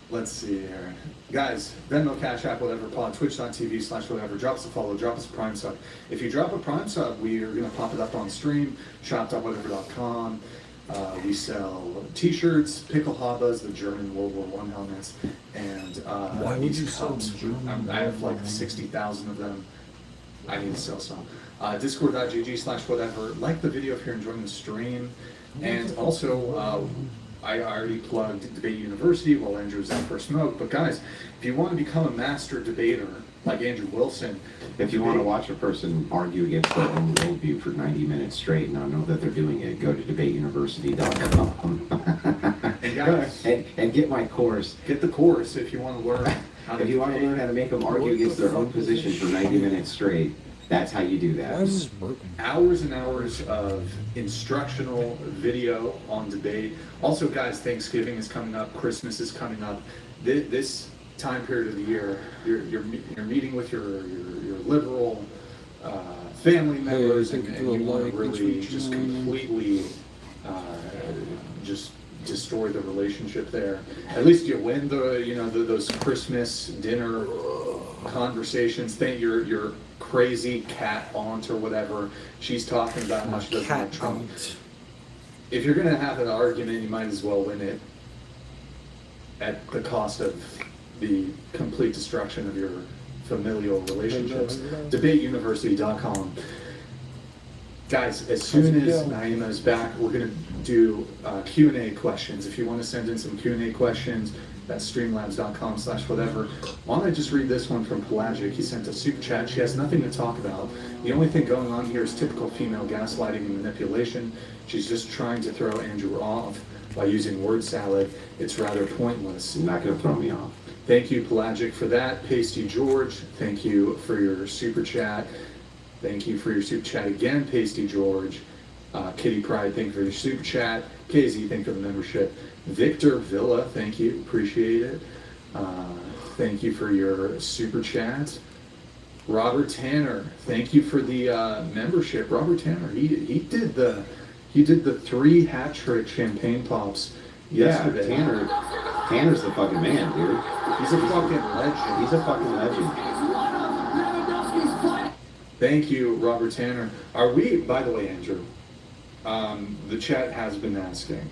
let's see here. Guys, Venmo, Cash App, whatever, pod, twitch.tv/whatever. Drop us a follow, drop us a Prime sub. If you drop a Prime sub, we are going to pop it up on stream, shop.whatever.com. We sell t-shirts, pickle habas, the German World War I helmets, and Why would these you sell cups. German I have like World War I? 60,000 of them. I need to sell some. Discord.gg/whatever. Like the video if you're enjoying the stream. And also, I already plugged Debate University while Andrew was out for a smoke. But guys, if you want to become a master debater like Andrew Wilson, If you want to watch a person argue against their own worldview for 90 minutes straight and not know that they're doing it, go to debateuniversity.com and guys, and get my course. get the course if you want to learn how to If you want to debate. learn how to make them argue against their own position for 90 minutes straight, that's how you do Why that. is this broken? Hours and hours of instructional video on debate. Also, guys, Thanksgiving is coming up, Christmas is coming up. This time period of the year, you're meeting with your liberal family members, thank and you for you the want like, to thanks for really just joining. completely just destroy the relationship there. At least you win those Christmas dinner conversations. Think your crazy cat aunt or whatever, she's talking about how she doesn't like Trump. If you're gonna have an argument, you might as well win it at the cost of the complete destruction of your familial relationships. DebateUniversity.com. Guys, as soon as Naima is back, we're gonna do Q&A questions. If you want to send in some Q&A questions, that's streamlabs.com/whatever. Why don't I just read this one from Pelagic? He sent a super chat. She has nothing to talk about. The only thing going on here is typical female gaslighting and manipulation. She's just trying to throw Andrew off by using word salad. It's rather pointless. You're not going to throw me off. Thank you, Pelagic, for that. Pasty George, thank you for your super chat. Thank you for your super chat again, Pasty George. Kitty Pride, thank you for your super chat. KZ, thank you for the membership. Victor Villa, thank you, appreciate it. Thank you for your super chat. Robert Tanner, thank you for the membership. Robert Tanner, he did the 3 hat trick champagne pops yesterday. Yeah, Tanner's the fucking man, dude. He's a fucking legend. He's a fucking legend. Thank you, Robert Tanner. Are we, by the way, Andrew, the chat has been asking,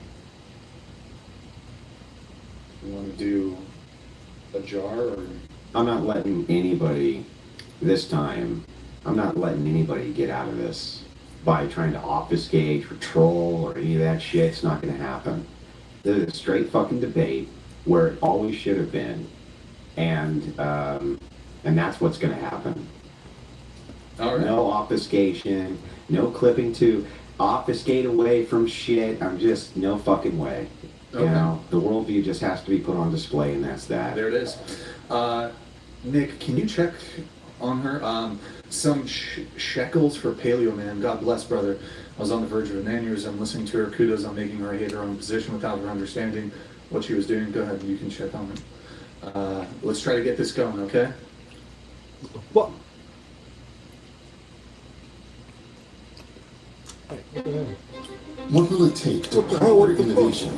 you want to do a jar or? I'm not letting anybody, this time, I'm not letting anybody get out of this by trying to obfuscate or troll or any of that shit. It's not going to happen. This is a straight fucking debate where it always should have been. And that's what's going to happen. All right. No obfuscation, no clipping to obfuscate away from shit. I'm just, no fucking way. You Okay. know, the worldview just has to be put on display, and that's that. There it is. Nick, can you check on her? Some shekels for Paleo Man. God bless, brother. I was on the verge of an aneurysm listening to her. Kudos on making her hate her own position without her understanding what she was doing. Go ahead, you can check on it. Let's try to get this going, okay? What? What will it take to power innovation?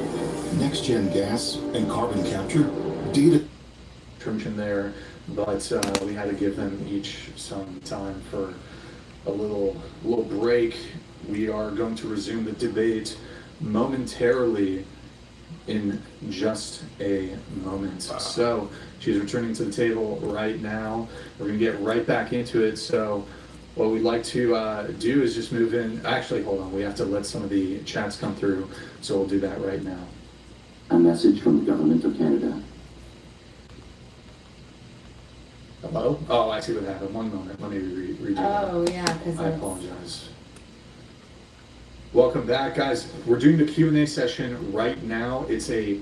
Next-gen gas and carbon capture? Data Trimchin there, but we had to give them each some time for a little break. We are going to resume the debate momentarily in just a moment. So she's returning to the table right now. We're gonna get right back into it. So what we'd like to do is just move in. Actually, hold on. We have to let some of the chats come through. So we'll do that right now. A message from the Government of Canada. Hello? Oh, I see what happened. One moment. Let me redo that. Oh, yeah, because I apologize. Welcome back, guys. We're doing the Q&A session right now. It's a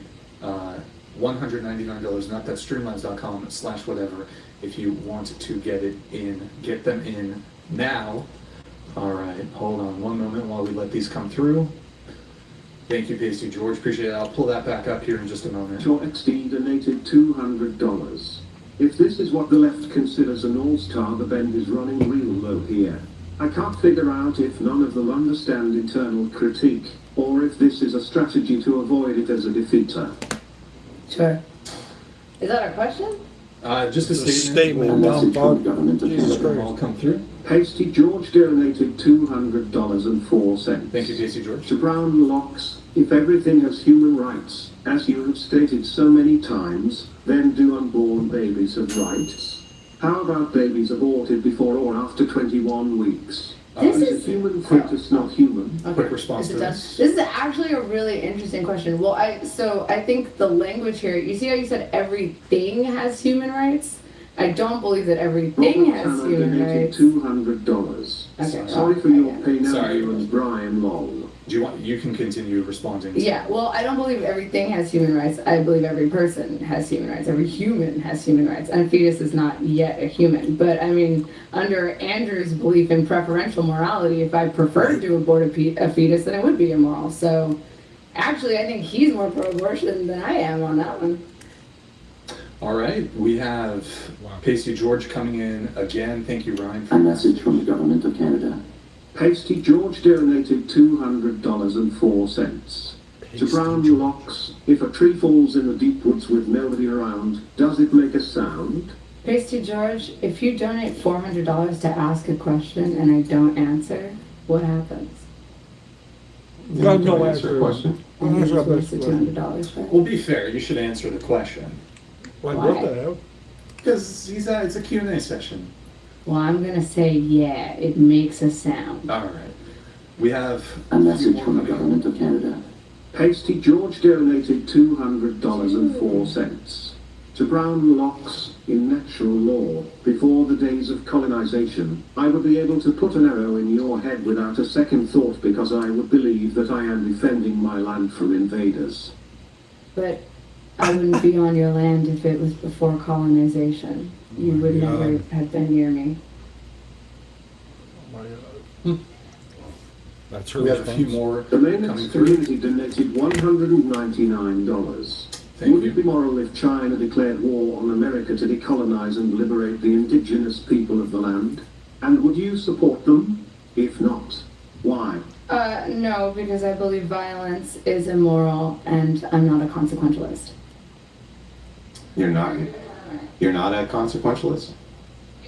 $199 nut. That's streamlabs.com/whatever. If you want to get them in now. All right, hold on one moment while we let these come through. Thank you, Pasty George. Appreciate it. I'll pull that back up here in just a moment. XD donated $200. If this is what the left considers an all-star, the bend is running real low here. I can't figure out if none of them understand internal critique, or if this is a strategy to avoid it as a defeater. Sure. Is that a question? Just a It's a statement. statement. A message from the government of Jesus Canada. All come through. Pasty George donated $200.04. Thank you, Casey George. To Brown Locks, if everything has human rights, as you have stated so many times, then do unborn babies have rights? How about babies aborted before or after 21 weeks? This Is is- a human fetus not human? Quick response Is to it done? this. This is actually a really interesting question. Well, I think the language here. You see how you said everything has human rights? I don't believe that everything Robert has Tanner human donated rights. $200. Okay. Sorry for your okay. pain, Sorry. Andrew and Brian Long. Do you want? You can continue responding. to- Yeah, well, I don't believe everything has human rights. I believe every person has human rights. Every human has human rights. And a fetus is not yet a human. But I mean, under Andrew's belief in preferential morality, if I preferred to abort a fetus, then it would be immoral. So actually, I think he's more pro-abortion than I am on that one. All right, we have Pasty George coming in again. Thank you, Ryan. A message from the government of Canada. Pasty George donated $200.04. To Brown Locks, if a tree falls in the deep woods with nobody around, does it make a sound? Pasty George, if you donate $400 to ask a question and I don't answer, what happens? Got no Don't answer. a question. And Answer you're that supposed to question. $200 for it? Well, be fair. You should answer the question Like, Why? what the hell? because it's a Q&A session. Well, I'm gonna say, yeah, it makes a sound. All right. We have A few message more from the coming in. government of Canada. Pasty George donated $200.04. To Brown Locks, in natural law, before the days of colonization, I would be able to put an arrow in your head without a second thought because I would believe that I am defending my land from invaders. But I wouldn't be on your land if it was before colonization. You Oh my would God. never have been near me. Oh my God. That's her We have a few response. more The coming Maynard's through. community donated $199. Thank Would you. it be moral if China declared war on America to decolonize and liberate the indigenous people of the land? And would you support them? If not, why? No, because I believe violence is immoral and I'm not a consequentialist. You're not a consequentialist?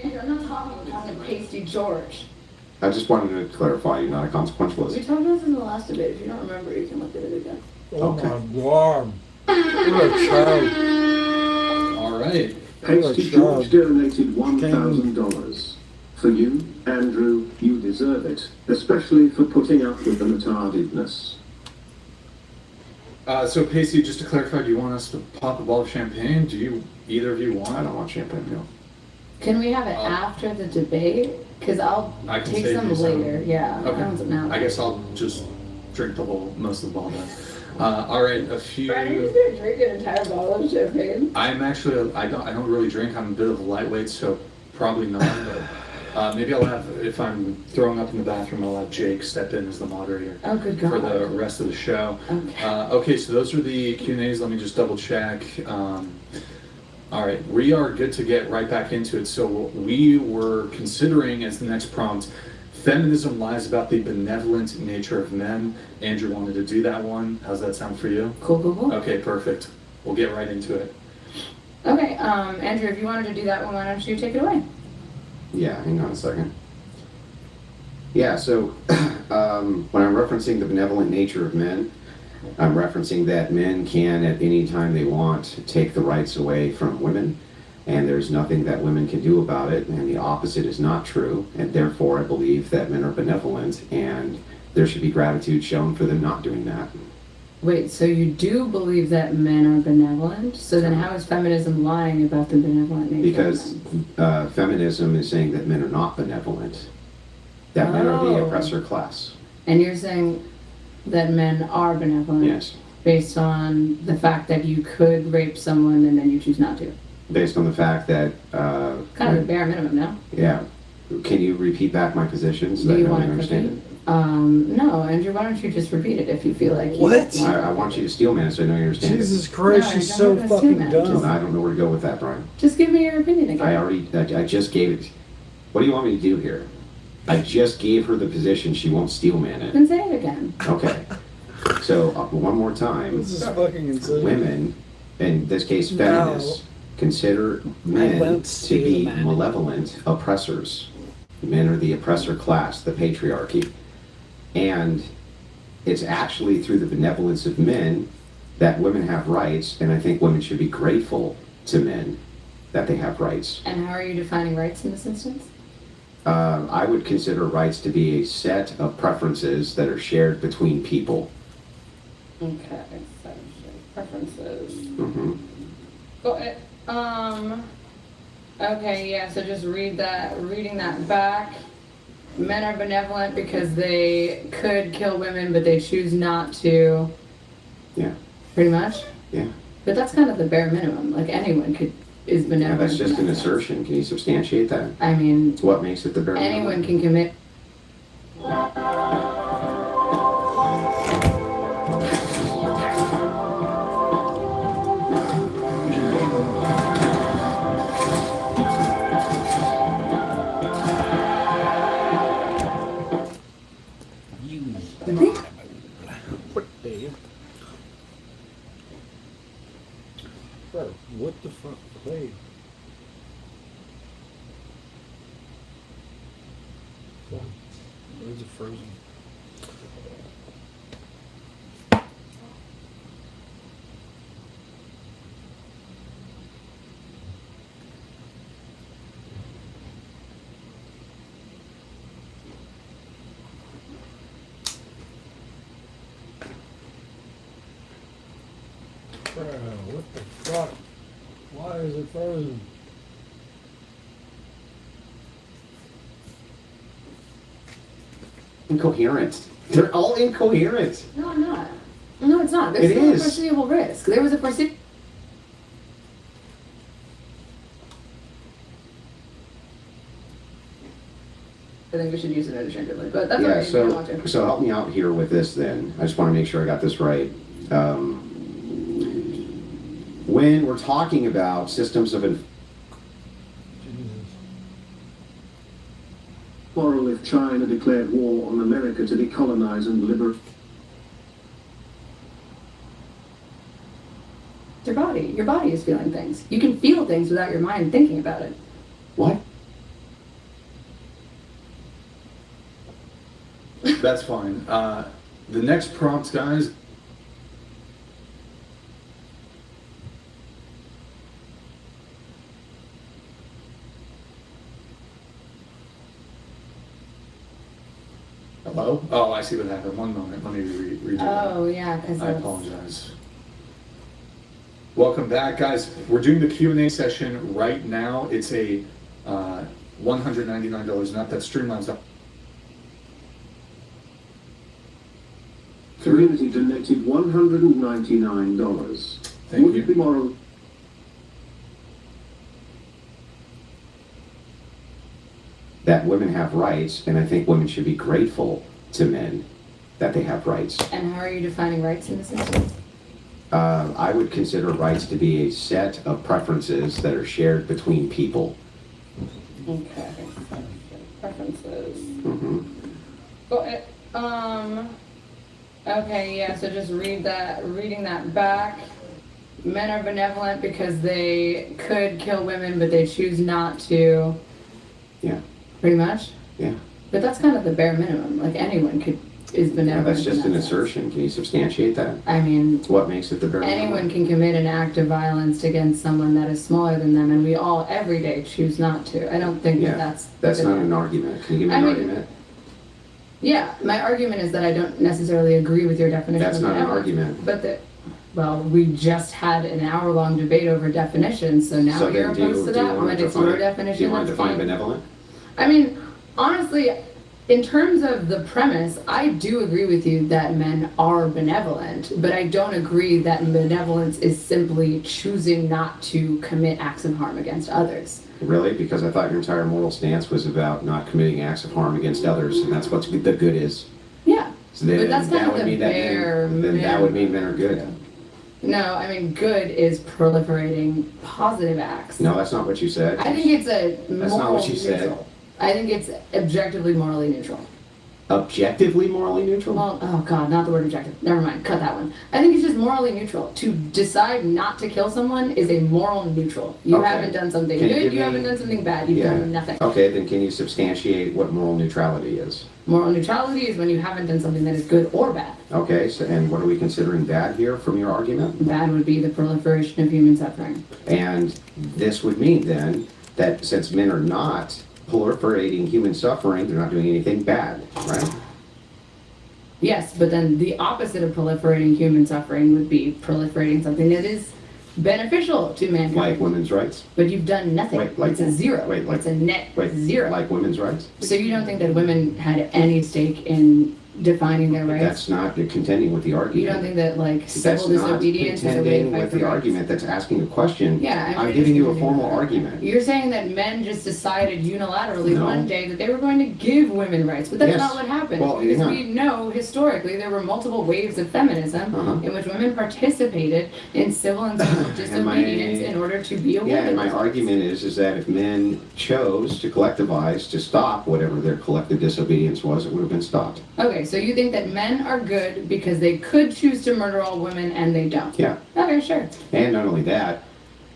Andrew, I'm not talking to Pasty George. I just wanted to clarify, you're not a We consequentialist. talked about this in the last debate. If you don't remember, you can look at it again. Oh Okay. my God. What a child. All right. Pasty Good George job. donated $1,000. For you, Andrew, you deserve it, especially for putting up with the retardedness. So, Pasty, just to clarify, do you want us to pop a bottle of champagne? Do you either of you want? I don't want champagne, no. Can we have it after the debate? Because I'll I can take save some you some. later. Yeah, I want some now. Okay. I guess I'll just drink most of the bottle then. All right, a few. Brian, you're just gonna drink an entire bottle of champagne? I'm actually I don't really drink. I'm a bit of a lightweight, so probably not. But maybe I'll have, if I'm throwing up in the bathroom, I'll have Jake step in as the moderator Oh, good God. for the rest of the show. Okay. Okay, so those are the Q&As. Let me just double check. All right, we are good to get right back into it. So we were considering as the next prompt, feminism lies about the benevolent nature of men. Andrew wanted to do that one. How's that sound for you? Cool, cool, cool. Okay, perfect. We'll get right into it. Okay, Andrew, if you wanted to do that one, why don't you take it away? Yeah, hang on a second. Yeah, so when I'm referencing the benevolent nature of men, I'm referencing that men can, at any time they want, take the rights away from women, and there's nothing that women can do about it, and the opposite is not true, and therefore I believe that men are benevolent, and there should be gratitude shown for them not doing that. Wait, so you do believe that men are benevolent? So then how is feminism lying about the benevolent nature Because of men? feminism is saying that men are not benevolent, that men are the Oh. oppressor class. And you're saying that men are benevolent Yes, based on the fact that you could rape someone and then you choose not to? based on the fact that, Kind of the bare minimum, no? yeah. Can you repeat back my position so Do that I you really want to understand it? cookie? No, Andrew, why don't you just repeat it if you feel like you What? want I want you to steal man so I know you understand Jesus Christ, No, she's I so don't fucking understand that. it. dumb. I don't know where to go with that, Brian. Just give me your opinion again. I just gave it. What do you want me to do here? I just gave her the position. She won't steel man it. Then say it again. Okay. So one more time. This is fucking insane. Women, in this case feminists, consider I men won't to steal be that. malevolent oppressors. Men are the oppressor class, the patriarchy. And it's actually through the benevolence of men that women have rights, and I think women should be grateful to men that they have rights. And how are you defining rights in this instance? I would consider rights to be a set of preferences that are shared between people. Okay, so preferences. hmm Got it. Okay, yeah, so just reading that back. Men are benevolent because they could kill women, but they choose not to. Yeah. Pretty much? Yeah. But that's kind of the bare minimum. Like anyone is Yeah, benevolent. that's just in an that sense. assertion. Can you substantiate that? I mean, What makes it the bare minimum? anyone can commit. What, Dave? Bro, what the fuck? Wait. Where's it frozen? Bro, what the fuck? Why is it frozen? Incoherent. They're all incoherent. No, I'm not. No, it's not. There's It still is. a foreseeable risk. There was a foreseeable. I think we should use it interchangeably, but that's Yeah, alright. You don't want to. so help me out here with this then. I just want to make sure I got this right. When we're talking about systems of Jesus. Moral if China declared war on America to decolonize and liberate. Your body. Your body is feeling things. You can feel things without your mind thinking about it. what? That's fine. The next prompt, guys. Hello? Oh, I see what happened. One moment. Let me redo that. Oh yeah, because I apologize. Welcome back, guys. We're doing the Q&A session right now. It's a $199 net. That's Streamlabs. Community donated $199. Thank Would you. it be moral? That women have rights, and I think women should be grateful to men that they have rights. And how are you defining rights in this instance? I would consider rights to be a set of preferences that are shared between people. Okay. Preferences. hmm Got it. Okay, yeah, so just reading that back. Men are benevolent because they could kill women, but they choose not to. Yeah. Pretty much? Yeah. But that's kind of the bare minimum. Like anyone is Yeah, benevolent. that's just in an that sense. assertion. Can you substantiate that? I mean, What makes it the bare minimum? anyone can commit an act of violence against someone that is smaller than them, and we all every day choose not to. I don't think Yeah, that's. That's not an argument. Can you give me I an mean, argument? Yeah, my argument is that I don't necessarily agree with your definition. That's of not an benevolence, argument. But well, we just had an hour-long debate over definitions, so now So you're then do you- opposed to do you that. wanna When it's define- your definition, Do you want to that's define fine. benevolent? I mean, honestly, in terms of the premise, I do agree with you that men are benevolent, but I don't agree that benevolence is simply choosing not to commit acts of harm against others. Really? Because I thought your entire moral stance was about not committing acts of harm against others, and that's what the good is. Yeah, So then but that's kind that of would the mean that bare then that would mean minimum. men are good. No, I mean, good is proliferating positive acts. No, that's not what you said. I think it's a That's not moral what you said. neutral. I think it's objectively morally neutral. objectively morally neutral? Well, oh god, not the word objective. Never mind, cut that one. I think it's just morally neutral. To decide not to kill someone is a moral neutral. You Okay. haven't done something Can you good, give you me- haven't done something bad, you've done nothing. Okay, then can you substantiate what moral neutrality is? Moral neutrality is when you haven't done something that is good or bad. Okay, so and what are we considering bad here from your argument? Bad would be the proliferation of human suffering. And this would mean then that since men are not proliferating human suffering, they're not doing anything bad, right? Yes, but then the opposite of proliferating human suffering would be proliferating something that is beneficial to mankind. Like women's rights? But you've done nothing. Wait, like- it's a zero. wait, like- it's a net Wait, zero. like women's rights? So you don't think that women had any stake in defining their rights? That's not contending with the argument. You don't think that like That's civil not disobedience is a way to contending fight with for the rights? argument. That's asking a question. Yeah, I'm just giving you a contending with formal that. argument. You're saying that men just decided unilaterally No. one day that they were going to give women rights, but that's Yes. not what happened. Well, because yeah. we know historically there were multiple waves of feminism Uh-huh. in which women participated in civil and civil disobedience in order to be a woman. Yeah, and my argument is that if men chose to collectivize to stop whatever their collective disobedience was, it would have been stopped. Okay, so you think that men are good because they could choose to murder all women and they don't? Yeah, Okay, sure. and not only that,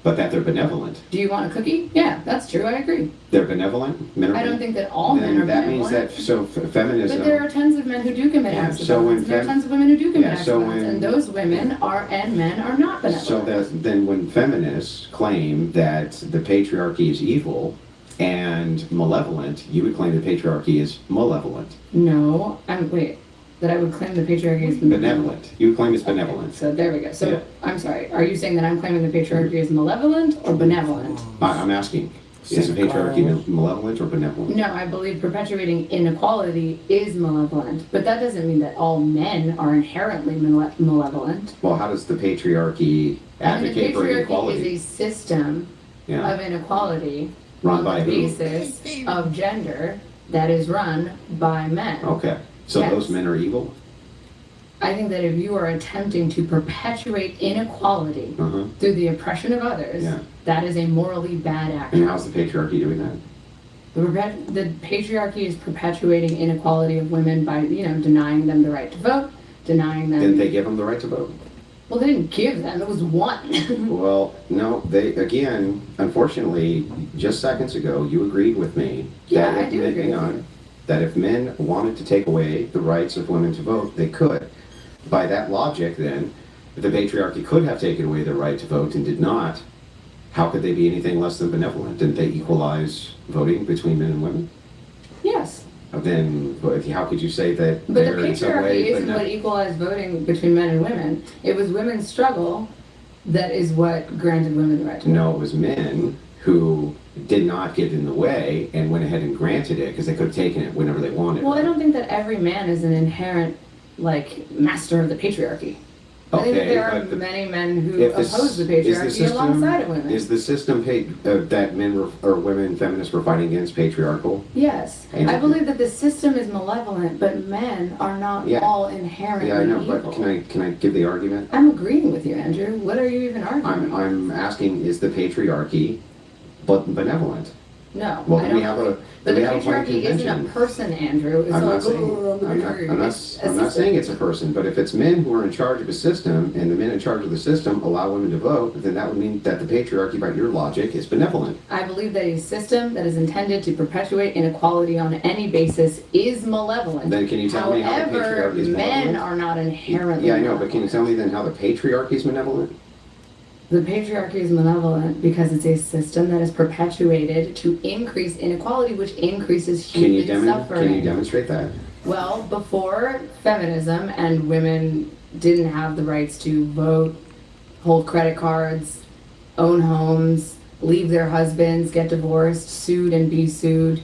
but that they're benevolent. Do you want a cookie? Yeah, that's true. I agree. They're benevolent. Men are I don't think that all men Then are that means benevolent. that feminism. But there are tons of men who do commit Yeah, acts of so when violence. There are fem- tons of women who do commit Yeah, acts so of violence, when- and those women are and men are not benevolent. So that then when feminists claim that the patriarchy is evil and malevolent, you would claim the patriarchy is malevolent. No, wait. That I would claim the patriarchy is Benevolent. You would claim it's benevolent. So there we go. So Yeah. I'm sorry. Are you saying that I'm claiming the patriarchy is malevolent or benevolent? I'm asking, is the patriarchy malevolent or benevolent? No, I believe perpetuating inequality is malevolent, but that doesn't mean that all men are inherently malevolent. Well, how does the patriarchy And the advocate for patriarchy inequality? is a system Yeah. of inequality Run on by the who? basis of gender that is run by men. Okay. So Yes. those men are evil? I think that if you are attempting to perpetuate inequality Uh-huh. through the oppression of others, Yeah. that is a morally bad And action. how's the patriarchy doing that? The patriarchy is perpetuating inequality of women by, denying them the right to vote, denying them. Didn't they give them the right to vote? Well, they didn't give them. It was one. Well, no, they, again, unfortunately, just seconds ago, you agreed with me. Yeah, that I if do men- agree hang with on, you. That if men wanted to take away the rights of women to vote, they could. By that logic, then, if the patriarchy could have taken away the right to vote and did not, how could they be anything less than benevolent? Didn't they equalize voting between men and women? Yes. Then, how could you say that But the they're in some patriarchy way isn't what equalized voting between men and women. It was women's struggle that is what granted women the right to vote. No, it was men who did not get in the way and went ahead and granted it because they could have taken it whenever they wanted. Well, I don't think that every man is an inherent, master of the patriarchy. I think that Okay, there are but the- many men who If the oppose the is patriarchy system- alongside of women. Is the system that men or women feminists were fighting against patriarchal? Yes. And- I believe that the system is malevolent, but men are not Yeah. all inherently Yeah, I know, evil. but can I give the argument? I'm agreeing with you, Andrew. What are you even arguing? I'm asking, is the patriarchy benevolent? No, Well, I then don't we have believe- a But the we have a blank patriarchy isn't a convention. person, Andrew. It's I'm like, not saying, oh, the patriarchy. I'm It's a not system. saying it's a person, but if it's men who are in charge of a system and the men in charge of the system allow women to vote, then that would mean that the patriarchy, by your logic, is benevolent. I believe that a system that is intended to perpetuate inequality on any basis is malevolent. Then can you tell me how the However, patriarchy is men malevolent? are not inherently Yeah, I know, but can you malevolent. tell me then how the patriarchy is malevolent? The patriarchy is malevolent because it's a system that is perpetuated to increase inequality, which increases Can you, human suffering. can you demonstrate that? Well, before feminism and women didn't have the rights to vote, hold credit cards, own homes, leave their husbands, get divorced, sued and be sued.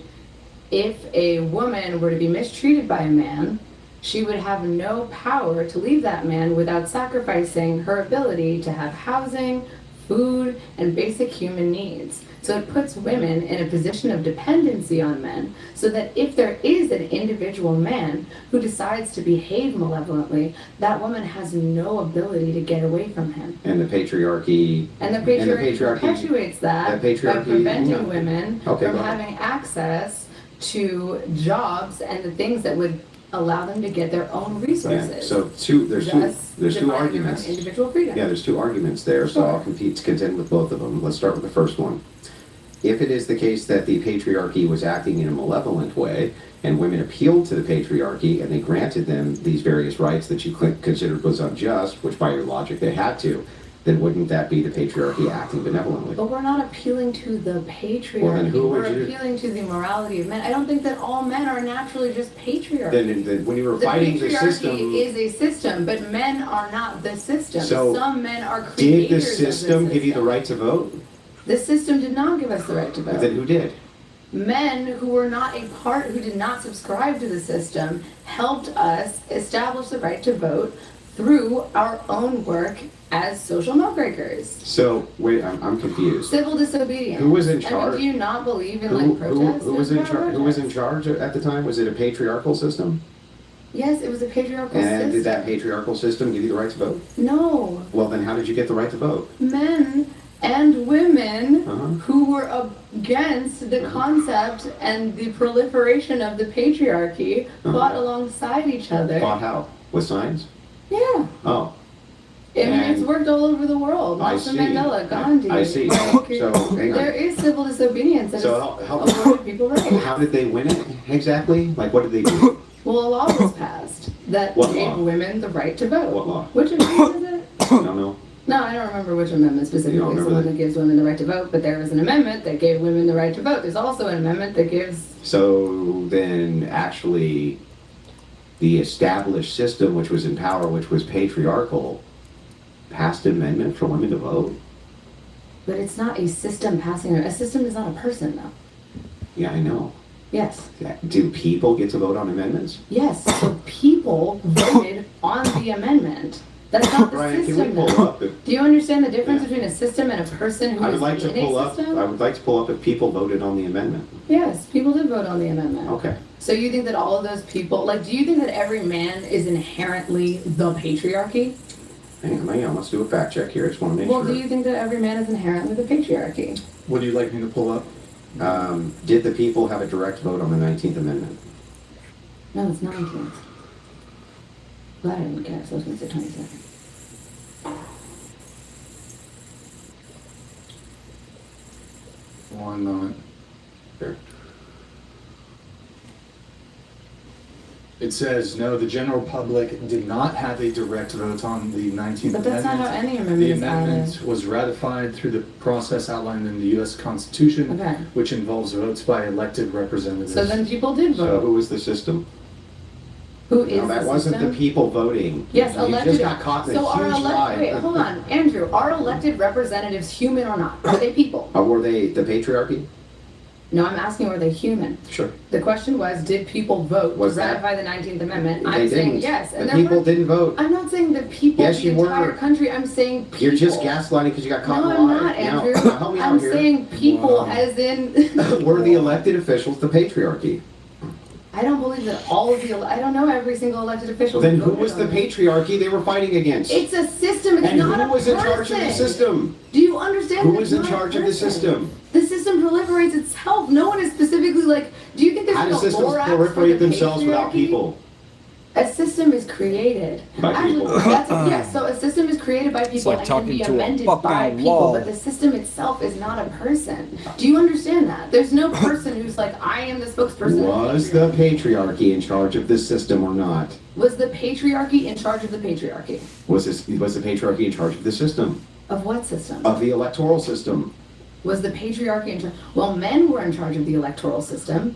If a woman were to be mistreated by a man, she would have no power to leave that man without sacrificing her ability to have housing, food, and basic human needs. So it puts women in a position of dependency on men, so that if there is an individual man who decides to behave malevolently, that woman has no ability to get away from him. And the patriarchy, And the patriarchy patriarchy- perpetuates that the patriarchy- by preventing no. women Okay, from go ahead. having access to jobs and the things that would allow them to get their own Yeah, resources. so there's Thus two defining their own arguments. individual freedom. Yeah, there's two arguments there, so I'll Sure. contend with both of them. Let's start with the first one. If it is the case that the patriarchy was acting in a malevolent way, and women appealed to the patriarchy and they granted them these various rights that you considered was unjust, which by your logic they had to, then wouldn't that be the patriarchy acting benevolently? But we're not appealing to the patriarchy. Well, then who would We're you- appealing to the morality of men. I don't think that all men are naturally just patriarchs. Then when you were The fighting the patriarchy system, is a system, but men are not the system. So, some men are did creators the of system give you the right to vote? The system did not give us the right to vote. Then who did? Men who were not a part, who did not subscribe to the system, helped us establish the right to vote through our own work as social muckrakers. So wait, I'm confused. Civil disobedience. Who was in I charge? mean, do you not believe in Who, like protests? who was in There's no charge? Who was in protests. charge at the time? Was it a patriarchal system? Yes, it was a patriarchal And system. did that patriarchal system give you the right to vote? No, Well, then how did you get the right to vote? men and women Uh-huh. who were against the concept and the proliferation of the patriarchy fought alongside each other. Fought how? With signs? Yeah. Oh, I mean, it's And- worked all over the world. I Nelson see. Mandela, Gandhi. I see. So, hang There on. is civil disobedience that So is how- awarded people rights. How did they win it exactly? Like, what did they do? Well, a law was passed that What gave law? women the right to vote. What law? Which amendment is it? I don't know. No, I don't remember which amendment You specifically don't is the remember one that? that gives women the right to vote, but there is an amendment that gave women the right to vote. There's also an amendment that gives. So then, actually, the established system, which was in power, which was patriarchal, passed an amendment for women to vote. But it's not a system passing. A system is not a person, though. Yeah, I know. Yes. Do people get to vote on amendments? Yes. So people voted on the amendment. That's not the Brian, can we system, pull though. up? Do you understand the difference Yeah. between a system and a person who I would is like to in pull a up. system? I would like to pull up if people voted on the amendment. Yes, people did vote on the amendment. Okay. So you think that all of those people, like, do you think that every man is inherently the patriarchy? Hang on, let's do a fact check here. I just want to make Well, sure. do you think that every man is inherently the patriarchy? What do you like me to pull up? Did the people have a direct vote on the 19th Amendment? No, it's 19th. Glad I didn't guess. I was going to say 22nd. One moment. Here. It says, no, the general public did not have a direct vote on the 19th But that's not Amendment. how any amendment The is amendment added. was ratified through the process outlined in the U.S. Constitution, Okay. which involves votes by elected representatives. So then people did So vote. who was the system? Who is No, that the wasn't the system? people voting. Yes, You elected. just got caught in a So are huge lie. elected, wait, hold on, Andrew, are elected representatives human or not? Are they people? Were they the patriarchy? No, I'm asking, are they human? Sure. The question was, did people vote to Was that- ratify the 19th Amendment? They I'm saying didn't. yes. And The there people were, didn't vote. I'm not saying the people, Yes, the you entire were. country, I'm saying people. You're just gaslighting because you got caught No, in a I'm lie. not, Andrew. Now, help me out I'm here. saying people Wow. as in. Were the elected officials the patriarchy? I don't believe that all of the, I don't know every single elected official. Then who voted was the on it. patriarchy they were fighting against? It's a system, it's And not a who was in charge of the person. system? Do you understand? Who that was it's in not a charge of the person? system? The system proliferates itself. No one is specifically like, do you think there's How like do a systems Lorax for proliferate the themselves without patriarchy? people? A system is created. By Actually, people. that's, yeah, so a system is created by people like and can talking be to a amended by fucking people, wall. but the system itself is not a person. Do you understand that? There's no person who's like, I am the spokesperson. of Was the patriarchy. patriarchy in charge of this system or not? Was the patriarchy in charge of the patriarchy? Was the patriarchy in charge of the system? Of what system? Of the electoral system? Was the patriarchy in charge? Well, men were in charge of the electoral system,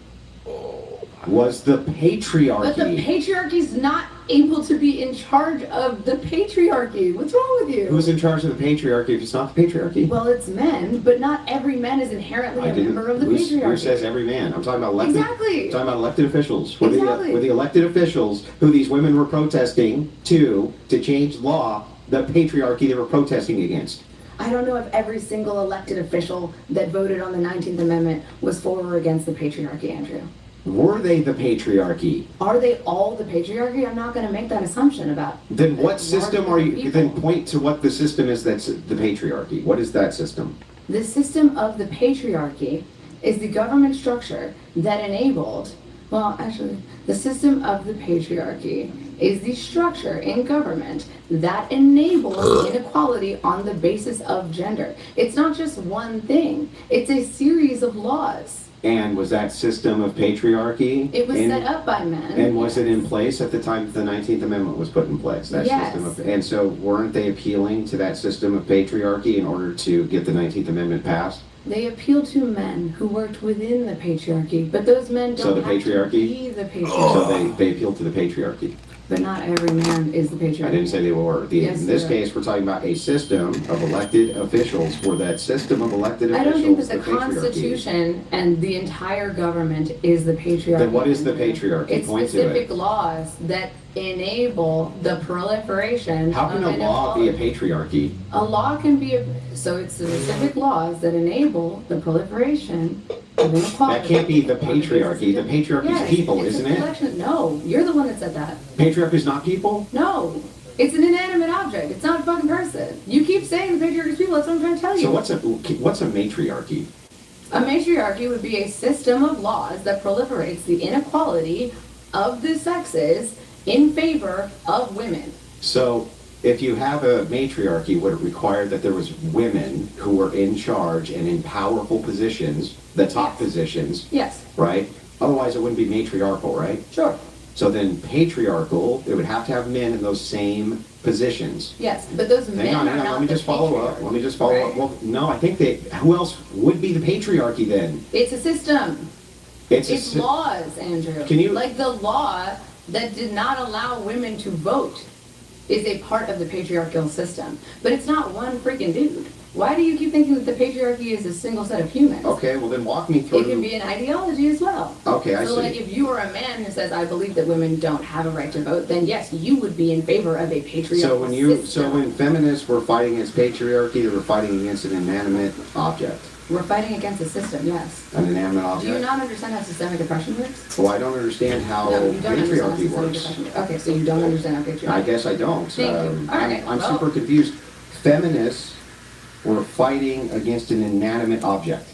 Was the but the patriarchy? patriarchy's not able to be in charge of the patriarchy. What's wrong with you? Who's in charge of the patriarchy if it's not the patriarchy? Well, it's men, but not every man is inherently a member of the Who patriarchy. says every man? I'm talking about elected. Exactly. I'm talking about elected officials. Exactly. Were the elected officials who these women were protesting to change law the patriarchy they were protesting against? I don't know if every single elected official that voted on the 19th Amendment was for or against the patriarchy, Andrew. Were they the patriarchy? Are they all the patriarchy? I'm not going to make that assumption about. Then a what large system group are of you? people. Then point to what the system is that's the patriarchy. What is that system? The system of the patriarchy is the government structure that enabled Well, actually, the system of the patriarchy is the structure in government that enables inequality on the basis of gender. It's not just one thing, it's a series of laws. And was that system of patriarchy? It was in- set up by men. And was it in place at the time the 19th Amendment was put in place? That Yes. system of, and so weren't they appealing to that system of patriarchy in order to get the 19th Amendment passed? They appeal to men who worked within the patriarchy, but those men So don't the have to patriarchy? be the patriarchy. So they appealed to the patriarchy. But not every man is the patriarchy. I didn't say they were. Yes, In this you are. case, we're talking about a system of elected officials where that system of elected I don't think officials, that the the patriarchy. Constitution and the entire government is the patriarchy. Then what is the patriarchy? It's Point to specific it. laws that enable the proliferation How can of a law be a inequality. patriarchy? A law can be so it's specific laws that enable the proliferation of inequality. That can't be the patriarchy. The patriarchy Yes, is people, it's a isn't it? collection- No, you're the one that said that. Patriarchy is not people? No, it's an inanimate object. It's not a fucking person. You keep saying the patriarchy is people. That's what I'm trying to tell you. So what's a matriarchy? A matriarchy would be a system of laws that proliferates the inequality of the sexes in favor of women. So if you have a matriarchy, would it require that there was women who were in charge and in powerful positions, the top Yes. positions, Yes, right? Otherwise, it wouldn't be matriarchal, right? sure. So then patriarchal, it would have to have men in those same positions. Yes, but those men Hang on, are not let me the just follow up. patriarchy, Let me just follow up. right? Well, no, I think that, who else would be the patriarchy then? It's a system. It's a It's si- laws, Andrew. Can you- Like the law that did not allow women to vote is a part of the patriarchal system. But it's not one freaking dude. Why do you keep thinking that the patriarchy is a single set of humans? Okay, well then walk me through. It can be an ideology as well. Okay, I So like see. if you were a man who says, I believe that women don't have a right to vote, then yes, you would be in favor of a patriarchal So system. when feminists were fighting against patriarchy, they were fighting against an inanimate object. We're fighting against a system, yes. An inanimate Do you object? not understand how systemic oppression works? Well, I don't understand how No, you don't understand how patriarchy systemic works. oppression works. Okay, so you don't understand how patriarchy I guess I don't. Thank you. All right, I'm well- super confused. Feminists were fighting against an inanimate object.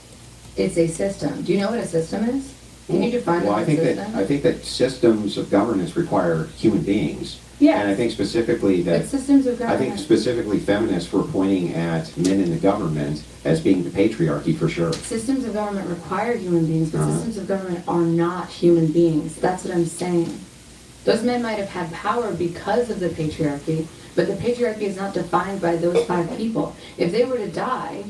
It's a system. Do you know what a system is? Can you define Well, the I word think system? that I think that systems of governance require human beings. Yes. And I think specifically that But systems of I government. think specifically feminists were pointing at men in the government as being the patriarchy for sure. Systems of government require human beings, but Uh-huh. systems of government are not human beings. That's what I'm saying. Those men might have had power because of the patriarchy, but the patriarchy is not defined by those 5 people. If they were to die,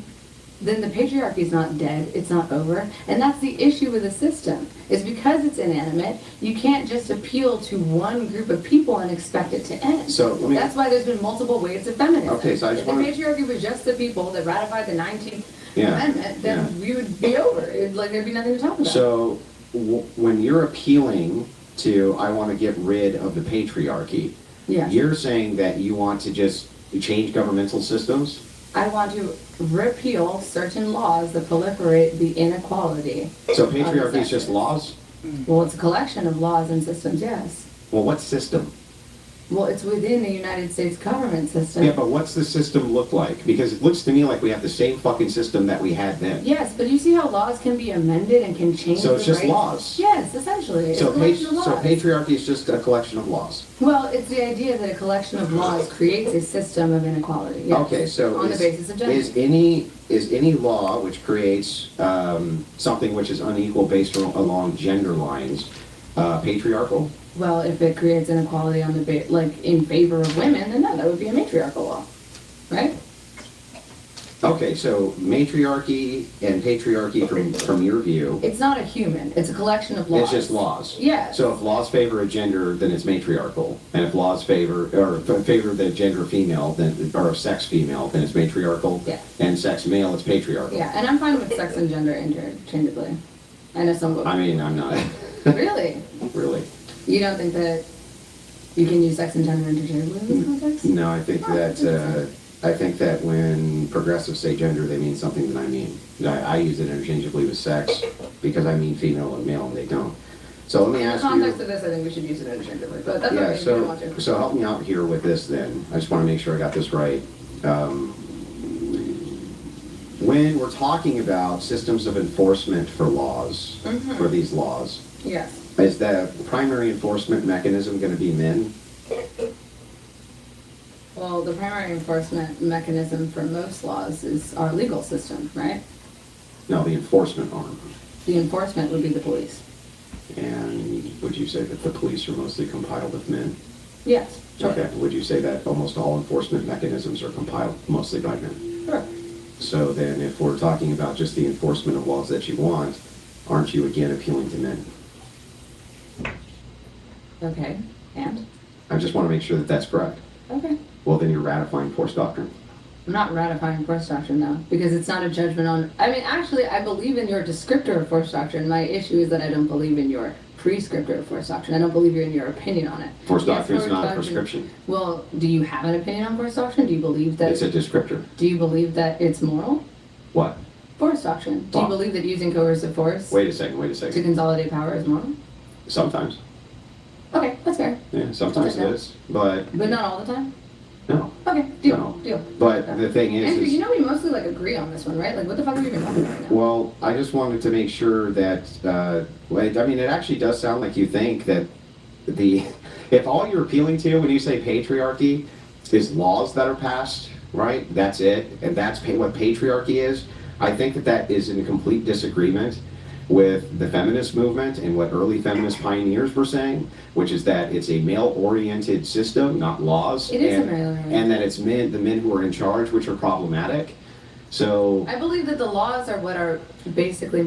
then the patriarchy is not dead, it's not over. And that's the issue with the system, is because it's inanimate, you can't just appeal to one group of people and expect it to end. So let me. That's why there's been multiple waves of feminism. Okay, so I just If the wanna- patriarchy was just the people that ratified the 19th Yeah, Amendment, then yeah. we would be over. Like there'd be nothing to talk about. So when you're appealing to, I want to get rid of the patriarchy, Yes. you're saying that you want to just change governmental systems? I want to repeal certain laws that proliferate the inequality. So of the patriarchy is sexes. just laws? Well, it's a collection of laws and systems, yes. Well, what system? Well, it's within the United States government system. Yeah, but what's the system look like? Because it looks to me like we have the same fucking system that we had then. Yes, but you see how laws can be amended and can change So it's the just rights? laws? Yes, essentially. It's So, a collection of laws. patriarchy is just a collection of laws. Well, it's the idea that a collection of laws creates a system of inequality. Yes. Okay, so on the basis of gender. is any law which creates something which is unequal based along gender lines patriarchal? Well, if it creates inequality on the like in favor of women, then no, that would be a matriarchal law, right? Okay, so matriarchy and patriarchy from your view, It's not a human; it's a collection of laws. it's just laws. Yeah. So if laws favor a gender, then it's matriarchal, and if laws favor the gender female, then or sex female, then it's matriarchal. Yeah. And sex male, it's patriarchal. Yeah, and I'm fine with sex and gender interchangeably. I know some women. I mean, I'm not Really? really. You don't think that you can use sex and gender interchangeably in this context? No, I think that when progressives say gender, they mean something that I mean. I use it interchangeably with sex because I mean female and male, and they don't. So let me In the ask context you. of this, I think we should use it interchangeably, but that's Yeah, okay if you don't want to. so help me out here with this then. I just want to make sure I got this right. When we're talking about systems of enforcement for laws, Mhm. for these laws, Yes. Is the primary enforcement mechanism going to be men? Well, the primary enforcement mechanism for most laws is our legal system, right? No, the enforcement arm. The enforcement would be the police. And would you say that the police are mostly compiled of men? Yes, sure. Okay. Would you say that almost all enforcement mechanisms are compiled mostly by men? Sure. So then if we're talking about just the enforcement of laws that you want, aren't you again appealing to men? Okay, and? I just want to make sure that that's correct. Okay. Well, then you're ratifying force doctrine. I'm not ratifying force doctrine though, because it's not a judgment on, I mean, actually, I believe in your descriptor of force doctrine. My issue is that I don't believe in your prescriptor of force doctrine. I don't believe in your opinion on it. Force Yes, doctrine is force not a doctrine- prescription. Well, do you have an opinion on force doctrine? Do you believe that, It's a descriptor. do you believe that it's moral? What? Force doctrine. Do you Well- believe that using coercive force Wait a second. to consolidate power is moral? Sometimes. Okay, that's fair. Yeah, sometimes it is. But But not all the time? no. Okay, deal, No. deal. But the thing Andrew, is you know we mostly like agree on this one, right? Like, what the fuck are we even talking about right now? well, I just wanted to make sure that, I mean, it actually does sound like you think that if all you're appealing to when you say patriarchy is laws that are passed, right? That's it, and that's what patriarchy is. I think that that is in complete disagreement with the feminist movement and what early feminist pioneers were saying, which is that it's a male-oriented system, not laws. It is a and- male-oriented. And that it's the men who are in charge, which are problematic. So, I believe that the laws are what are basically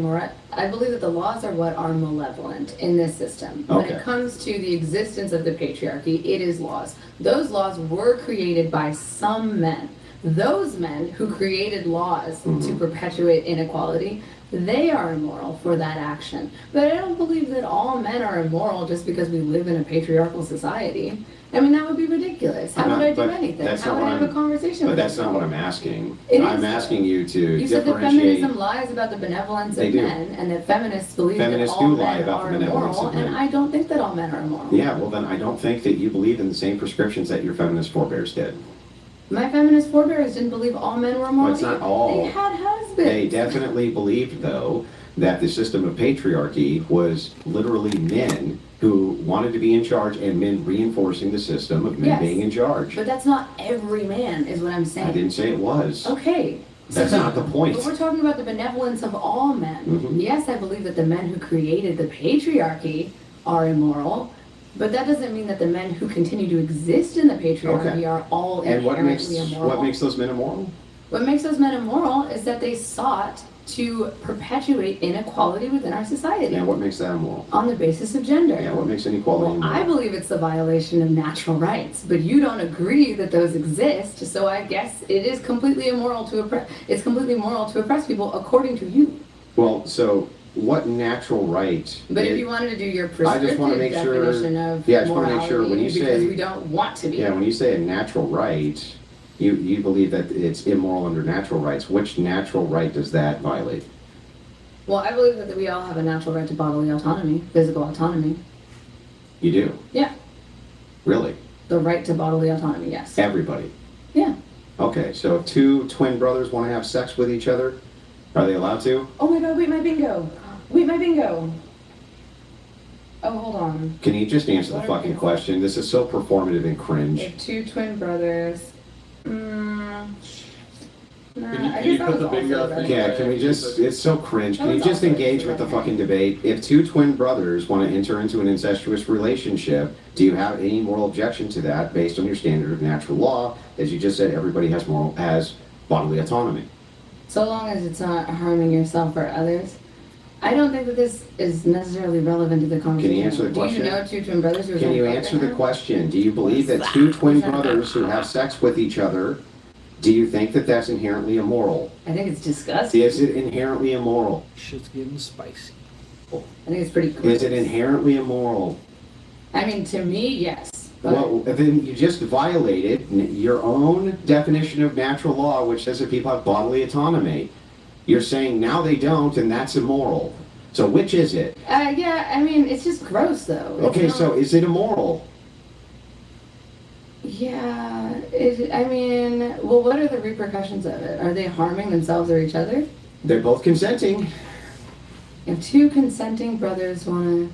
I believe that the laws are what are malevolent in this system. When Okay. it comes to the existence of the patriarchy, it is laws. Those laws were created by some men. Those men who created laws to perpetuate inequality, they are immoral for that action. But I don't believe that all men are immoral just because we live in a patriarchal society. I mean, that would be ridiculous. How I'm would not- I do but anything? that's How not would I what have a I'm- conversation but with that's you? not what I'm asking. It I'm is. asking you to You said that differentiate. feminism lies about the benevolence They of do. men, and that feminists believe Feminists that all do lie men about are the benevolence immoral, of men. and I don't think that all men are immoral. Yeah, well then I don't think that you believe in the same prescriptions that your feminist forebears did. My feminist forebears didn't believe all men were immoral. Well, it's not either. all. They had husbands. They definitely believed, though, that the system of patriarchy was literally men who wanted to be in charge and men reinforcing the system of men Yes. being in charge. But that's not every man, is what I'm saying. I didn't say it was. Okay. That's not the point. But we're talking about the benevolence of all men. Mhm. Yes, I believe that the men who created the patriarchy are immoral, but that doesn't mean that the men who continue to exist in the patriarchy Okay. are all And inherently immoral. what makes those men immoral? What makes those men immoral is that they sought to perpetuate inequality within our society Yeah, what makes that immoral? on the basis of gender. Yeah, what makes inequality Well, immoral? I believe it's the violation of natural rights, but you don't agree that those exist, so I guess it is completely immoral to oppress. It's completely moral to oppress people according to you. Well, so what natural right? But if is- you wanted to do your I prescriptive just wanna make sure- definition of Yeah, I just wanna make sure when morality, you because say- we don't want to be. Yeah, when you say a natural right, you believe that it's immoral under natural rights. Which natural right does that violate? Well, I believe that we all have a natural right to bodily autonomy, physical autonomy. You do? Yeah, Really? the right to bodily autonomy. Yes. Everybody? Yeah. Okay, so if two twin brothers want to have sex with each other, are they allowed to? Oh my God! Wait, my bingo. Wait, my bingo. Oh, hold on. Can you just answer the What are fucking we- question? This is so performative and cringe. If two twin brothers. Can you- I can you guess put that the was bingo also thing- right. Yeah, can we just, it's so cringe. Can That you was just also engage with the right. fucking debate? If two twin brothers want to enter into an incestuous relationship, do you have any moral objection to that based on your standard of natural law? As you just said, everybody has bodily autonomy. So long as it's not harming yourself or others. I don't think that this is necessarily relevant to the conversation. answer the question? Do you know two twin brothers who are Can gonna you fuck answer right the now? question? Do you believe that two twin brothers who have sex with each other, do you think that that's inherently immoral? I think it's disgusting. Is it inherently immoral? Shit's getting spicy. I think it's pretty cool. Is it inherently immoral? I mean, to me, yes. But Well, then you just violated your own definition of natural law, which says that people have bodily autonomy. You're saying now they don't, and that's immoral. So which is it? yeah, I mean, it's just gross, though. It's Okay, not- so is it immoral? Yeah, I mean, well, what are the repercussions of it? Are they harming themselves or each other? They're both consenting. If two consenting brothers want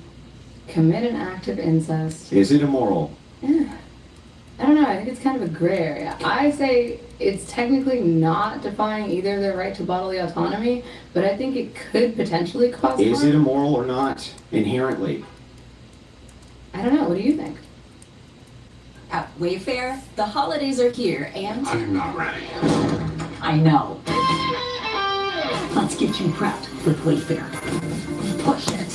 to commit an act of incest. Is it immoral? I don't know. I think it's kind of a gray area. I say it's technically not defying either their right to bodily autonomy, but I think it could potentially cause Is harm. it immoral or not inherently? I don't know. What do you think? At Wayfair, the holidays are here and I'm not ready. I know. Let's get you prepped with Wayfair. Push it.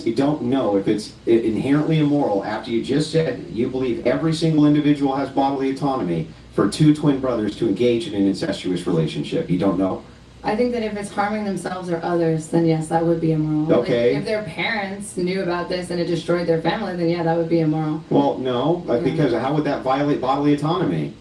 You don't know if it's inherently immoral after you just said you believe every single individual has bodily autonomy for two twin brothers to engage in an incestuous relationship. You don't know? I think that if it's harming themselves or others, then yes, that would be immoral. Okay. If their parents knew about this and it destroyed their family, then yeah, that would be immoral. Well, no, because how would that violate bodily autonomy?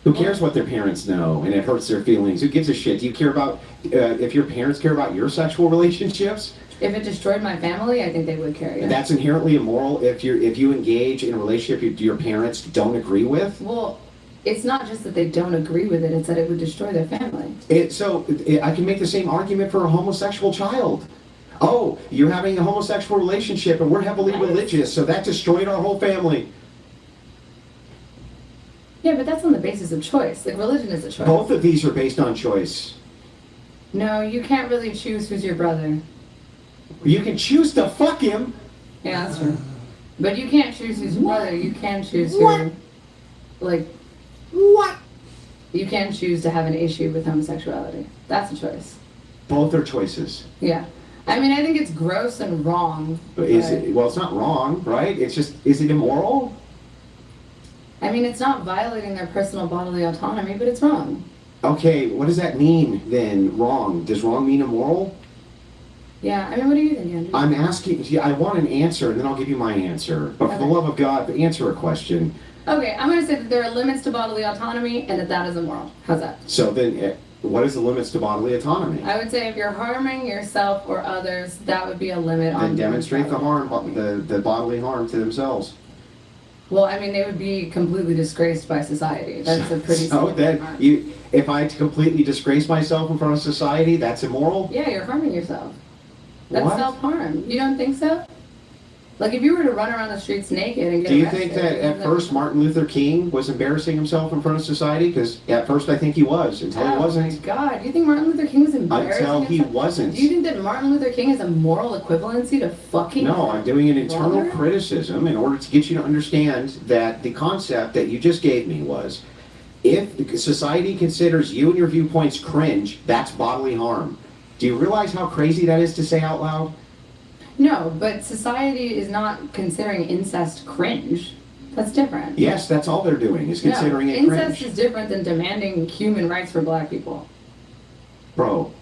Who cares what their parents know and it hurts their feelings? Who gives a shit? Do you care about, if your parents care about your sexual relationships? If it destroyed my family, I think they would care. Yeah. That's inherently immoral if you engage in a relationship your parents don't agree with? Well, it's not just that they don't agree with it, it's that it would destroy their family. I can make the same argument for a homosexual child. Oh, you're having a homosexual relationship and we're heavily religious, so that destroyed our whole family. Yeah, but that's on the basis of choice. Like, religion is a choice. Both of these are based on choice. No, you can't really choose who's your brother. You can choose to fuck him. Yeah, that's true. But you can't choose who's your brother. You can choose who, like, What? you can choose to have an issue with homosexuality. That's a choice. Both are choices. Yeah. I mean, I think it's gross and wrong. But well, it's not wrong, right? It's just, is it immoral? I mean, it's not violating their personal bodily autonomy, but it's wrong. Okay, what does that mean then, wrong? Does wrong mean immoral? Yeah, I mean, what do you think, Andrew? I'm asking, I want an answer and then I'll give you my answer. But for the Okay. love of God, answer a question. Okay, I'm going to say that there are limits to bodily autonomy and that is immoral. How's that? So then, what is the limits to bodily autonomy? I would say if you're harming yourself or others, that would be a limit on... Then demonstrate the bodily harm, the bodily harm to themselves. Well, I mean, they would be completely disgraced by society. That's a pretty... So significant that harm. if I completely disgrace myself in front of society, that's immoral? Yeah, you're harming yourself. That's What? self-harm. You don't think so? Like, if you were to run around the streets naked and get Do you arrested... think that at first Martin Luther King was embarrassing himself in front of society? Because at first I think he was, until he Oh my wasn't. God, do you think Martin Luther King was embarrassing Until he himself? wasn't. Do you think that Martin Luther King is a moral equivalency to fucking... No, I'm doing an internal Brother? criticism in order to get you to understand that the concept that you just gave me was, if society considers you and your viewpoints cringe, that's bodily harm. Do you realize how crazy that is to say out loud? No, but society is not considering incest cringe. That's different. Yes, that's all they're doing, is considering no, it incest cringe. is different than demanding human rights for black people. Bro,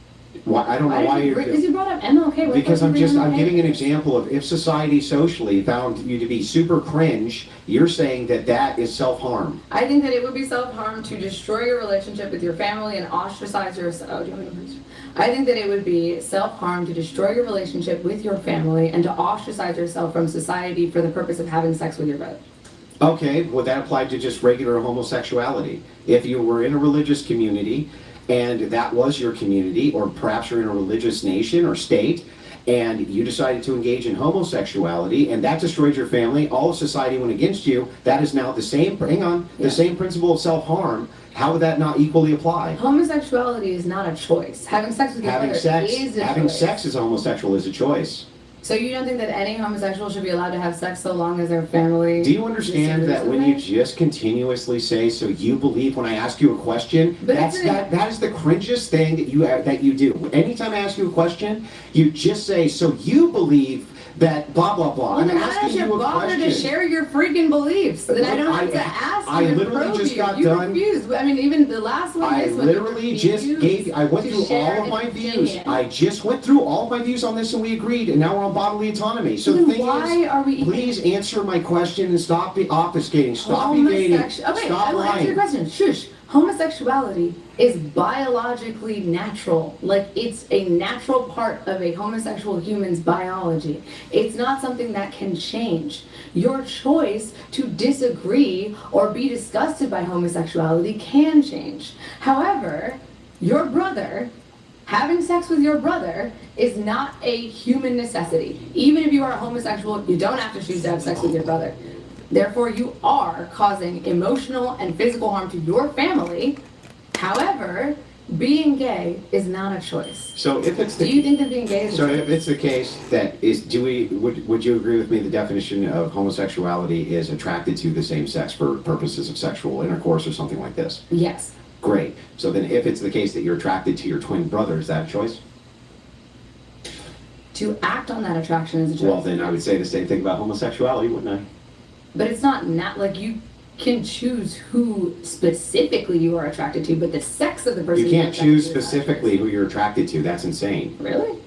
I don't know why you're... Because you brought up MLK. What Because the fuck did you bring I'm MLK? giving an example of if society socially found you to be super cringe, you're saying that that is self-harm. I think that it would be self-harm to destroy your relationship with your family and ostracize yourself. Oh, do you want me to... I think that it would be self-harm to destroy your relationship with your family and to ostracize yourself from society for the purpose of having sex with your brother. Okay, would that apply to just regular homosexuality? If you were in a religious community and that was your community, or perhaps you're in a religious nation or state, and you decided to engage in homosexuality and that destroyed your family, all of society went against you, that is now the same, the same principle of self-harm. How would that not equally apply? Homosexuality is not a choice. Having sex with your brother is a Having choice. sex as a homosexual is a choice. So you don't think that any homosexual should be allowed to have sex so long as their family... Do you understand that when you just continuously say, so you believe when I ask you a question, But that is the cringiest thing that you do. Anytime I ask you a question, you just say, so you believe that blah, blah, blah. Well, I'm then why asking don't you you a bother question. to share your freaking beliefs? Then I don't have to I- ask you I and literally probe just you. got You done- refused. I mean, even the last one I is when you literally just refused I went to through share all of my an views. opinion. I just went through all of my views on this and we agreed, and now we're on bodily autonomy. So the Then thing why is, are we even- please answer my question and stop obfuscating, stop evading, Okay, stop I will answer your lying. question. Shush. Homosexuality is biologically natural. Like, it's a natural part of a homosexual human's biology. It's not something that can change. Your choice to disagree or be disgusted by homosexuality can change. However, your brother Having sex with your brother is not a human necessity. Even if you are a homosexual, you don't have to choose to have sex with your brother. Therefore, you are causing emotional and physical harm to your family. However, being gay is not a choice. So if it's Do the you think that being gay is so a if choice? it's the case that would you agree with me the definition of homosexuality is attracted to the same sex for purposes of sexual intercourse or something like this? Yes. Great. So then if it's the case that you're attracted to your twin brother, is that a choice? To act on that attraction is a choice. Well, then I would say the same thing about homosexuality, wouldn't I? But it's not like you can choose who specifically you are attracted to, but the sex of the person You can't you're attracted to choose is not a specifically choice. who you're attracted to. That's insane. Really?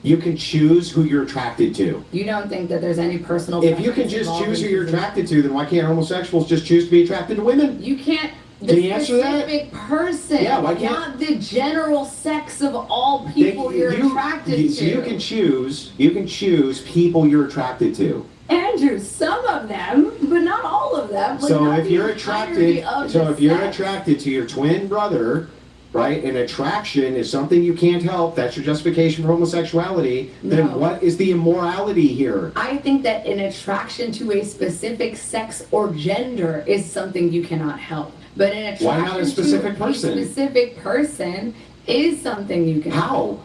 You can choose who you're attracted to. You don't think that there's any personal If you can preference just involved choose who in you're choosing- attracted to, then why can't homosexuals just choose to be attracted to women? You can't. Can you answer that? specific person. Yeah, why can't- Not the general sex of all people you're attracted so to. you can choose people you're attracted to. Andrew, some of them, but not all of them. Like, So not if the you're entirety attracted, of so the if you're sex. attracted to your twin brother, right, and attraction is something you can't help, that's your justification for homosexuality, then No. what is the immorality here? I think that an attraction to a specific sex or gender is something you cannot help. But an attraction Why not a specific to person? a specific person is something you can How?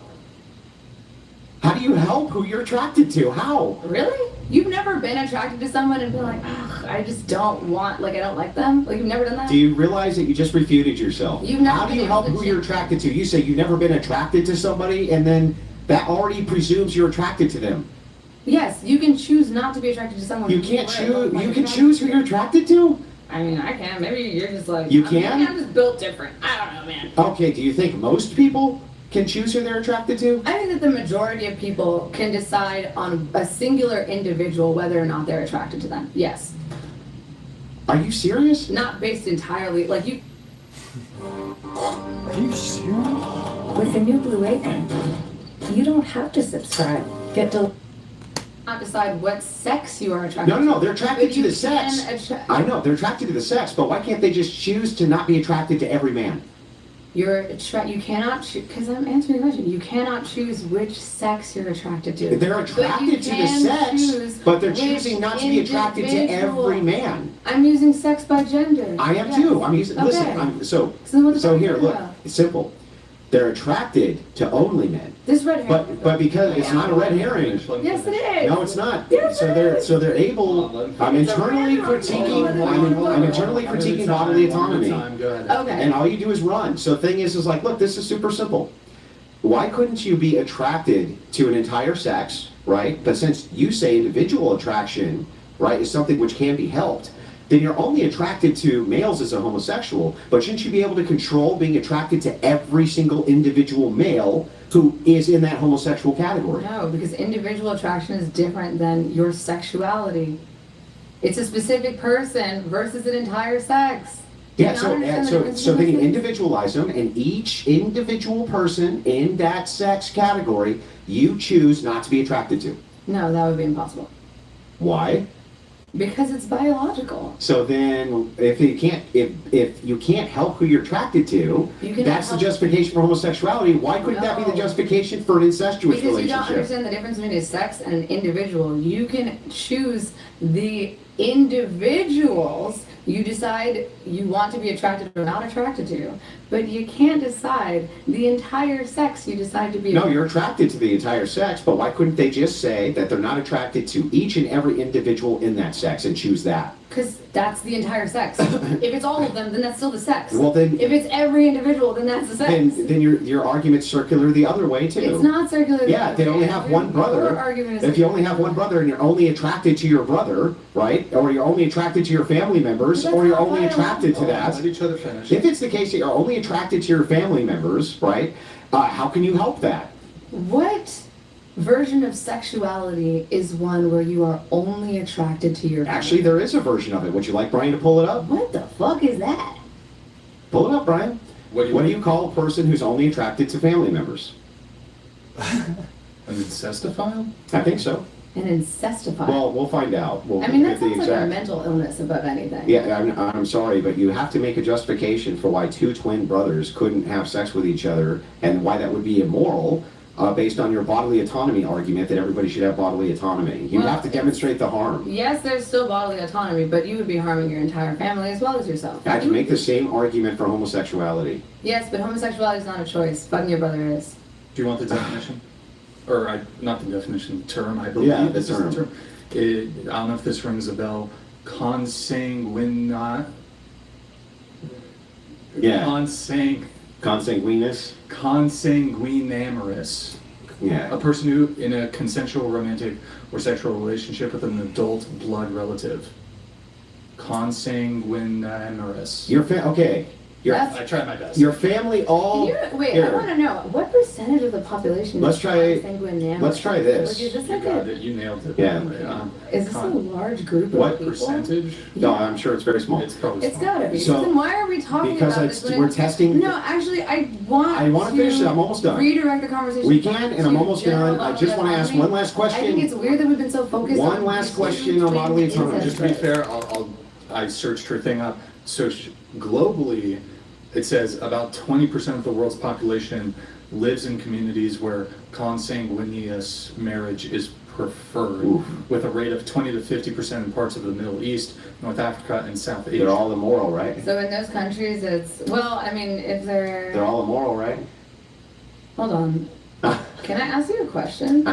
How do you help who you're attracted to? How? Really? You've never been attracted to someone and been like, ugh, I just don't want, like, I don't like them? Like, you've never done that? Do you realize that you just refuted yourself? You've never How do been you able help to who change- you're attracted to? You say you've never been attracted to somebody, and then that already presumes you're attracted to them. Yes, you can choose not to be attracted to someone. You who can't are choose. like You can attracted choose who to. you're attracted to. I mean, I can. Maybe you're just like. You maybe can? I'm just built different. I don't know, man. Okay. Do you think most people can choose who they're attracted to? I think that the majority of people can decide on a singular individual whether or not they're attracted to them. Yes. Are you serious? Not based entirely, like you. Are you serious? With the new Blue Apron, you don't have to subscribe. Get to Not decide what sex you are attracted No, to. no, no. They're attracted But to you the sex. can attra- I know they're attracted to the sex, but why can't they just choose to not be attracted to every man? You cannot choose, because I'm answering your question. You cannot choose which sex you're attracted to. They're But you attracted to the can sex, choose but they're which choosing not to be attracted to individual- every man. I'm using sex by gender. I am Yes. too. I'm using. Listen. Okay. So then what the fuck are you here, talking look. about? It's simple. They're attracted to only men, This red hair. but because it's not a red herring. Yes, it is. No, it's not. Yes, So they're able. I'm internally critiquing. I'm internally critiquing bodily autonomy. Go ahead. Okay. And all you do is run. So the thing is like, look, this is super simple. Why couldn't you be attracted to an entire sex, right? But since you say individual attraction, right, is something which can be helped, then you're only attracted to males as a homosexual, but shouldn't you be able to control being attracted to every single individual male who is in that homosexual category? No, because individual attraction is different than your sexuality. It's a specific person versus an entire sex. Do you Yeah, not so, understand the so, difference so then between you those things? individualize them, and each individual person in that sex category, you choose not to be attracted to. No, that would be impossible. Why? Because it's biological. So then, if you can't help who you're attracted to, You cannot that's the help- justification for homosexuality. Why couldn't that be the No. justification for an incestuous Because you don't relationship? understand the difference between a sex and an individual. You can choose the individuals you decide you want to be attracted or not attracted to, but you can't decide the entire sex you decide to be. No, you're attracted to the entire sex, but why couldn't they just say that they're not attracted to each and every individual in that sex and choose that? Because that's the entire sex. If it's all of them, then that's still the sex. Well, then- if it's every individual, then that's the sex. Then your argument's circular the other way too. It's not circular. Yeah, if they only have one brother. Your argument is If you only have one brother and you're only attracted to your brother, right? Or you're only attracted to your family members, But or you're that's only not attracted to Let that. each other finish. If it's the case that you're only attracted to your family members, right? How can you help that? What version of sexuality is one where you are only attracted to your Actually, there is a version of it. Would you like Brian to pull it up? What the fuck is that? Pull it up, Brian. What do you What do you call a person who's only attracted to family members? An incestophile? I think so. An incestified. Well, we'll find out. We'll I mean, get that the sounds like a exact. mental illness above anything. Yeah, I'm sorry, but you have to make a justification for why two twin brothers couldn't have sex with each other and why that would be immoral based on your bodily autonomy argument that everybody should have bodily autonomy. You Well, have to demonstrate the harm. Yes, there's still bodily autonomy, but you would be harming your entire family as well as yourself. I can make the same argument for homosexuality. Yes, but homosexuality is not a choice. Fucking your brother is. Do you want the definition? Or not the definition, term, I believe Yeah, the this is term. the term. I don't know if this rings a bell. Consanguinate. Yeah. Consanguinous. Consanguineous? Consanguinamorous. Yeah. A person who, in a consensual romantic or sexual relationship with an adult blood relative. Consanguinamorous. Okay. I tried my best. Your family all. Wait, Here. I want to know, what percentage of the population Let's is try- consanguineous? let's try this. Like, is this You like got a, it. You nailed it. Yeah. is this a large group What of people? percentage? No, I'm sure it's very small. It's probably It's small. gotta be. So- then why are we talking because about it's- this? we're testing- No, actually, I want to finish it. I'm almost done. Redirect the conversation. We can, and I'm to almost general done. I bodily just want to ask autonomy. one last I question. think it's weird that we've been so focused on One last these question two on bodily twin autonomy. Just to be fair, I searched her thing up. So globally, it says about 20% of the world's population lives in communities where consanguineous marriage is preferred, Oof. with a rate of 20 to 50% in parts of the Middle East, North Africa, and South Asia. They're all immoral, right? So in those countries, it's, well, I mean, if they're... They're all immoral, right? Hold on. Can I ask you a question?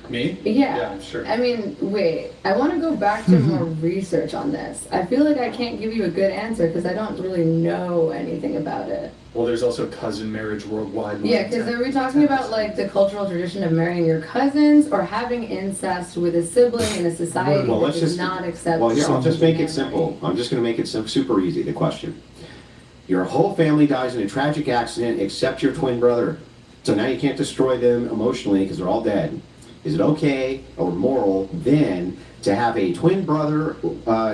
Me? Yeah. Yeah, sure. I mean, wait. I want to go back to more research on this. I feel like I can't give you a good answer because I don't really know anything about it. Well, there's also cousin marriage worldwide. Yeah, because are we talking about like the cultural tradition of marrying your cousins or having incest with a sibling in a society Well, that let's does just. not accept? Well, here, I'll just make it polyamory? simple. I'm just going to make it super easy. The question: your whole family dies in a tragic accident except your twin brother. So now you can't destroy them emotionally because they're all dead. Is it okay or moral then to have a twin brother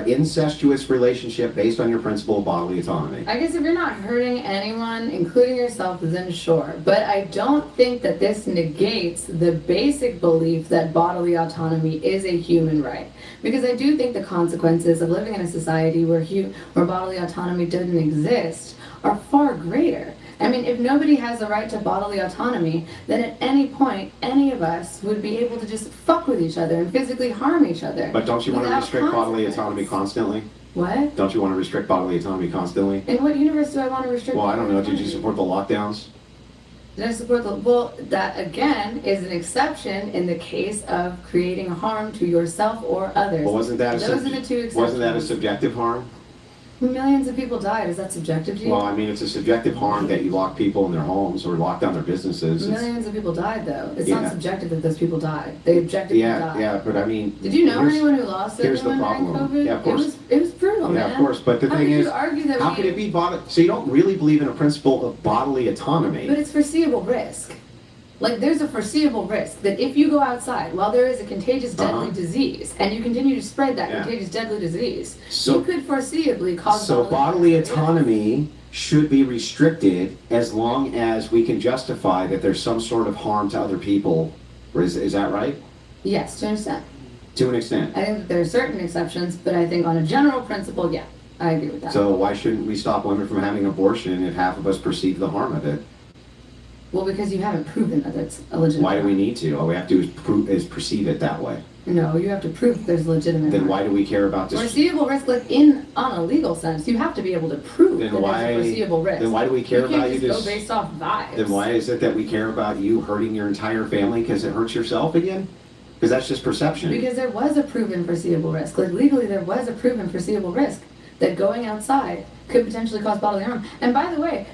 incestuous relationship based on your principle of bodily autonomy? I guess if you're not hurting anyone, including yourself, then sure. But I don't think that this negates the basic belief that bodily autonomy is a human right. Because I do think the consequences of living in a society where bodily autonomy doesn't exist are far greater. I mean, if nobody has the right to bodily autonomy, then at any point, any of us would be able to just fuck with each other and physically harm each other. But don't you want to without restrict bodily consequence. autonomy constantly? What? Don't you want to restrict bodily autonomy constantly? In what universe do I want to restrict? Well, I don't know. bodily Did you autonomy? support the lockdowns? Did I support the, well, that again is an exception in the case of creating harm to yourself or others. Well, wasn't that a Those are the two exceptions. wasn't that a subjective harm? Millions of people died. Is that subjective to you? Well, I mean, it's a subjective harm that you lock people in their homes or lock down their businesses. It's- Millions of people died, though. It's Yeah. not subjective that those people died. They objectively yeah, died. yeah, but I mean, Did you know here's- anyone who lost here's the anyone during problem. COVID? Yeah, of course. It was brutal, man. Yeah, of course. But the How thing could is, you argue that how we, could it be bodily? So you don't really believe in a principle of bodily autonomy? But it's foreseeable risk. Like, there's a foreseeable risk that if you go outside while there is a contagious deadly Uh-huh. disease and you continue to spread that Yeah. contagious deadly disease, So- you could foreseeably cause So bodily autonomy should be restricted as long as we can justify that there's some sort of harm to other people. Or is that right? Yes, to an extent. To an extent. I think that there are certain exceptions, but I think on a general principle, yeah, I agree with that. So why shouldn't we stop women from having abortion if half of us perceive the harm of it? Well, because you haven't proven that it's a legitimate Why do we harm. need to? All we have to do is perceive it that way. No, you have to prove that there's legitimate Then harm. why do we care about this? Foreseeable risk, like on a legal sense, you have to be able to prove Then that why- there's a foreseeable risk. then why do we care you about can't you just just- go based off vibes. Then why is it that we care about you hurting your entire family because it hurts yourself again? Because that's just perception. Because there was a proven foreseeable risk. Like legally, there was a proven foreseeable risk that going outside could potentially cause bodily harm. And by the way,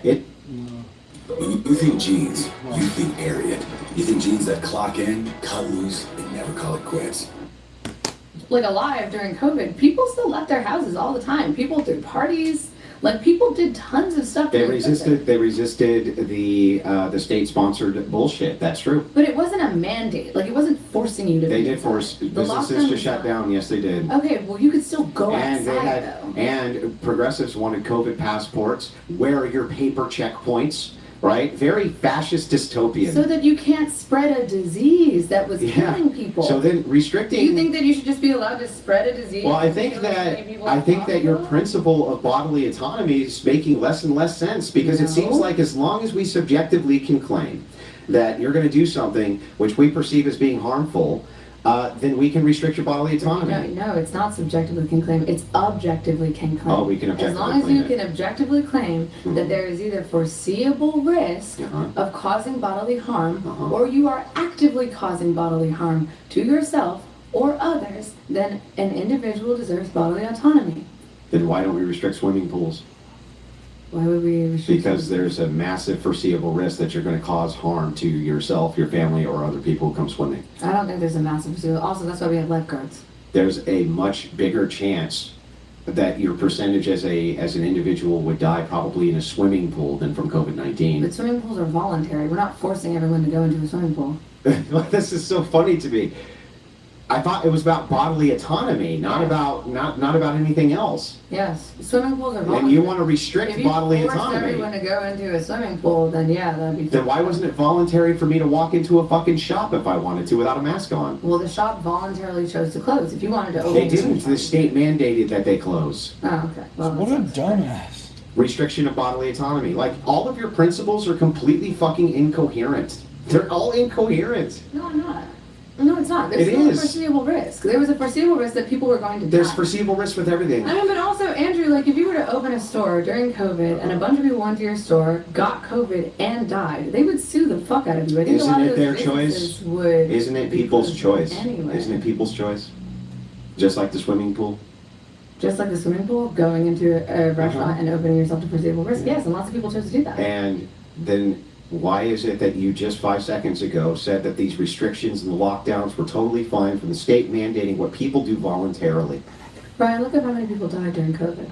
You think jeans, you think Ariat. You think jeans that clock in, cut loose, and never call it quits. like alive during COVID, people still left their houses all the time. People threw parties. Like people did tons of stuff. They during resisted. COVID. They resisted the state-sponsored bullshit. That's true. But it wasn't a mandate. Like it wasn't forcing you to. They be did inside. force The businesses lockdown to was shut not- down. Yes, they did. Okay, well you could still go And they outside had, though. and progressives wanted COVID passports. Where are your paper checkpoints? right? Very fascist dystopian. So that you can't spread a disease that was killing people. So then Do restricting. you think that you should just be allowed to spread a disease? Well, I and think kill as many that people I as think that your possible? principle of bodily autonomy is making less and less sense because it seems No. like as long as we subjectively can claim that you're going to do something which we perceive as being harmful, then we can restrict your bodily autonomy. No, it's not subjectively can claim. It's objectively can claim. Oh, we can As objectively long as claim you it. can objectively claim that there is either foreseeable risk Uh-huh. of causing bodily harm, Uh-huh. or you are actively causing bodily harm to yourself or others, then an individual deserves bodily autonomy. Then why don't we restrict swimming pools? Why would we restrict? Because there's a massive foreseeable risk that you're going to cause harm to yourself, your family, or other people who come swimming. I don't think there's a massive foreseeable. Also, that's why we have lifeguards. There's a much bigger chance that your percentage as an individual would die probably in a swimming pool than from COVID-19. But swimming pools are voluntary. We're not forcing everyone to go into a swimming pool. This is so funny to me. I thought it was about bodily autonomy, not about anything else. Yes, swimming pools are voluntary. And you want to restrict If you bodily forced autonomy. everyone to go into a swimming pool, then yeah, that'd be. Then why wasn't it voluntary for me to walk into a fucking shop if I wanted to without a mask on? Well, the shop voluntarily chose to close. If you wanted to open, They didn't. The state mandated that they close. Oh, okay. Well, What a dumbass. Restriction of bodily autonomy. Like, all of your principles are completely fucking incoherent. They're all incoherent. No, I'm not. No, it's not. There's It still is. a foreseeable risk. There was a foreseeable risk that people were going to There's die. foreseeable risk with everything. I mean, but also, Andrew, like, if you were to open a store during COVID and a bunch of people went to your store, got COVID, and died, they would sue the fuck out of you. I think Isn't a lot it of those their businesses choice? would. Isn't it be people's closed choice? Anyway. Isn't it people's choice? Just like the swimming pool? Just like the swimming pool, going into a restaurant Uh-huh. and opening yourself to foreseeable risk. Yes, and lots of people chose to do that. And then why is it that you just 5 seconds ago said that these restrictions and the lockdowns were totally fine from the state mandating what people do voluntarily? Brian, look at how many people died during COVID.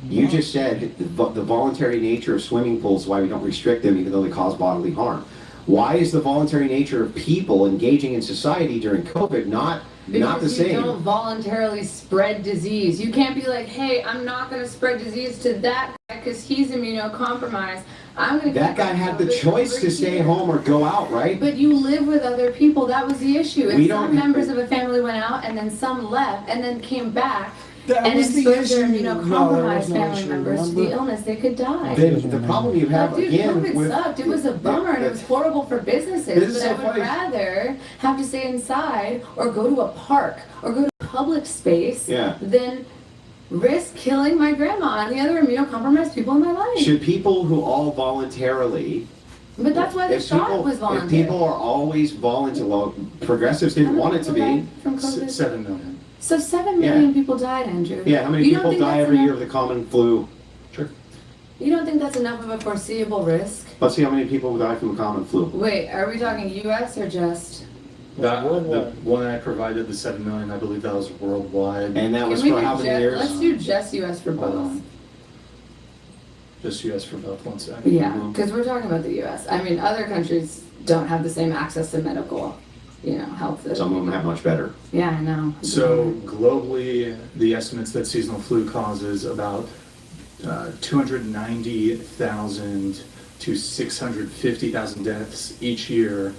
You just said the voluntary nature of swimming pools is why we don't restrict them even though they cause bodily harm. Why is the voluntary nature of people engaging in society during COVID not the Because you same? don't voluntarily spread disease. You can't be like, hey, I'm not going to spread disease to that guy because he's immunocompromised. I'm going to. That guy had the choice to stay home or go out, right? But you live with other people. That was the issue. We And don't- some members of a family went out, and then some left, and then came back. That and was the exposed their issue. No, that immunocompromised was no family issue, members to the remember? illness. They could die. Then the problem you have Dude, again COVID with sucked. It was a bummer and it was horrible for businesses. This is But so I would funny. rather have to stay inside or go to a park or go to a public space Yeah. than risk killing my grandma and the other immunocompromised people in my life. should people who all voluntarily But that's why the if shot people, was if voluntary. people are always voluntary, well, progressives How didn't many want it to people be. died from COVID? 7 million. So 7 million people died, Andrew. Yeah, how many You don't people think die that's every year enough- of the common flu? Sure. You don't think that's enough of a foreseeable risk? Let's see how many people die from the common flu. Wait, are we talking U.S. or just? That, the Worldwide. one I provided, the 7 million, I believe that was worldwide. And that was Can we for do how many just- years? Let's do just U.S. for Hold both. on. Just US for both, 1 second. Yeah, Mhm. because we're talking about the U.S. I mean, other countries don't have the same access to medical, health. that- Some of them have much better. Yeah, I know. So globally, the estimates that seasonal flu causes about 290,000 to 650,000 deaths each year.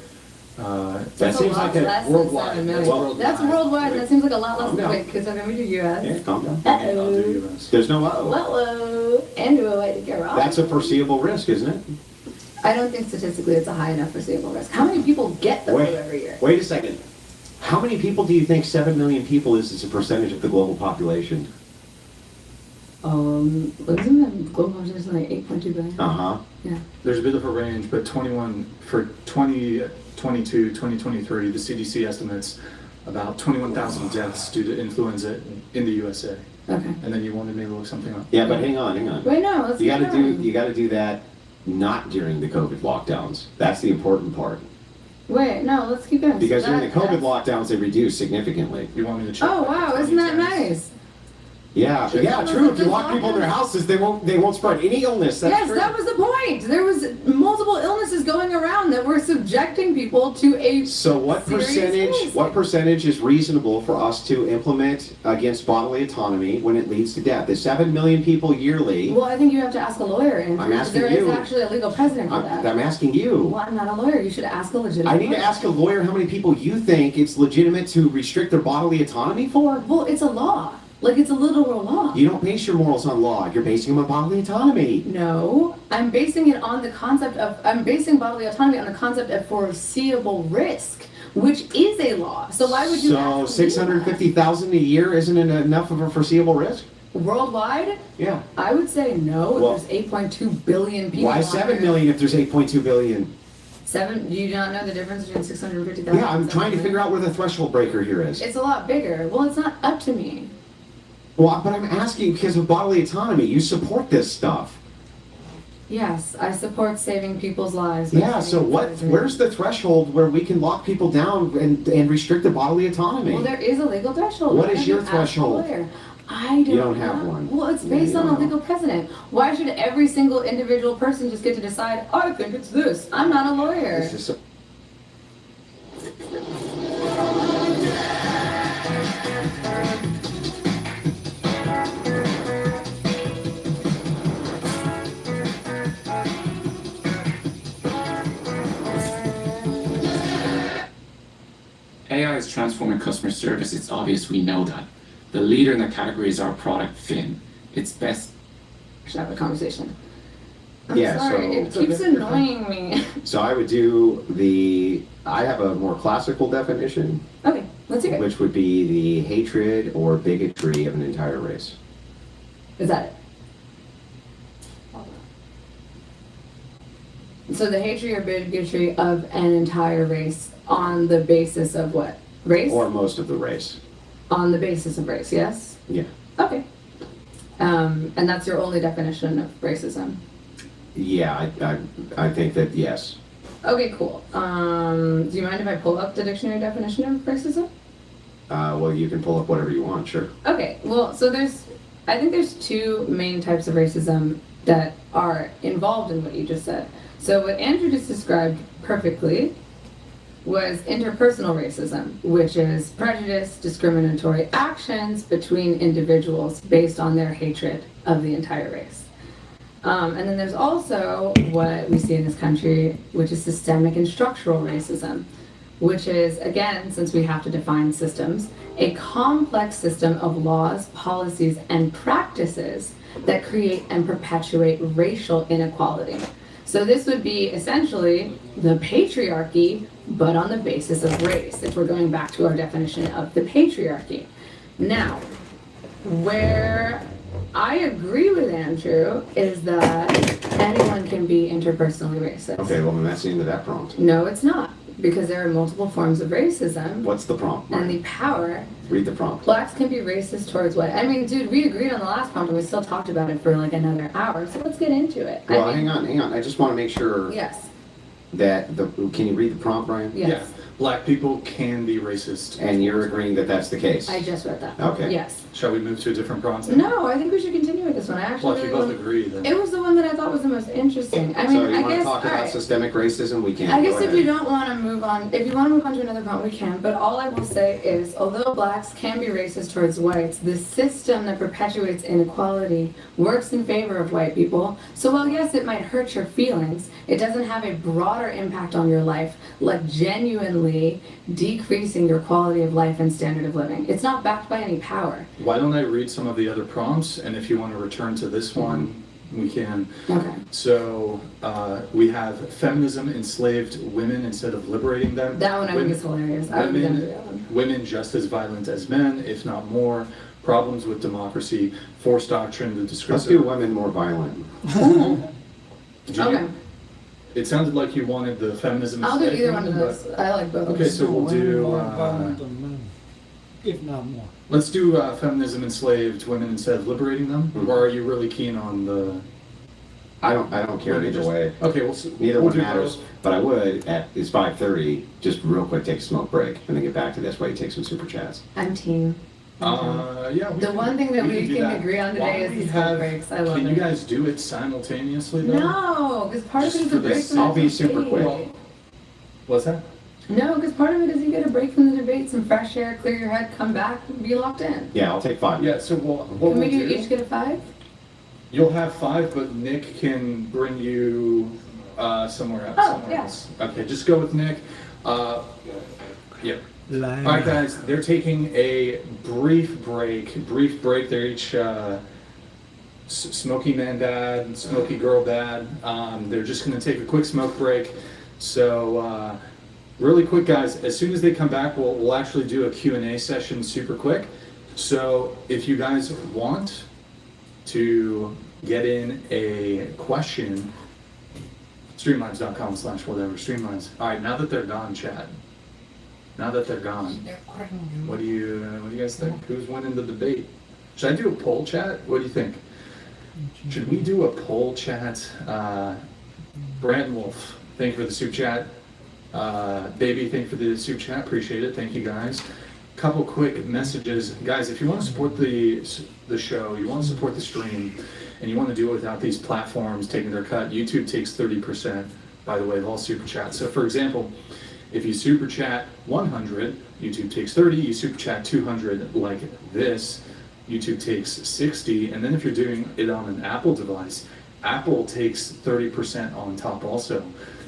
That That's seems a lot like a less than worldwide. 7 million. Well, That's worldwide. That seems like a lot less Calm than down. wait, because okay, we do U.S. Yeah, calm down. I'll Uh-oh. do US. There's no Whoa, Andrew, a way to get wrong. That's a foreseeable risk, isn't it? I don't think statistically it's a high enough foreseeable risk. How many people get the flu Wait. every year? Wait a second. How many people do you think 7 million people is as a percentage of the global population? Isn't the global population like 8.2 billion? Uh-huh. Yeah. There's a bit of a range, but 2022, 2023, the CDC estimates about 21,000 deaths due to influenza in the USA. Okay. And then you wanted me to look something up. Yeah, but hang on. Wait, no, let's You get gotta going. you gotta do that not during the COVID lockdowns. That's the important part. Wait, no, let's keep going. Because So during the COVID that's- lockdowns, they reduced significantly. You want me to check? Oh, wow, isn't that nice? Yeah, Sure, yeah, that was true. a If you good lock people in their lockdown. houses, they won't spread any illness. That's Yes, true. that was the point. There was multiple illnesses going around that that we're subjecting people to a So what serious percentage, risk. what percentage is reasonable for us to implement against bodily autonomy when it leads to death? Is 7 million people yearly? Well, I think you have to ask a lawyer, and I'm asking there is you. actually a legal precedent for that. I'm asking you. Well, I'm not a lawyer. You should ask a legitimate I need to lawyer. ask a lawyer how many people you think it's legitimate to restrict their bodily autonomy for? Well, it's a law. Like, it's a literal law. You don't base your morals on law. You're basing them on bodily autonomy. No, I'm basing it on the concept of, I'm basing bodily autonomy on the concept of foreseeable risk, which is a law. So why would you So have to 650,000 a year isn't enough of a foreseeable risk? worldwide? Yeah. I would say no. Well, If there's 8.2 billion people. Why on 7 Earth. million if there's 8.2 billion? Do you not know the difference between 650,000? Yeah, I'm trying to figure out where the threshold breaker here is. It's a lot bigger. Well, it's not up to me. Well, but I'm asking because of bodily autonomy. You support this stuff. Yes, I support saving people's lives. by Yeah, so saving what? children. Where's the threshold where we can lock people down and restrict their bodily autonomy? Well, there is a legal threshold. What Why is don't your you ask a threshold? lawyer? I don't You don't have know. one. Well, it's Yeah, based you on a don't know. legal precedent. Why should every single individual person just get to decide, oh, I think it's this? I'm not a lawyer. It's just AI is transforming customer service. It's obvious we know that. The leader in the category is our product, Finn. It's best. Should have a conversation. I'm Yeah, sorry, so- it keeps annoying me. So I would do I have a more classical definition, Okay, let's hear it. which would be the hatred or bigotry of an entire race. Is that it? So the hatred or bigotry of an entire race on the basis of what? Race? Or most of the race. On the basis of race, yes? Yeah. Okay. And that's your only definition of racism? Yeah, I think that, yes. Okay, cool. Do you mind if I pull up the dictionary definition of racism? Well, you can pull up whatever you want, sure. Okay, well, so I think there's two main types of racism that are involved in what you just said. So what Andrew just described perfectly was interpersonal racism, which is prejudice, discriminatory actions between individuals based on their hatred of the entire race. And then there's also what we see in this country, which is systemic and structural racism, which is, again, since we have to define systems, a complex system of laws, policies, and practices that create and perpetuate racial inequality. So this would be essentially the patriarchy, but on the basis of race, if we're going back to our definition of the patriarchy. Now, where I agree with Andrew is that anyone can be interpersonally racist. Okay, well, then that's the end of that prompt. No, it's not, because there are multiple forms of racism. What's the prompt? And the power. Read the prompt. Blacks can be racist towards white. I mean, dude, we agreed on the last prompt and we still talked about it for like another hour, so let's get into it. Well, I mean, hang on. I just want to make sure Yes, that can you read the prompt, Brian? yes. Yeah, black people can be racist. And you're agreeing that that's the case? I just read that. Okay. Yes. Shall we move to a different prompt? No, I think we should continue with this one. I actually Well, if you really both agree, then. It was the one that I thought was the most interesting. I mean, So you I want to guess, talk about alright. systemic racism? We can. I guess Go if ahead. you don't want to move on, if you want to move on to another point, we can. But all I will say is, although blacks can be racist towards whites, the system that perpetuates inequality works in favor of white people. So while yes, it might hurt your feelings, it doesn't have a broader impact on your life, like genuinely decreasing your quality of life and standard of living. It's not backed by any power. Why don't I read some of the other prompts, and if you want to return to this one, we can. Okay. So we have feminism enslaved women instead of liberating them. That one I think is hilarious. I would be done with that one. Women just as violent as men, if not more. Problems with democracy, forced doctrine, the Let's discursive. do women more violent. Okay. It sounded like you wanted the feminism. I'll do enslaved either one of women, those. I like both of Okay, them. so we'll Women do. more violent than men, if not more. Let's do feminism enslaved women instead of liberating them. Mhm. Or are you really keen on the? I don't care Maybe either just- way. Okay, Neither we'll one do matters. both. But I would it's 5:30. Just real quick, take a smoke break, and then get back to this while you take some super chats. I'm team. Yeah. The one thing that we do can that. agree on Why today don't is we the smoke have- breaks. I love Can it. you guys do it simultaneously though? No, because part of Just it is for a break. this. from I'll be the super debate. quick. What's that? No, because part of it is you get a break from the debate, some fresh air, clear your head, come back, be locked in. Yeah, I'll take 5 Yeah, minutes. so what Can we we'll do each get a 5? You'll have 5, but Nick can bring you somewhere else. Oh, somewhere yeah. else. Okay, just go with Nick. Yeah. Line. All right, guys, they're taking a brief break. They're each Smoky Man Dad, Smoky Girl Dad. They're just going to take a quick smoke break. So, really quick, guys, as soon as they come back, we'll actually do a Q&A session super quick. So, if you guys want to get in a question, streamlines.com/whatever, Streamlines. All right, now that they're gone, chat. Now that they're gone, what do you guys think? Who's winning the debate? Should I do a poll, chat? What do you think? Should we do a poll, chat? Brandon Wolf, thank you for the soup chat. Baby, thank you for the soup chat. Appreciate it. Thank you, guys. Couple quick messages, guys. If you want to support the show, you want to support the stream, and you want to do it without these platforms taking their cut, YouTube takes 30%, by the way, of all super chats. So, for example, if you super chat 100, YouTube takes 30. You super chat 200 like this, YouTube takes 60. And then if you're doing it on an Apple device, Apple takes 30% on top also.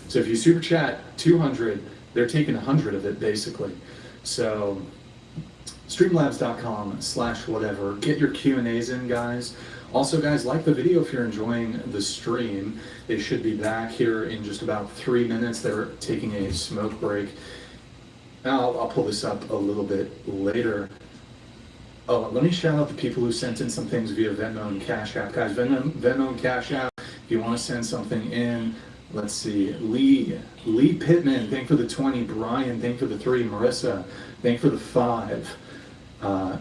So if you super chat 200, they're taking 100 of it basically. So streamlabs.com/whatever. Get your Q&As in, guys. Also, guys, like the video if you're enjoying the stream. They should be back here in just about 3 minutes. They're taking a smoke break. Now, I'll pull this up a little bit later. Oh, let me shout out the people who sent in some things via Venmo and Cash App. Guys, Venmo and Cash App, if you want to send something in, let's see. Lee Pittman, thank you for the 20. Brian, thank you for the 3. Marissa, thank you for the 5.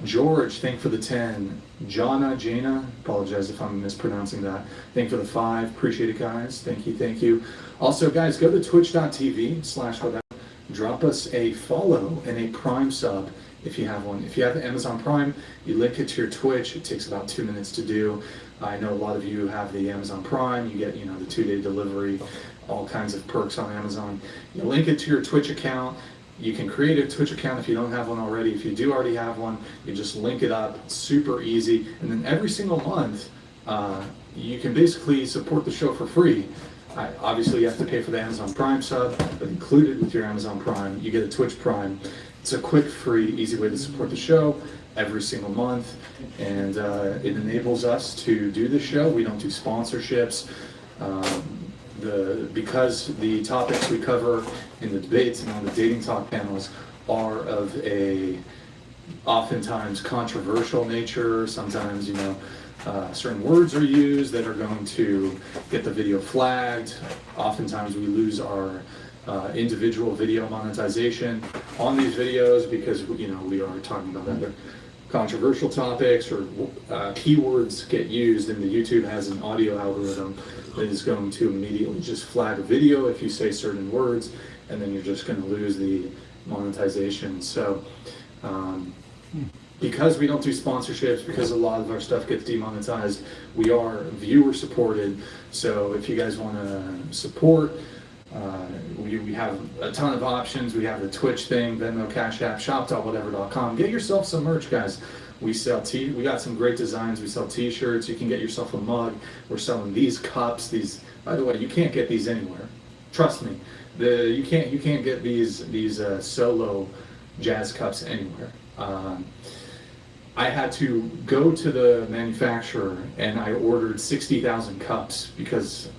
George, thank you for the 10. Jana, apologize if I'm mispronouncing that. Thank you for the 5. Appreciate it, guys. Thank you. Also, guys, go to twitch.tv/whatever. Drop us a follow and a Prime sub if you have one. If you have Amazon Prime, you link it to your Twitch. It takes about 2 minutes to do. I know a lot of you have the Amazon Prime. You get, the 2-day delivery, all kinds of perks on Amazon. You link it to your Twitch account. You can create a Twitch account if you don't have one already. If you do already have one, you just link it up. It's super easy. And then every single month, you can basically support the show for free. Obviously, you have to pay for the Amazon Prime sub, but included with your Amazon Prime, you get a Twitch Prime. It's a quick, free, easy way to support the show every single month. And it enables us to do the show. We don't do sponsorships. Because the topics we cover in the debates and on the dating talk panels are of a oftentimes controversial nature. Sometimes, certain words are used that are going to get the video flagged. Oftentimes we lose our individual video monetization on these videos because, we are talking about other controversial topics or keywords get used, and the YouTube has an audio algorithm that is going to immediately just flag a video if you say certain words, and then you're just going to lose the monetization. So because we don't do sponsorships, because a lot of our stuff gets demonetized, we are viewer supported. So if you guys want to support, we have a ton of options. We have the Twitch thing, Venmo, Cash App, shop.whatever.com. Get yourself some merch, guys. We sell we got some great designs. We sell t-shirts. You can get yourself a mug. We're selling these cups. By the way, you can't get these anywhere. Trust me. You can't get these solo jazz cups anywhere. I had to go to the manufacturer and I ordered 60,000 cups because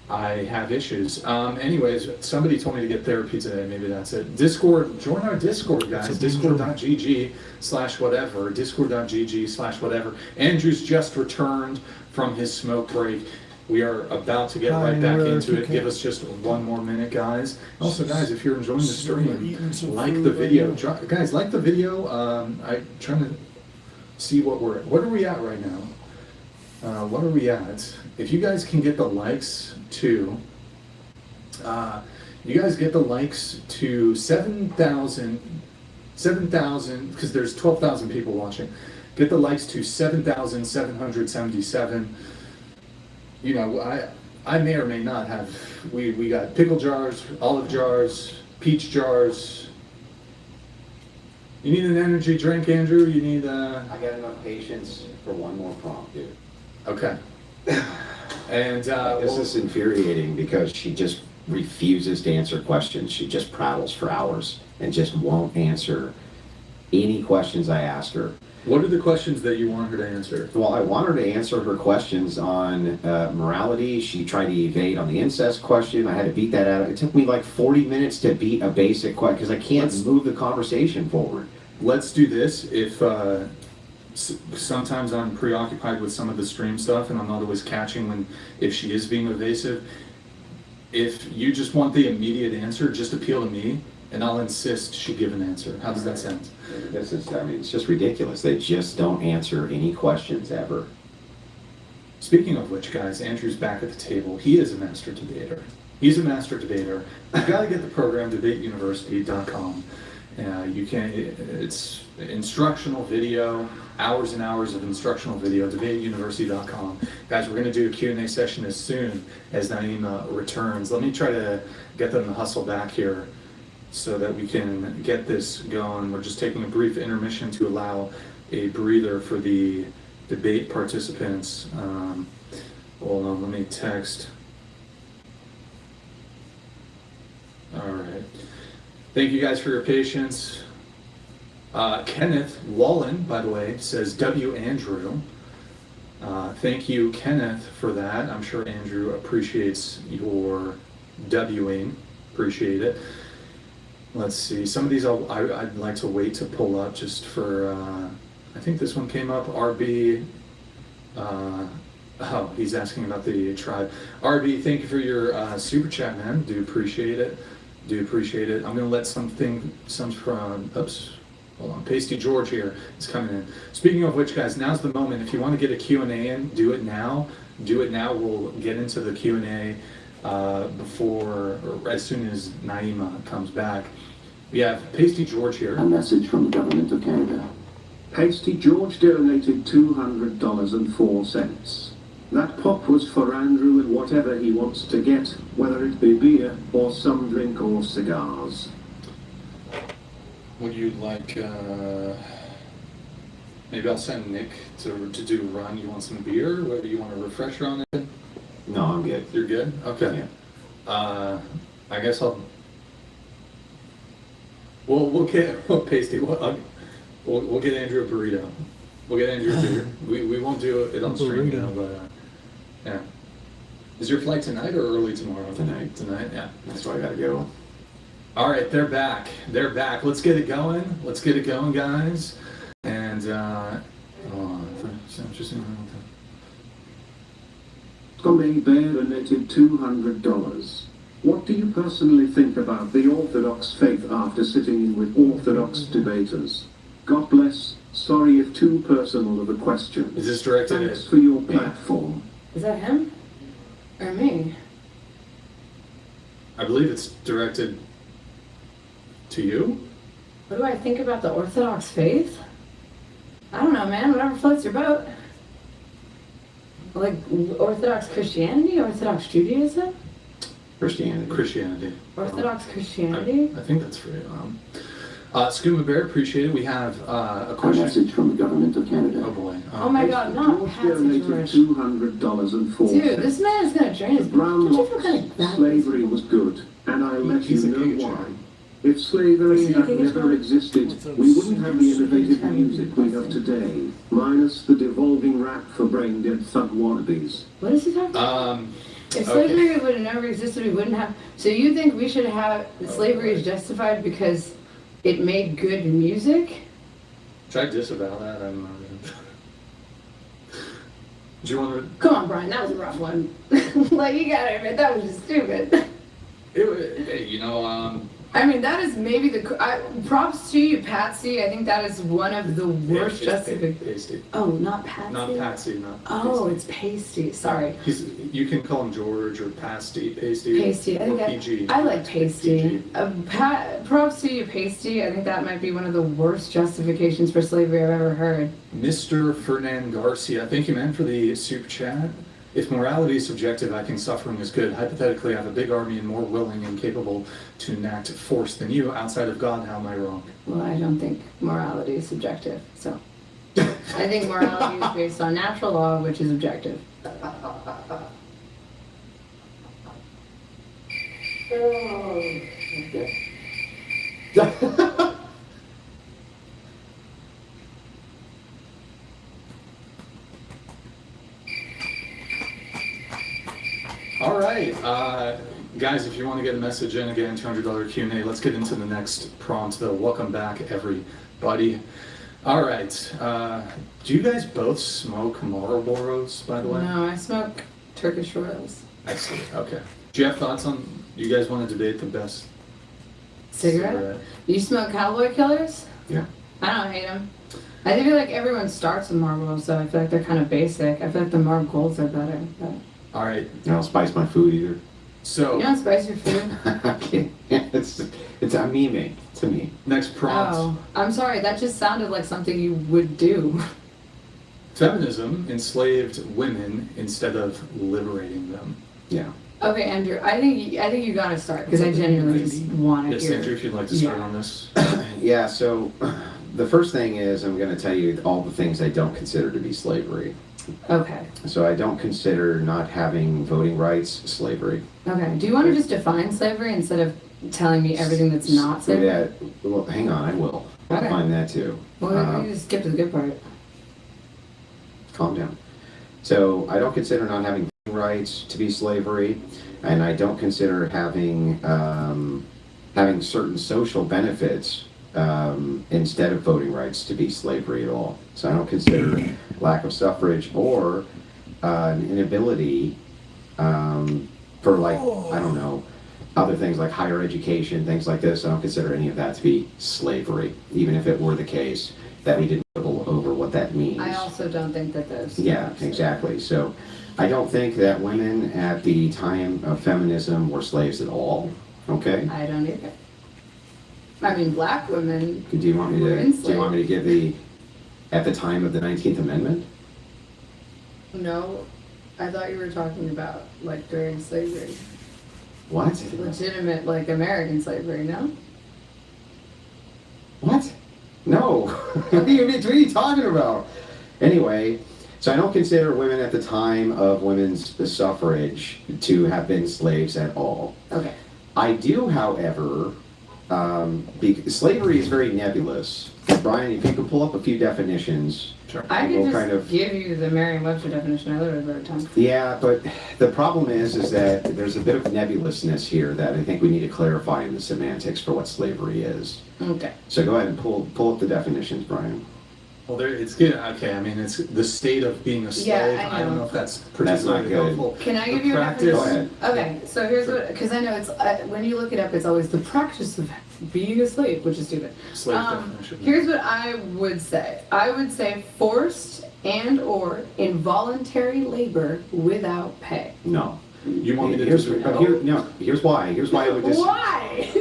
I have issues. Anyways, somebody told me to get therapy today. Maybe that's it. Discord, join our Discord, guys. Discord.gg/whatever. Discord.gg/whatever. Andrew's just returned from his smoke break. We are about to get right back into it. Give us just 1 more minute, guys. Also, guys, if you're enjoying the stream, like the video. Guys, like the video. I'm trying to see what are we at right now? What are we at? If you guys can get the likes to, 7,000, because there's 12,000 people watching. Get the likes to 7,777. I may or may not have, we got pickle jars, olive jars, peach jars. You need an energy drink, Andrew? You need I got enough patience for one more prompt, dude. Okay. And This is infuriating because she just refuses to answer questions. She just prattles for hours and just won't answer any questions I ask her. what are the questions that you want her to answer? Well, I want her to answer her questions on morality. She tried to evade on the incest question. I had to beat that out. It took me like 40 minutes to beat a basic question because I can't move the conversation forward. Let's do this. If sometimes I'm preoccupied with some of the stream stuff and I'm not always catching if she is being evasive. If you just want the immediate answer, just appeal to me and I'll insist she give an answer. How does that sound? This is, I mean, it's just ridiculous. They just don't answer any questions ever. Speaking of which, guys, Andrew's back at the table. He is a master debater. He's a master debater. You've got to get the program, debateuniversity.com. It's instructional video, hours and hours of instructional video, debateuniversity.com. Guys, we're going to do a Q&A session as soon as Naima returns. Let me try to get them to hustle back here so that we can get this going. We're just taking a brief intermission to allow a breather for the debate participants. Hold on, let me text. All right. Thank you guys for your patience. Kenneth Wallen, by the way, says W. Andrew. Thank you, Kenneth, for that. I'm sure Andrew appreciates your Wing. Appreciate it. Let's see. Some of these I'd like to wait to pull up just for, I think this one came up. RB, oh, he's asking about the tribe. RB, thank you for your super chat, man. Do appreciate it. Do appreciate it. I'm going to let some from, oops, hold on. Pasty George here is coming in. Speaking of which, guys, now's the moment. If you want to get a Q&A in, do it now. Do it now. We'll get into the Q&A before, or as soon as Naima comes back. We have Pasty George here. A message from the government of Canada. Pasty George donated $200.04. That pop was for Andrew and whatever he wants to get, whether it be beer or some drink or cigars. Would you like, maybe I'll send Nick to do a run. You want some beer? What, do you want a refresher on it? No, I'm good. You're good? Okay. Yeah. I guess we'll get Pasty. We'll get Andrew a burrito. We'll get Andrew a beer. We won't do it on stream, you know, but yeah. Is your flight tonight or early tomorrow? Tonight. Tonight, yeah. That's why I gotta go. All right, they're back. They're back. Let's get it going. Let's get it going, guys. And Tommy Bear donated $200. What do you personally think about the Orthodox faith after sitting in with Orthodox debaters? God bless. Sorry if too personal of a question. Is this directed Thanks at for your platform. Is that him? Or me? I believe it's directed to you? What do I think about the Orthodox faith? I don't know, man. Whatever floats your boat. Like Orthodox Christianity? Orthodox Judaism? Christianity. Orthodox Christianity? I think that's for you. Scuba Bear, appreciate it. We have a A question. message from the government of Canada. Oh boy. Oh my god, not George Patsy donated George. $200.04. Dude, this man is gonna drain his Brown Don't you Locks, feel kind of bad? slavery was good, and I'll let He's you a know giga why. chad. If slavery Is he a had giga never chad? existed, we wouldn't have the innovative music we have today, minus the devolving rap for brain-dead thug wannabes. What is he talking about? If Okay. slavery would have never existed, we wouldn't have. So you think we should have slavery is justified because it made good music? Should I disavow that? I don't know. Do you want to? Come on, Brian, that was a rough one. Like, you gotta admit, that was just stupid. Hey, I mean, that is maybe props to you, Patsy. I think that is one of the worst justifications. Pasty. Oh, not Patsy? Not Patsy, not Oh, Pasty. it's Pasty. Sorry. You can call him George or Pasty, Pasty. Pasty. I or think PG. I like Pasty. PG. Props to you, Pasty. I think that might be one of the worst justifications for slavery I've ever heard. Mr. Fernan Garcia, thank you, man, for the super chat. If morality is subjective, I think suffering is good. Hypothetically, I have a big army and more willing and capable to enact force than you. Outside of God, how am I wrong? Well, I don't think morality is subjective, so. I think morality is based on natural law, which is objective. All right, guys, if you want to get a message in, again, $200 Q&A. Let's get into the next prompt, though. Welcome back, everybody. All right, do you guys both smoke Marlboros, by the way? No, I smoke Turkish Royals. I see, okay. Do you have thoughts on, do you guys want to debate the best Cigarette? You smoke Cowboy Killers? Yeah. I don't hate them. I feel like everyone starts with Marlboros, so I feel like they're kind of basic. I feel like the Marb Golds are better. But All right, I don't spice my food either. so you don't spice your food? Okay. it's I'm memeing. It's a meme. next prompt. Oh, I'm sorry. That just sounded like something you would do. Feminism enslaved women instead of liberating them. Yeah. Okay, Andrew. I think you gotta start because I genuinely just want to Yes, hear. Andrew, if you'd like to start Yeah. on this. Yeah, so the first thing is I'm going to tell you all the things I don't consider to be slavery. Okay. So I don't consider not having voting rights slavery. Okay. Do you want to just define slavery instead of telling me everything that's not slavery? Yeah, well, hang on, I will. I'll Okay. find that too. Well, we just skip to the good part. Calm down. So I don't consider not having voting rights to be slavery, and I don't consider having having certain social benefits instead of voting rights to be slavery at all. So I don't consider lack of suffrage or an inability for, like, I don't know, other things like higher education, things like this. I don't consider any of that to be slavery, even if it were the case that we didn't quibble over what that means. I also don't think that those. Yeah, exactly. So I don't think that women at the time of feminism were slaves at all. Okay? I don't either. I mean, black women. Do you want me were to enslaved. give the at the time of the 19th Amendment? No, I thought you were talking about like during slavery, What? legitimate like American slavery. No. What? No. What are you talking about? Anyway, so I don't consider women at the time of women's suffrage to have been slaves at all. Okay. I do, however, slavery is very nebulous. Brian, if you could pull up a few definitions. Sure. I We'll can just kind of- give you the Merriam-Webster definition. I literally wrote it down. Yeah, but the problem is that there's a bit of nebulousness here that I think we need to clarify in the semantics for what slavery is. Okay. So go ahead and pull up the definitions, Brian. Well, there, it's good. Okay, I mean, it's the state of being a slave. Yeah, I I don't know. know if that's not particularly good. helpful. Can I The give you a practice- definition? Go Okay, so here's what, because I know it's, when you look it up, it's always the practice of being a slave, which is stupid. Slave definition. Here's what I would say. I would say forced and or involuntary labor without pay. No. You want me to Here's, disagree? but here, no, here's why. Here's why I would just. Why?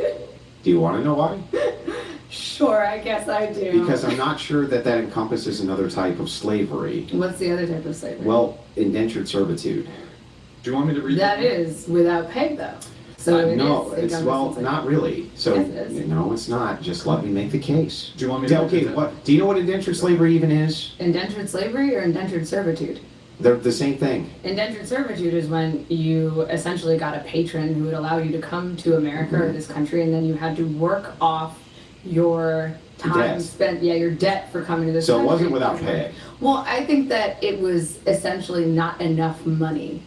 Do you want to know why? Sure, I guess I do. Because I'm not sure that that encompasses another type of slavery. What's the other type of slavery? Well, indentured servitude. Do you want me to read That is without pay though. So it no, is it's well, encompasses not really. So Yes, it is. no, it's not. Just let me make the case. Do you want me Yeah, to okay, what? Do you know what indentured slavery even is? Indentured slavery or indentured servitude? They're the same thing. Indentured servitude is when you essentially got a patron who would allow you to come to America or this country, and then you had to work off your time Debt. spent, your debt for coming to this So it country. wasn't without pay. Well, I think that it was essentially not enough money.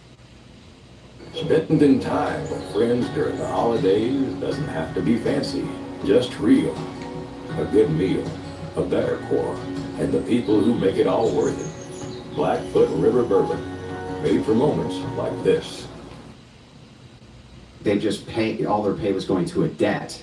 Spending time with friends during the holidays doesn't have to be fancy, just real. A good meal, a better core, and the people who make it all worth it. Blackfoot River Bourbon, made for moments like this. They just pay, all their pay was going to a debt.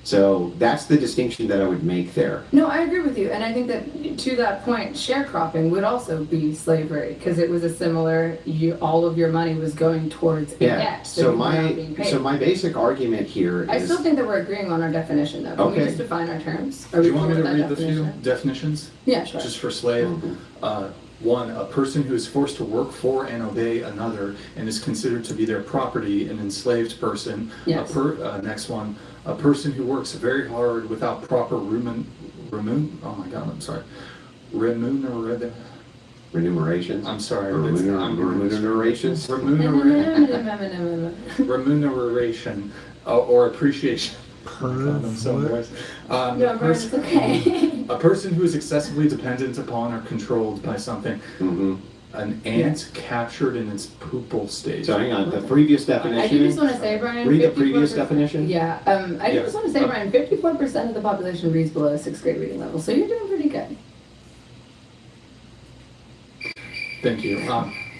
So that's the distinction that I would make there. No, I agree with you, and I think that to that point, sharecropping would also be slavery because it was a similar. All of your money was going towards a Yeah. debt. So you were not being paid. my basic argument here I is still think that we're agreeing on our definition, though. Can we Okay. just define our terms? Are Do we you want me cool to with read that the few definition? definitions? Yeah, sure. Just for slave. One, a person who is forced to work for and obey another and is considered to be their property, an enslaved person. Yes. Next one, a person who works very hard without proper Remuneration. I'm sorry. Remunerations. Remuneration or appreciation. I'm so embarrassed. No, Vern, it's okay. A person who is excessively dependent upon or controlled by something. Mm-hmm. An ant captured in its pupal stage. So hang on, the previous definition. I do just want to say, Brian. Read the previous 54%. definition. Yeah, I Yeah. just want to say, Brian, 54% of the population reads below 6th grade reading level, so you're doing pretty good. Thank you.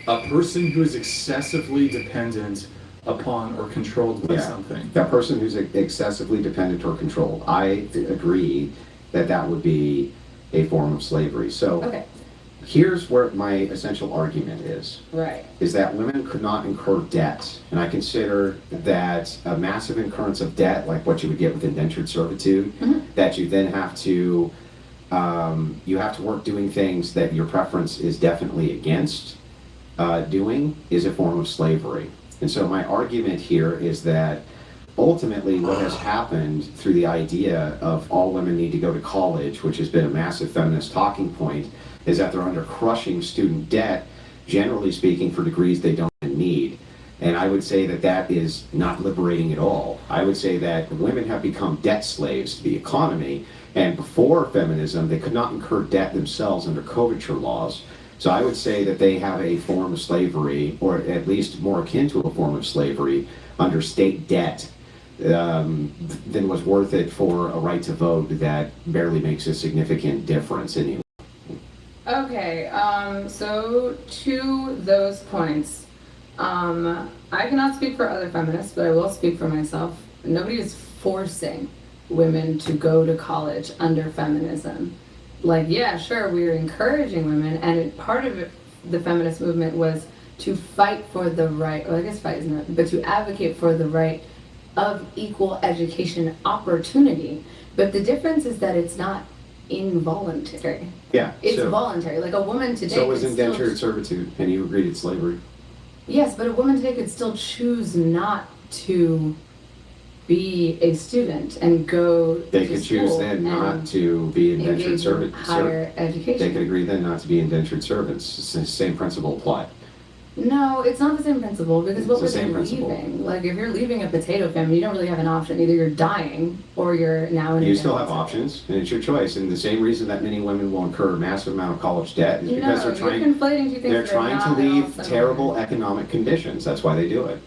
A person who is excessively dependent upon or controlled by something. That person who's excessively dependent or controlled. I agree that that would be a form of slavery. So Okay, here's where my essential argument is right. that women could not incur debt. And I consider that a massive incurrence of debt, like what you would get with indentured servitude, that you then have to work doing things that your preference is definitely against doing, is a form of slavery. And so my argument here is that ultimately what has happened through the idea of all women need to go to college, which has been a massive feminist talking point, is that they're under crushing student debt, generally speaking, for degrees they don't need. And I would say that that is not liberating at all. I would say that women have become debt slaves to the economy, and before feminism, they could not incur debt themselves under coverture laws. So I would say that they have a form of slavery, or at least more akin to a form of slavery, under state debt than was worth it for a right to vote that barely makes a significant difference anyway. Okay, so to those points, I cannot speak for other feminists, but I will speak for myself. Nobody is forcing women to go to college under feminism. Like, yeah, sure, we were encouraging women, and part of it, the feminist movement was to fight for the right, well, I guess fight isn't right, but to advocate for the right of equal education opportunity. But the difference is that it's not involuntary. Yeah. It's so, voluntary. Like a woman today. So was could still- indentured servitude, and you agreed it's slavery. Yes, but a woman today could still choose not to be a student and go They to could choose school then and not to be indentured engage in servants. higher education. They could agree then not to be indentured servants. It's the same principle applied. No, it's not the same principle, because what It's the were they same principle. leaving? Like, if you're leaving a potato famine, you don't really have an option. Either you're dying or you're now in a You still have debt. options, and it's your choice. And the same reason that many women will incur a massive amount of college debt is because No, they're trying. you're conflating two things. They're that are trying to not at all leave similar. terrible economic conditions. That's why they do it.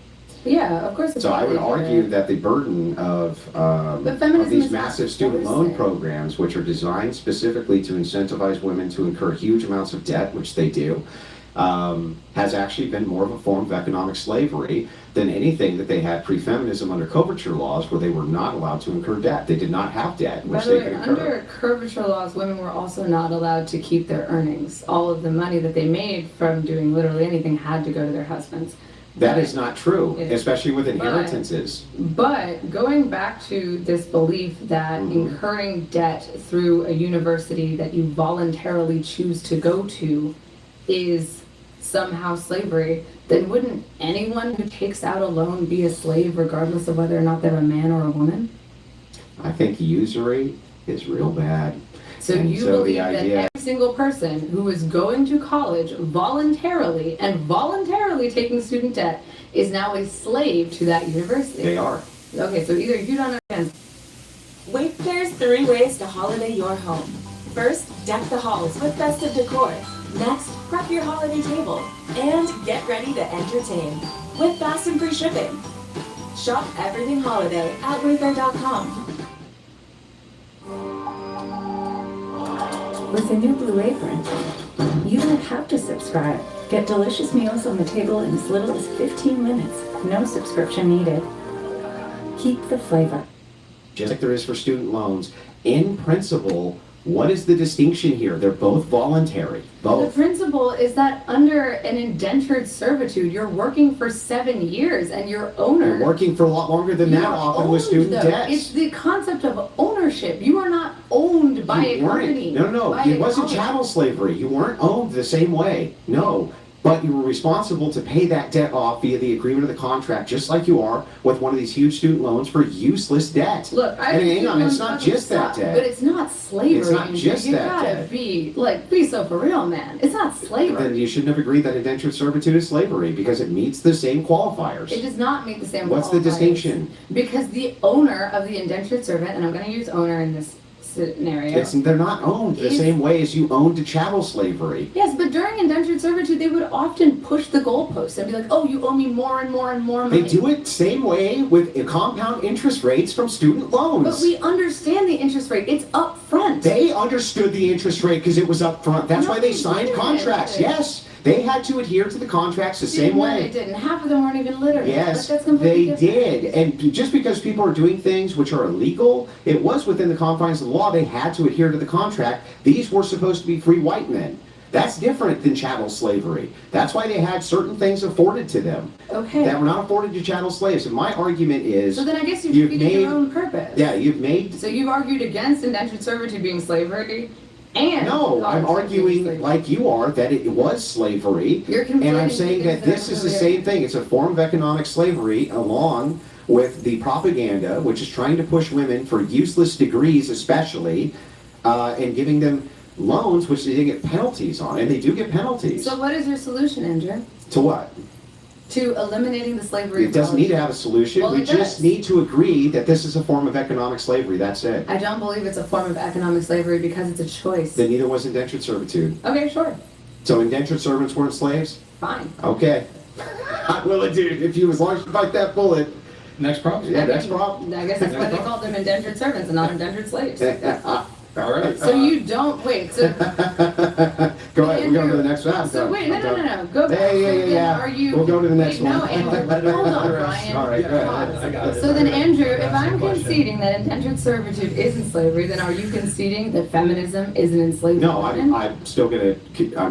Yeah, of course. it's So I would valid, argue but- that the burden of feminism these is not massive student loan forcing. programs, which are designed specifically to incentivize women to incur huge amounts of debt, which they do, has actually been more of a form of economic slavery than anything that they had pre-feminism under coverture laws, where they were not allowed to incur debt. They did not have debt, By which the they way, could incur. under curvature laws, women were also not allowed to keep their earnings. All of the money that they made from doing literally anything had to go to their husbands. That is not true, It- especially with inheritances. But going back to this belief that incurring debt through a university that you voluntarily choose to go to is somehow slavery, then wouldn't anyone who takes out a loan be a slave regardless of whether or not they're a man or a woman? I think usury is real bad. So And you so the believe that idea- every single person who is going to college voluntarily and voluntarily taking student debt is now a slave to that university? They are. Okay, so either you don't understand. Wayfair's 3 ways to holiday your home. First, deck the halls with festive decor. Next, prep your holiday table. And get ready to entertain with fast and free shipping. Shop everything holiday at Wayfair.com. With the new Blue Apron, you don't have to subscribe. Get delicious meals on the table in as little as 15 minutes. No subscription needed. Keep the flavor. Just like there is for student loans, in principle, What is the distinction here? They're both voluntary. The Both. principle is that under an indentured servitude, you're working for 7 years and your owner. You're working for a lot longer than that, You're often with owned, student though. debts. It's the concept of ownership. You are not owned by a You weren't. company. No, by it a wasn't college. chattel slavery. You weren't owned the same way. No. But you were responsible to pay that debt off via the agreement of the contract, just like you are with one of these huge student loans for useless debt. Look, I and think hang on, it's student not loans just that fucking debt. suck, but it's not slavery. It's not Andrew. just you that gotta debt. be so for real, man. It's not slavery. Then you shouldn't have agreed that indentured servitude is slavery because it meets the same qualifiers. It does not meet the same. What's the qualifiers. distinction? Because the owner of the indentured servant, and I'm going to use owner in this scenario. They're not owned the It's- same way as you owned a chattel slavery. Yes, but during indentured servitude, they would often push the goalposts. They'd be like, "Oh, you owe me more and more and more money." They do it same way with compound interest rates from student loans. But we understand the interest rate. It's up front. They understood the interest rate because it was up front. That's No, why they they signed didn't. contracts. Yes, they had to adhere to the contracts the same No, way. they didn't. Half of them weren't even literate. Yes, Like, that's completely they different. did. And just because people are doing things which are illegal, it was within the confines of the law. They had to adhere to the contract. These were supposed to be free white men. That's different than chattel slavery. That's why they had certain things afforded to them Okay. that were not afforded to chattel slaves. And my argument is, So then I guess you've you've defeated made- your own purpose. yeah, you've made. So you've argued against indentured servitude being slavery, and No, I'm college being arguing slavery. like you are that it was slavery. You're And I'm conflating saying things that this are is the completely same thing. It's a form of economic slavery along with the propaganda, which is trying to push women for useless degrees, especially, and giving them loans, which they get penalties on. And they do get penalties. So what is your solution, Andrew, To what? to eliminating the slavery? It doesn't need to have a solution. Well, We it just does. need to agree that this is a form of economic slavery. That's it. I don't believe it's a form of economic slavery because it's a choice. Then neither was indentured servitude. Okay, sure, So indentured servants weren't slaves? fine. Okay. I'm willing to, if you, as long as you bite that bullet. Next problem. Yeah, next problem. I guess that's why they called them indentured servants and not indentured slaves. All right. So you don't wait. So Go ahead, we're going to the next round. So wait, no. Go back. Yeah. So then Are you? We'll go to the next wait, no, one. Andrew. Hold on, Brian. All right, go ahead. Pause. I got it. So then, Andrew, if I'm conceding that indentured servitude isn't slavery, then are you conceding that feminism isn't enslaving No, women? I'm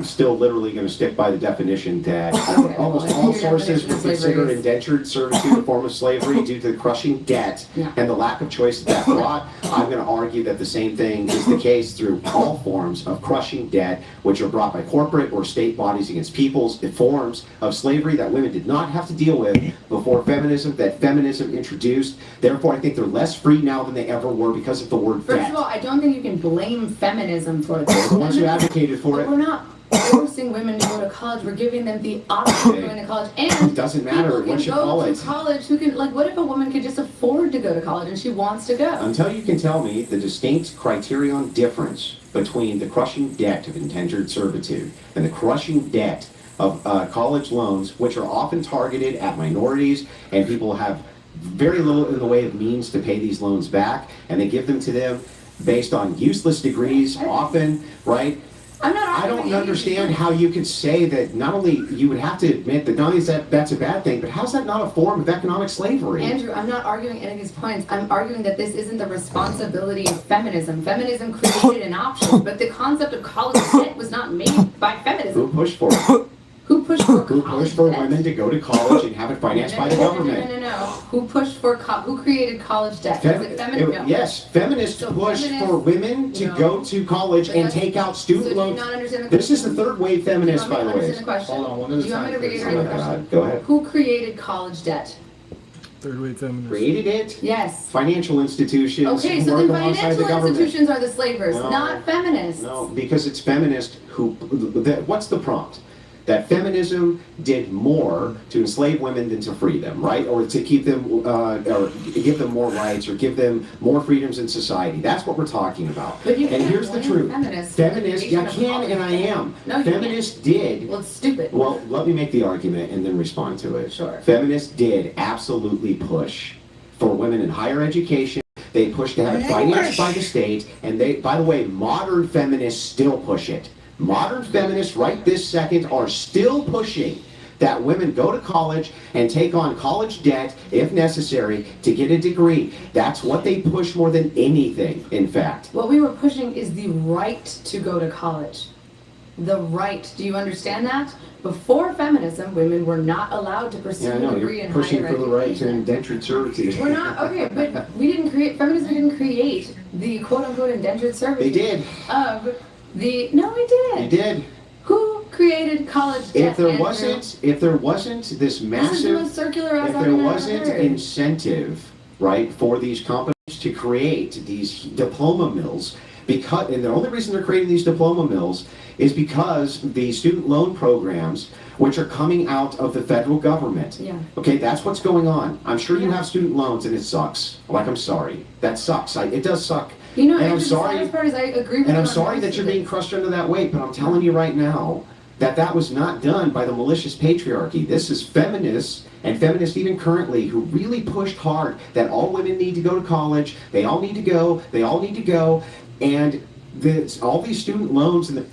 still literally gonna stick by the definition that Okay, almost well, all your sources definition would of slavery consider is- indentured servitude a form of slavery due to the crushing debt Yeah. and the lack of choice that brought. I'm gonna argue that the same thing is the case through all forms of crushing debt, which are brought by corporate or state bodies against peoples, the forms of slavery that women did not have to deal with before feminism, that feminism introduced. Therefore, I think they're less free now than they ever were because of the word First debt. of all, I don't think you can blame feminism for this. The ones who advocated for But it. we're not forcing women to go to college. We're giving them the option of going to college. And Doesn't matter people what can you go call to it. college who can, like, what if a woman could just afford to go to college and she wants to go? Until you can tell me the distinct criterion difference between the crushing debt of indentured servitude and the crushing debt of college loans, which are often targeted at minorities and people have very little in the way of means to pay these loans back, and they give them to them based on useless degrees, often, right? I'm not I arguing don't any- understand how you could say that not only, you would have to admit that not only is that's a bad thing, but how's that not a form of economic slavery? Andrew, I'm not arguing any of these points. I'm arguing that this isn't the responsibility of feminism. Feminism created an option, but the concept of college debt was not made by Who feminism. pushed for it? Who pushed for Who college pushed for debt? women to go to college and have it financed by the government? No. Who pushed for who created college debt? Was it feminist? No. Yes, feminists So pushed feminists- for women to No. go to college But and that's- take out So student do you loans. not understand the question? This is the third wave Do you feminist, want me by to the way. understand the question? Hold on, one at a Do you want me to time, please. reiterate Oh the my question? God, go ahead. Who created college debt? Third wave feminist. Created it? Yes. Financial institutions Okay, who so work then alongside the financial government. institutions are the slavers, No. not feminists. No, because it's feminist who, what's the prompt? That feminism did more to enslave women than to free them, right? Or to keep them, or give them more rights, or give them more freedoms in society. That's what we're talking about. But you And can't here's the blame truth. feminists for the Feminists, creation I of can college and I debt. am. No, you Feminists did. Well, it's stupid. Well, let me make the argument and then respond to it. Sure. Feminists did absolutely push for women in higher education. They pushed to have it financed by the state, and they, by the way, modern feminists still push it. Modern feminists right this second are still pushing that women go to college and take on college debt, if necessary, to get a degree. That's what they push more than anything, in fact. What we were pushing is the right to go to college. The right. Do you understand that? Before feminism, women were not allowed to pursue Yeah, I a know, degree you're in pushing higher for the right to education. indentured servitude. We're not, okay, but we didn't create, feminism didn't create the quote-unquote indentured servitude. They did. Of the, no, we didn't. They did. Who created college debt, If there Andrew? wasn't this This is the massive, most circular ass if there argument I've wasn't ever heard. incentive, right, for these companies to create these diploma mills, because, and the only reason they're creating these diploma mills is because the student loan programs, which are coming out of the federal government. Yeah. Okay, that's what's going on. I'm sure you Yeah. have student loans and it sucks. Like, I'm sorry. That sucks. It does suck. You know, and I'm Andrew, the sorry. saddest part is I agree with And you I'm on sorry most that of you're it. being crushed under that weight, but I'm telling you right now that that was not done by the malicious patriarchy. This is feminists, and feminists even currently, who really pushed hard that all women need to go to college, they all need to go, and all these student loans and the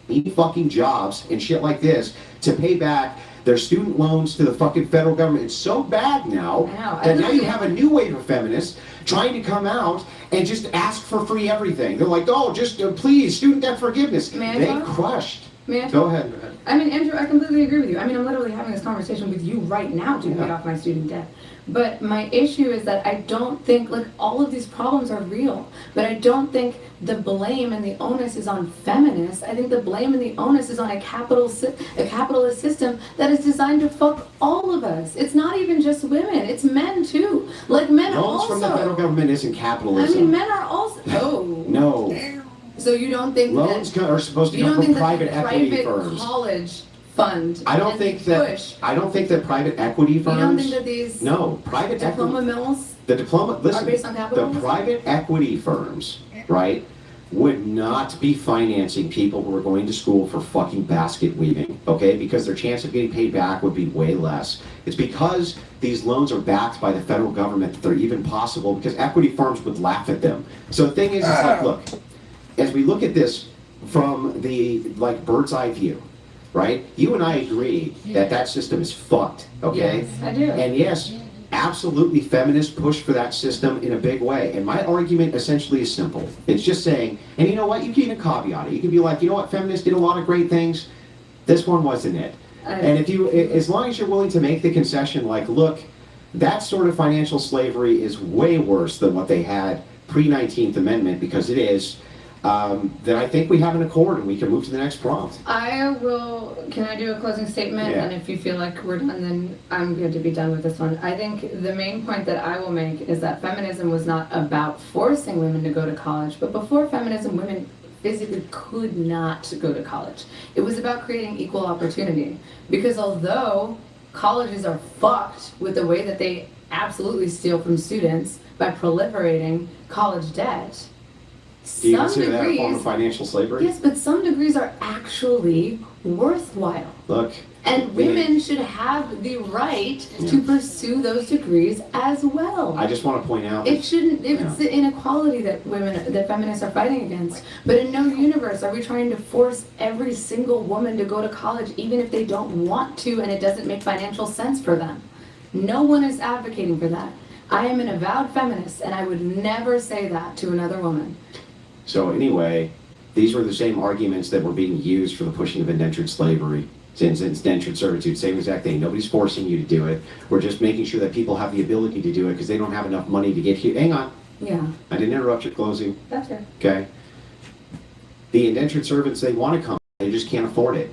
need fucking jobs and shit like this to pay back their student loans to the fucking federal government. It's so bad now I know. that now you have a new wave of feminists trying to come out and just ask for free everything. They're like, oh, just please, student debt forgiveness. May I They talk? crushed. May I Go talk? ahead. I mean, Andrew, I completely agree with you. I mean, I'm literally having this conversation with you right now to pay Yeah. off my student debt. But my issue is that I don't think, like, all of these problems are real, but I don't think the blame and the onus is on feminists. I think the blame and the onus is on a capitalist system that is designed to fuck all of us. It's not even just women, it's men too. Like, men are Loans also. from the federal government isn't I capitalism. mean, men are also. Oh. No. So you don't think Loans that. are supposed to You come don't from think that private the equity private firms. college fund I don't and think the that. push. I don't think that private equity firms. You don't think that these No, private diploma equity. mills The diploma. Listen, based on the capitalism? private equity firms, right, would not be financing people who are going to school for fucking basket weaving, okay? Because their chance of getting paid back would be way less. It's because these loans are backed by the federal government that they're even possible, because equity firms would laugh at them. So the thing is, it's like, look, as we look at this from the, like, bird's eye view, right? You and I agree that that system is fucked, okay? Yes, I do. And yes, absolutely feminists push for that system in a big way. And my argument essentially is simple. It's just saying, and you know what, you can even caveat it. You can be like, you know what, feminists did a lot of great things. This one wasn't it. And if you, as long as you're willing to make the concession, like, look, that sort of financial slavery is way worse than what they had pre-19th Amendment, because it is, then I think we have an accord and we can move to the next prompt. I will, can I do a closing statement? Yeah. And if you feel like we're done, then I'm good to be done with this one. I think the main point that I will make is that feminism was not about forcing women to go to college, but before feminism, women physically could not go to college. It was about creating equal opportunity. Because although colleges are fucked with the way that they absolutely steal from students by proliferating college debt, Do you some consider that a form of degrees, financial slavery? yes, but some degrees are actually worthwhile. Look, And women should have the right to pursue those degrees as well. I just want to point out. It shouldn't, it's the inequality that feminists are fighting against. But in no universe are we trying to force every single woman to go to college even if they don't want to and it doesn't make financial sense for them. No one is advocating for that. I am an avowed feminist and I would never say that to another woman. So anyway, these were the same arguments that were being used for the pushing of indentured slavery. Since indentured servitude, same exact thing. Nobody's forcing you to do it. We're just making sure that people have the ability to do it because they don't have enough money to get here. Hang on. Yeah, I didn't interrupt your closing. that's it. Okay. The indentured servants, they want to come. They just can't afford it.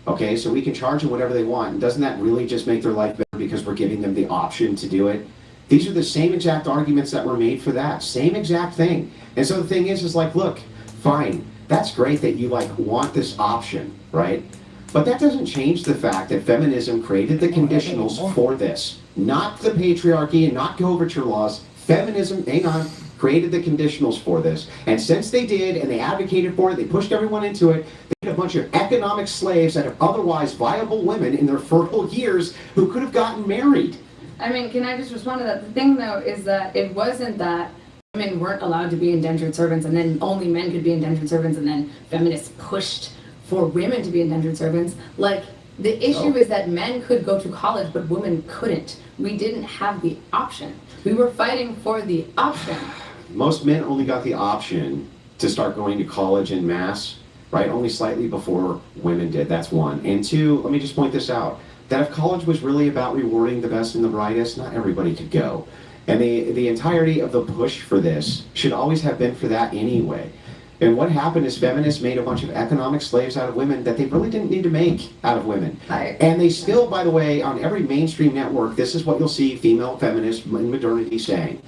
Okay, so we can charge them whatever they want. And doesn't that really just make their life better because we're giving them the option to do it? These are the same exact arguments that were made for that. Same exact thing. And so the thing is like, look, fine. That's great that you like want this option, right? But that doesn't change the fact that feminism created the conditionals for this. Not the patriarchy and not coverture laws. Feminism, hang on, created the conditionals for this. And since they did, and they advocated for it, they pushed everyone into it, they had a bunch of economic slaves that have otherwise viable women in their fertile years who could have gotten married. I mean, can I just respond to that? The thing, though, is that it wasn't that women weren't allowed to be indentured servants and then only men could be indentured servants and then feminists pushed for women to be indentured servants. Like, the issue is that men could go to college, but women couldn't. We didn't have the option. We were fighting for the option. Most men only got the option to start going to college en masse, right? Only slightly before women did. That's one. And two, let me just point this out, that if college was really about rewarding the best and the brightest, not everybody could go. And the entirety of the push for this should always have been for that anyway. And what happened is feminists made a bunch of economic slaves out of women that they really didn't need to make out of women. And they still, by the way, on every mainstream network, this is what you'll see female feminists in modernity saying.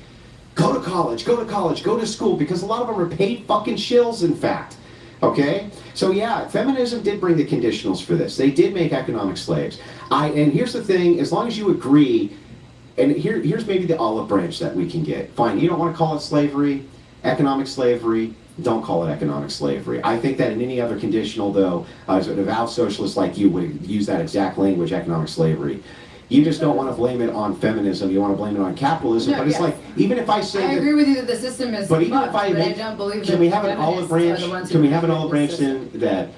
Go to college, go to school, because a lot of them are paid fucking shills, in fact. Okay? So yeah, feminism did bring the conditionals for this. They did make economic slaves. And here's the thing, as long as you agree, and here's maybe the olive branch that we can get. Fine, you don't want to call it slavery, economic slavery, don't call it economic slavery. I think that in any other conditional, though, as a devout socialist like you would use that exact language, economic slavery. You just don't want to blame it on feminism. You want to blame it on capitalism. No, but it's like, even if I say I agree with you that the system is but even fucked, if I but make, I don't believe can that we have an olive branch? feminists are the ones who Can we have an created olive the branch system. then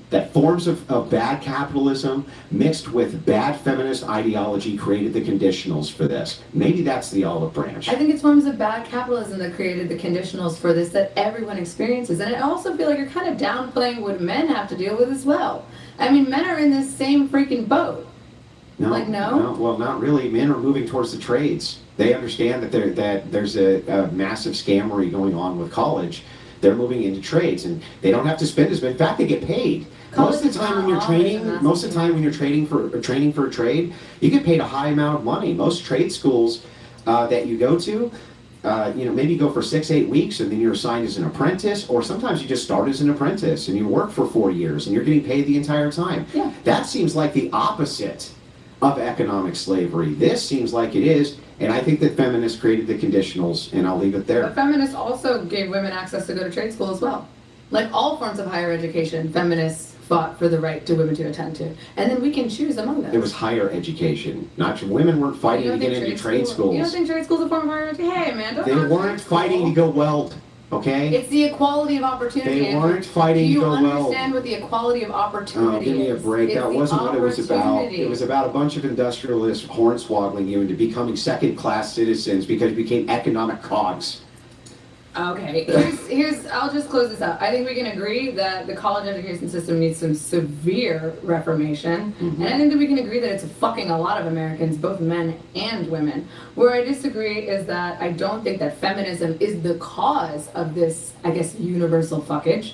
that forms of bad capitalism mixed with bad feminist ideology created the conditionals for this? Maybe that's the olive branch. I think it's forms of bad capitalism that created the conditionals for this that everyone experiences. And I also feel like you're kind of downplaying what men have to deal with as well. I mean, men are in this same freaking boat. No, Like, no? well, not really. Men are moving towards the trades. They understand that there's a massive scammery going on with college. They're moving into trades, and they don't have to spend as much. In fact, they get paid. Most of the time when you're training for a trade, you get paid a high amount of money. Most trade schools that you go to, maybe you go for 6-8 weeks, and then you're assigned as an apprentice, or sometimes you just start as an apprentice and you work for 4 years, and you're getting paid the entire time. Yeah. That seems like the opposite of economic slavery. This seems like it is, and I think that feminists created the conditionals, and I'll leave it there. But feminists also gave women access to go to trade school as well. Like all forms of higher education, feminists fought for the right to women to attend to. And then we can choose among them. It was higher education. Not women weren't fighting to get into trade schools. You don't think trade school's a form of higher education? Hey, man, don't They knock weren't trade school. fighting to go weld, okay? It's the equality of opportunity. They weren't fighting to go Do you weld. understand what the equality of Oh, opportunity give me a is? break. It's That the wasn't what it was about. opportunity. It was about a bunch of industrialists hornswoggling you into becoming second-class citizens because you became economic cogs. Okay, I'll just close this out. I think we can agree that the college education system needs some severe reformation, Mm-hmm. and I think that we can agree that it's fucking a lot of Americans, both men and women. Where I disagree is that I don't think that feminism is the cause of this, I guess, universal fuckage.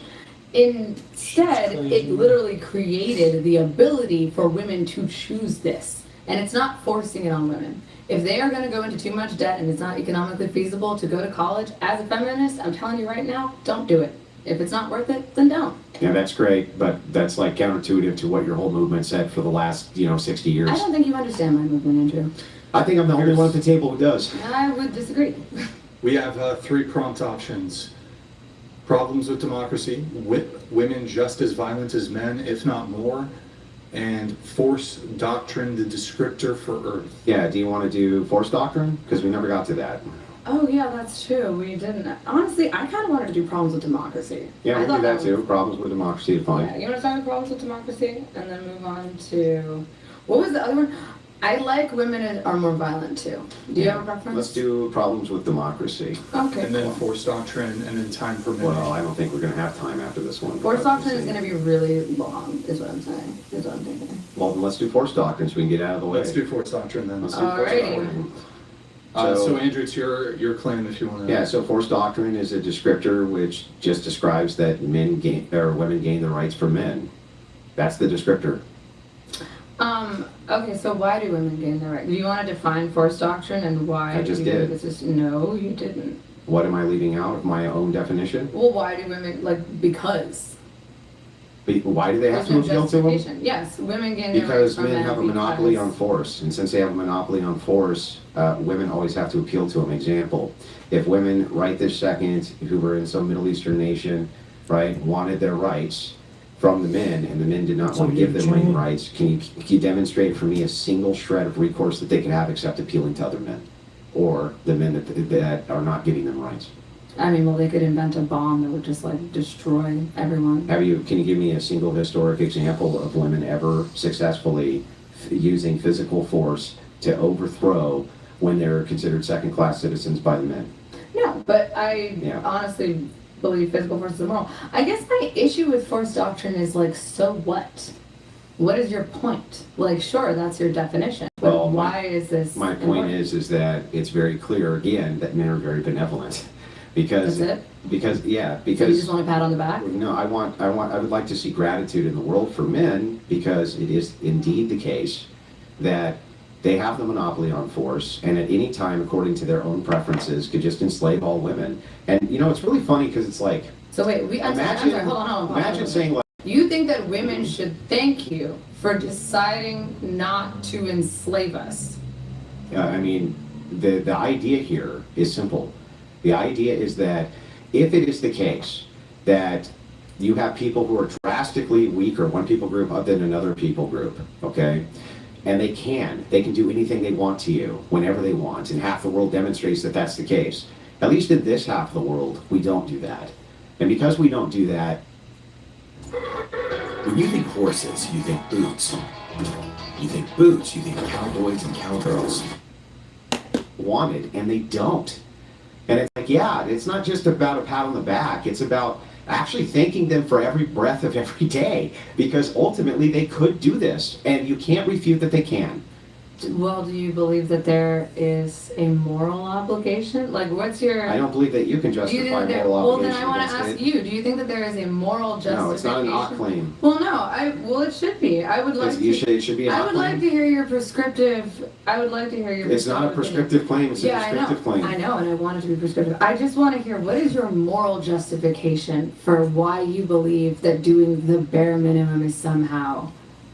Instead, it literally created the ability for women to choose this, and it's not forcing it on women. If they are going to go into too much debt and it's not economically feasible to go to college, as a feminist, I'm telling you right now, don't do it. If it's not worth it, then don't. Yeah, that's great, but that's like counterintuitive to what your whole movement said for the last, 60 years. I don't think you understand my movement, Andrew. I think I'm the only one at the table who does. I would disagree. We have 3 prompt options. Problems with democracy, women just as violent as men, if not more, and force doctrine, the descriptor for Earth. Yeah, do you want to do force doctrine? Because we never got to that. Oh yeah, that's true. We didn't. Honestly, I kind of wanted to do problems with democracy. Yeah, I we do thought that was- too. Problems with democracy is fine. Yeah, you want to start with problems with democracy and then move on to, what was the other one? I like women are more violent too. Do you have a preference? Let's do problems with democracy. Okay, And then cool. force doctrine, and then time permitting. Well, I don't think we're going to have time after this one. Force doctrine is going to be really long, is what I'm saying. Is what I'm thinking. Well, then let's do force doctrine so we can get out of the way. Let's do force doctrine then. Let's do force Alrighty. doctrine. So Andrew, it's your claim if you want to. Yeah, so force doctrine is a descriptor which just describes that women gain the rights for men. That's the descriptor. Okay, so why do women gain the right? Do you want to define force doctrine and why? I just you think did. This is, no, you didn't. What am I leaving out of my own definition? Well, why do women, because? Why do they have There's to no appeal to them? justification. Yes, women gain their rights Because from men have a monopoly because- on force, and since they have a monopoly on force, women always have to appeal to them. Example, if women right this second, who were in some Middle Eastern nation, right, wanted their rights from the men, and the men did not So want to give you them any change- rights, can you demonstrate for me a single shred of recourse that they can have except appealing to other men? Or the men that are not giving them rights? I mean, well, they could invent a bomb that would just like destroy everyone. Can you give me a single historic example of women ever successfully using physical force to overthrow when they're considered second-class citizens by the men? No, but I Yeah. honestly believe physical force is immoral. I guess my issue with force doctrine is like, so what? What is your point? Like, sure, that's your definition, but Well, why is this? My point important? is that it's very clear again that men are very benevolent, because That's it? because So you because just want a pat on the back? no, I would like to see gratitude in the world for men, because it is indeed the case that they have the monopoly on force, and at any time, according to their own preferences, could just enslave all women. And you know, it's really funny because it's like, So wait, I'm sorry, hold on. imagine saying like, You think that women should thank you for deciding not to enslave us? I mean, the idea here is simple. The idea is that if it is the case that you have people who are drastically weaker, one people group than another people group, okay? And they can do anything they want to you whenever they want, and half the world demonstrates that that's the case. At least in this half of the world, we don't do that. And because we don't do that, when you think horses, you think boots. You think boots, you think cowboys and cowgirls. wanted, and they don't. And it's like, yeah, it's not just about a pat on the back, it's about actually thanking them for every breath of every day, because ultimately they could do this, and you can't refute that they can. Well, do you believe that there is a moral obligation? Like, what's your... I don't believe that you can Do you justify think that moral well, then obligation I want to against ask it. you, do you think that there is a moral justification? No, it's not an ought claim. Well, no, well, it should be. I would like to... It should be an I ought would like claim. to hear your prescriptive... I would like to hear your... It's not a prescriptive claim, it's a descriptive claim. I know, and I want it to be prescriptive. I just want to hear, what is your moral justification for why you believe that doing the bare minimum is somehow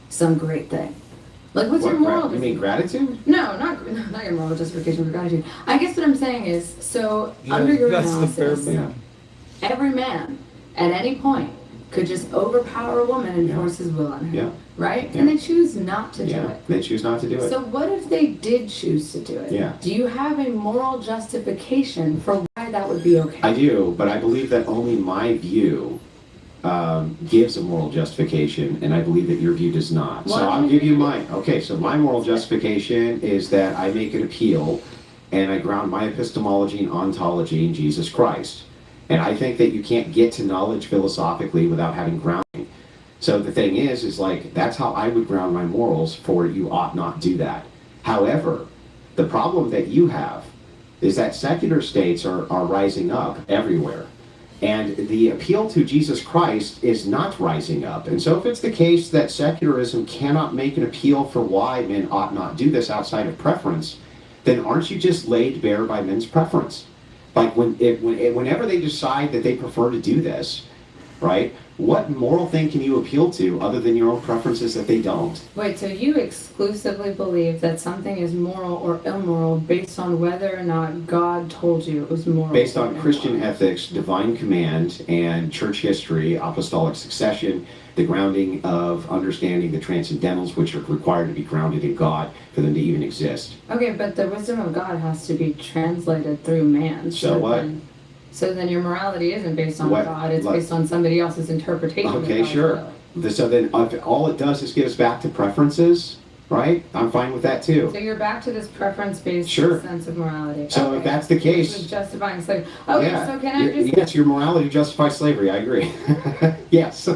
some great thing? Like, what's your moral... You mean gratitude? No, not your moral justification for gratitude. I guess what I'm saying is, so Yeah, under your that's the bare analysis, minimum. every man at any point could just overpower a woman and Yeah. force his will on her, Yeah. right? Yeah. And they choose not to do Yeah, it. they choose not to do it. So what if they did choose to do it? Yeah. Do you have a moral justification for why that would be okay? I do, but I believe that only my view gives a moral justification, and I believe that your view does not. Well, So I I'll mean, give you mine. Okay, so my moral justification is that I make an appeal, and I ground my epistemology and ontology in Jesus Christ. And I think that you can't get to knowledge philosophically without having grounding. So the thing is like, that's how I would ground my morals for you ought not do that. However, the problem that you have is that secular states are rising up everywhere. And the appeal to Jesus Christ is not rising up. And so if it's the case that secularism cannot make an appeal for why men ought not do this outside of preference, then aren't you just laid bare by men's preference? Like whenever they decide that they prefer to do this, right? What moral thing can you appeal to other than your own preferences that they don't? Wait, so you exclusively believe that something is moral or immoral based on whether or not God told you it was moral? Based or on immoral? Christian ethics, divine command, and church history, apostolic succession, the grounding of understanding the transcendentals, which are required to be grounded in God for them to even exist. Okay, but the wisdom of God has to be translated through man. So what? So then your morality isn't based on What? God, it's Like- based on somebody else's interpretation of Okay, God's sure. will. So then if all it does is get us back to preferences, right? I'm fine with that too. So you're back to this preference-based Sure. sense of morality. So if that's the case, Which is justifying slavery. Okay, yeah, so can I just... yes, your morality justifies slavery. I agree. Yes. No,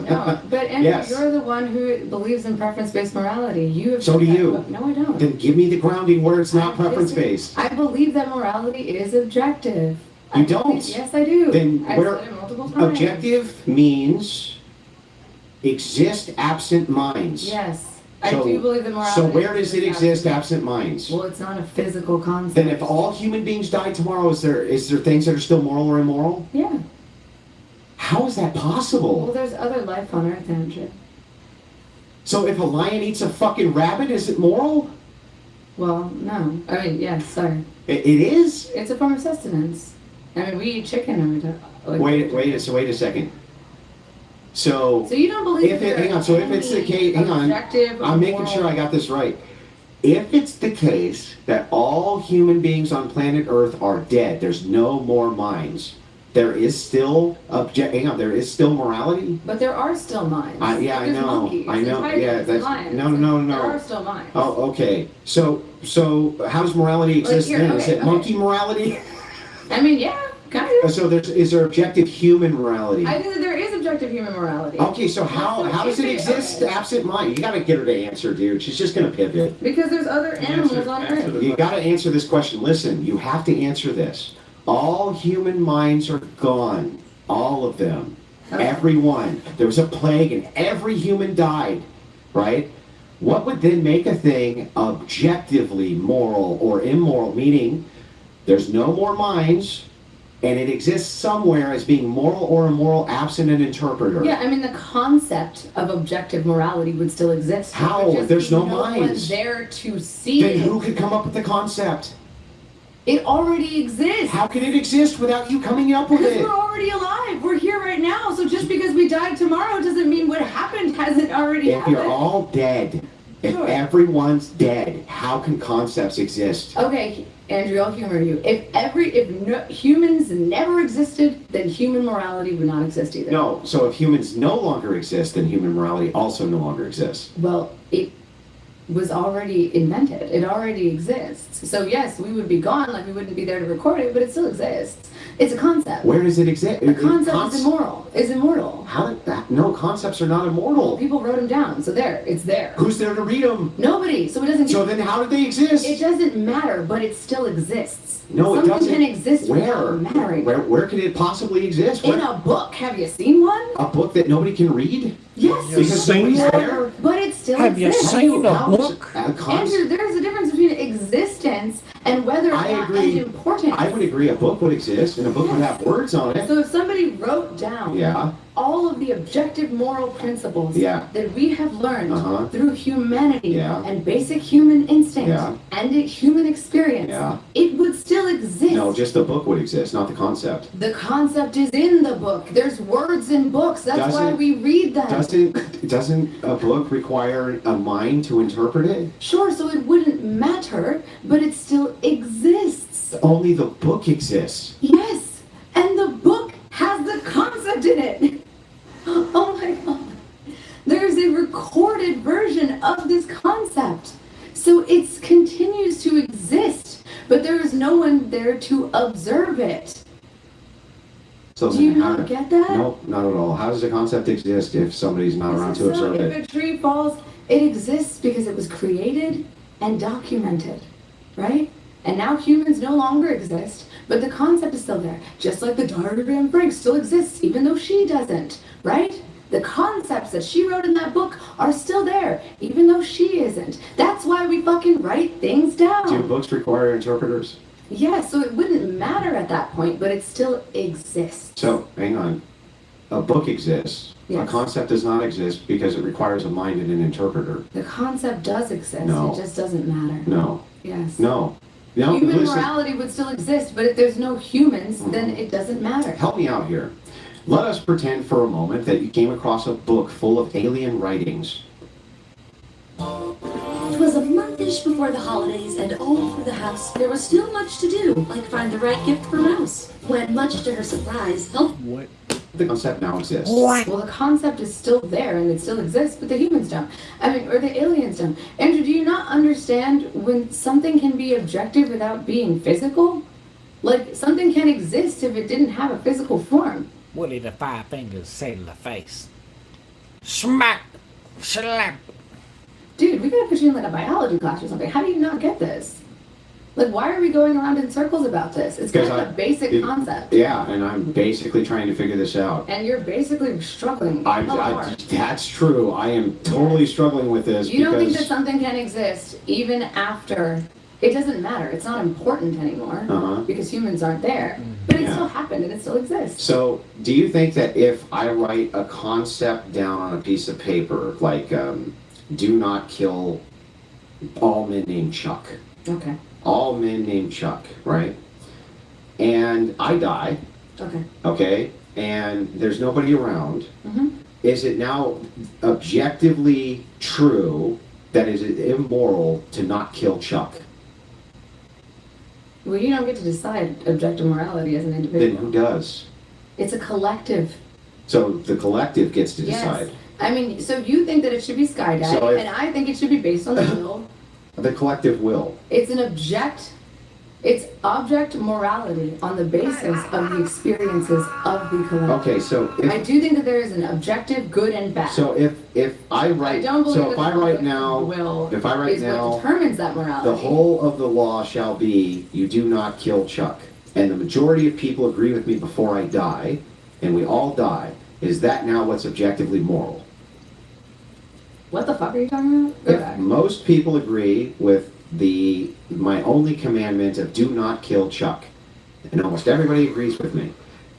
but Andrew, Yes. you're the one who believes in preference-based morality. You have So do said that, you. but no, I don't. Then give me the grounding where it's not preference-based. I believe that morality is objective. You I believe- don't. Yes, I do. Then I've where said it multiple times. objective means exist absent minds. Yes, So- I do believe that morality. So where does it is exist absent minds? Well, it's not a physical concept. Then if all human beings die tomorrow, is there things that are still moral or immoral? Yeah. How is that Well, possible? there's other life on Earth, Andrew. So if a lion eats a fucking rabbit, is it moral? Well, no. I mean, yes, sorry. It is? It's a form of sustenance. I mean, we eat chicken and we don't. Like, Wait a second. So So you don't believe if that it, there hang on, are so if it's the any case, hang on, objective I'm making moral- sure I got this right. If it's the case that all human beings on planet Earth are dead, there's no more minds. There is still there is still morality. But there are still minds. Yeah, I There's know. monkeys I know. and tigers Yeah, and that's lions. no. There are still minds. Oh, okay. So how does morality exist here, then? Is okay, it monkey morality? I mean, yeah, kind of. So is there objective human morality? I think that there is objective human morality. Okay, so how does it exist absent mind? You gotta get her to answer, dude. She's just gonna pivot. Because there's other animals on Earth. You gotta answer this question. Listen, you have to answer this. All human minds are gone. All of them. Everyone. There was a plague and every human died, right? What would then make a thing objectively moral or immoral? Meaning, there's no more minds, and it exists somewhere as being moral or immoral absent an interpreter. Yeah, I mean, the concept of objective morality would still exist. There How? would just There's be no one minds. there to see Then it. who could come up with the concept? It already exists. How can it exist without you coming up with Because it? we're already alive. We're here right now. So just because we died tomorrow doesn't mean what happened hasn't already If happened. you're all dead, if Sure. everyone's dead, how can concepts exist? Okay, Andrew, I'll humor you. If humans never existed, then human morality would not exist either. No, so if humans no longer exist, then human morality also no longer exists. Well, it was already invented. It already exists. So yes, we would be gone, like we wouldn't be there to record it, but it still exists. It's a concept. Where does it exist? A concept is immoral. Is immortal. How did that? No, concepts are not immortal. People wrote them down, so there, it's there. Who's there to read them? Nobody. So it doesn't. So then how did they exist? It doesn't matter, but it still exists. No, it Something doesn't. can exist Where? without mattering. Where could it possibly exist? In a book. Have you seen one? A book that nobody can read? Yes. Because nobody's there? But it still Have you exists. seen a How is book? a concept? Andrew, there's a difference between existence and whether or I not agree. it's important. I would agree a book would exist and a book would have words on it. So if somebody wrote down Yeah. all of the objective moral principles Yeah. that we have learned Uh-huh. through humanity Yeah. and basic human instinct Yeah. and human experience, Yeah. it would still exist. No, just the book would exist, not the concept. The concept is in the book. There's words in books. That's why Doesn't- we read them. Doesn't a book require a mind to interpret it? Sure, so it wouldn't matter, but it still exists. Only the book exists. Yes, and the book has the concept in it. Oh my god. There's a recorded version of this concept. So it continues to exist, but there is no one there to observe it. So Do you then how- not get that? Nope, not at all. How does a concept exist if somebody's not around to So observe if it? a tree falls, it exists because it was created and documented, right? And now humans no longer exist, but the concept is still there. Just like the diagram Frank still exists, even though she doesn't, right? The concepts that she wrote in that book are still there, even though she isn't. That's why we fucking write things down. Do books require interpreters? Yeah, so it wouldn't matter at that point, but it still exists. So, hang on. A book exists. Yes. A concept does not exist because it requires a mind and an interpreter. The concept does exist, No. it just doesn't matter. No. Yes. No. No, Human listen. morality would still exist, but if there's no humans, then it doesn't matter. Help me out here. Let us pretend for a moment that you came across a book full of alien writings. It was a month-ish before the holidays, and all through the house there was still much to do, like find the right gift for Mouse. When, much to her surprise, help. What? The concept now exists. Well, the concept is still there and it still exists, but the humans don't. I mean, or the aliens don't. Andrew, do you not understand when something can be objective without being physical? Like, something can exist if it didn't have a physical form. What did the five fingers say to the face? Smack! Slap! Dude, we gotta put you in like a biology class or something. How do you not get this? Like, why are we going around in circles about this? It's kind of a basic concept. Yeah, and I'm basically trying to figure this out. And you're basically struggling. I, hella hard. that's true. I am totally struggling with this You don't think that because something can exist even after it doesn't matter. It's not important anymore Uh-huh. because humans aren't there. But it Yeah. still happened and it still exists. So, do you think that if I write a concept down on a piece of paper, like do not kill all men named Chuck, Okay. all men named Chuck, right? And I die, Okay. okay, and there's nobody around, Mm-hmm. is it now objectively true that is it immoral to not kill Chuck? Well, you don't get to decide objective morality as an Then individual. who does? It's a collective. So the collective gets to Yes. decide. I mean, so you think that it should be skydiving, So if- and I think it should be based on the will. The collective will. It's it's object morality on the basis of the experiences of the collective. Okay, so I do think that there is an objective good and bad. so if I write, I don't believe so if that I the write now, will if I write is what now, determines that morality. the whole of the law shall be, you do not kill Chuck. And the majority of people agree with me before I die, and we all die. Is that now what's objectively moral? What the fuck are you talking about? Go If back. most people agree with my only commandment of do not kill Chuck, and almost everybody agrees with me,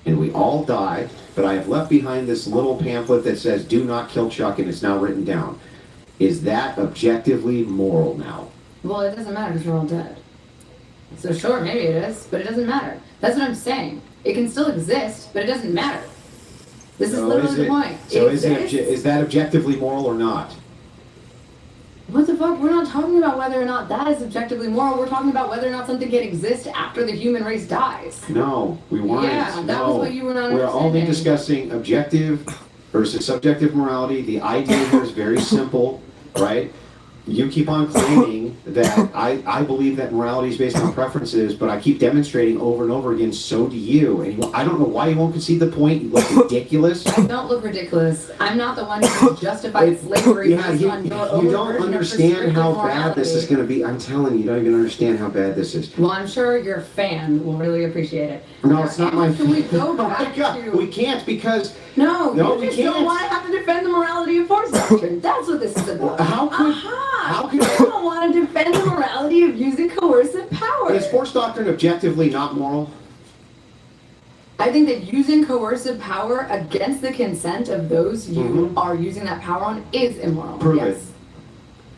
and we all die, but I have left behind this little pamphlet that says do not kill Chuck, and it's now written down. Is that objectively moral now? Well, it doesn't matter because we're all dead. So sure, maybe it is, but it doesn't matter. That's what I'm saying. It can still exist, but it doesn't matter. This is So literally the point. So It is exists. is that objectively moral or not? What the fuck? We're not talking about whether or not that is objectively moral. We're talking about whether or not something can exist after the human race dies. No, we weren't. Yeah, that no. was what you were not We're only understanding. discussing objective versus subjective morality. The idea here is very simple, right? You keep on claiming that I believe that morality is based on preferences, but I keep demonstrating over and over again, so do you. And I don't know why you won't concede the point. You look ridiculous. I don't look ridiculous. I'm not the one who justified slavery Yeah, based you, on your you own don't version of understand how prescriptive bad this is morality. going to be. I'm telling you, you don't even understand how bad this is. Well, I'm sure your fan will really appreciate it. No, it's not my Can we go Oh my back God, to... we can't because No, No, you we just can't. don't want to have to defend the morality of force doctrine. That's what this is about. How could- Aha! how could- You don't want to defend the morality of using coercive power. is force doctrine objectively not moral? I think that using coercive power against the consent of those you are using that power on is immoral. Prove yes.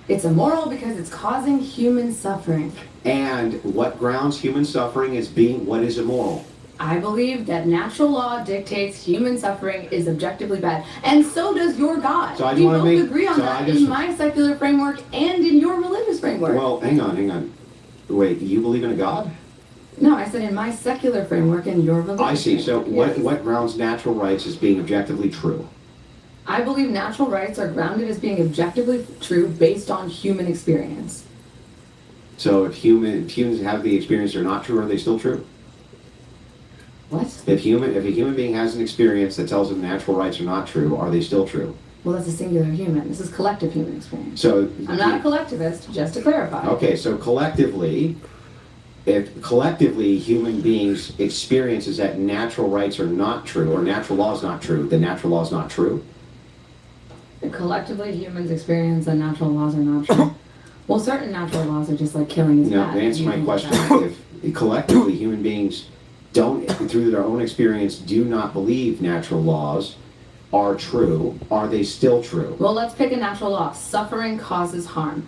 it. It's immoral because it's causing human suffering. And what grounds human suffering as being what is immoral? I believe that natural law dictates human suffering is objectively bad. And so does your God. So I just we wanna both make- agree on so that I just- in my secular framework and in your religious framework. Well, hang on. Wait, you believe in a God? No, I said in my secular framework and your religious I see. So framework. Yes. what grounds natural rights as being objectively true? I believe natural rights are grounded as being objectively true based on human experience. So if humans have the experience they're not true, are they still true? What? If a human being has an experience that tells them natural rights are not true, are they still true? Well, that's a singular human. This is collective human experience. So I'm not a collectivist, just to clarify. Okay, so collectively, if collectively human beings experiences that natural rights are not true or natural law is not true, then natural law is not true. Collectively, humans experience that natural laws are not true. Well, certain natural laws are just like killing is Now, bad. answer my You know question. that. If collectively human beings don't, through their own experience, do not believe natural laws are true, are they still true? Well, let's pick a natural law. Suffering causes harm.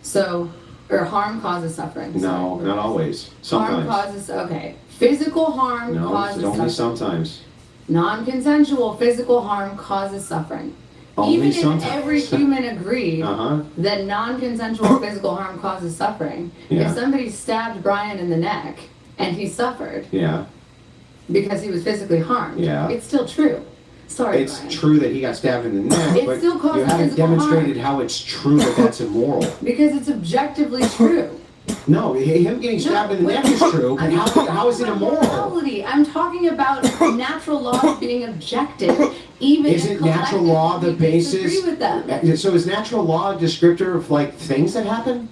So, or harm causes suffering. No, not always. Harm Sometimes. causes, okay. Physical harm No, causes it's only suffering. sometimes. Non-consensual physical harm causes suffering. Only Even sometimes. if every human agreed Uh-huh. that non-consensual physical harm causes suffering, Yeah. if somebody stabbed Brian in the neck and he suffered Yeah. because he was physically harmed, Yeah. it's still true. Sorry, It's Brian. true that he got stabbed in the neck, It but still causes you haven't physical demonstrated how it's true that that's immoral. Because it's objectively true. No, him getting stabbed in the neck is true, but how is it immoral? Morality. I'm talking about natural laws being objective, even if Isn't natural law the collectively basis? disagree with them. So is natural law a descriptor of like things that happen?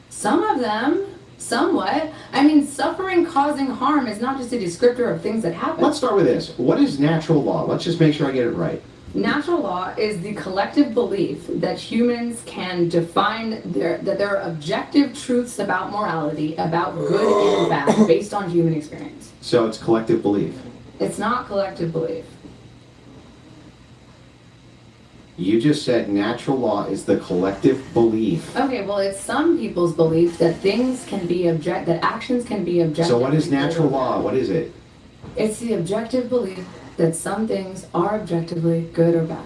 Some of them, somewhat. I mean, suffering causing harm is not just a descriptor of things that happen. Let's start with this. What is natural law? Let's just make sure I get it right. Natural law is the collective belief that humans can define that there are objective truths about morality, about good and bad, based on human experience. So it's collective belief. It's not collective belief. You just said natural law is the collective belief. Okay, well, it's some people's belief that things can be that actions can be objective. So what is natural law? What is it? It's the objective belief that some things are objectively good or bad.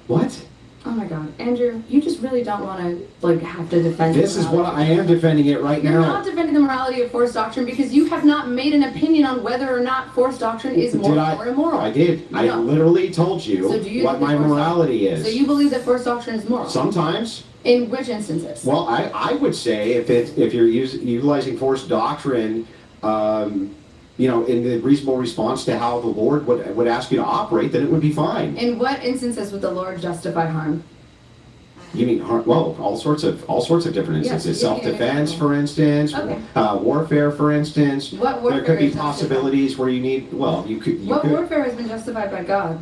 What? Oh my God, Andrew, you just really don't want to like have to defend. This is what I am defending it right You're now. not defending the morality of forced doctrine because you have not made an opinion on whether or not forced doctrine is moral or immoral. I did. I No. literally told you So do you what think my that forced morality is. So you believe that forced doctrine is moral? Sometimes. In which instances? Well, I would say if you're utilizing forced doctrine, you know, in the reasonable response to how the Lord would ask you to operate, then it would be fine. In what instances would the Lord justify harm? You mean harm? Well, all sorts of different Yes, instances. give me an Self-defense, example. for instance. Okay. Warfare, for instance. What warfare There could be is justified? possibilities where you need. Well, you could. What warfare has been justified by God?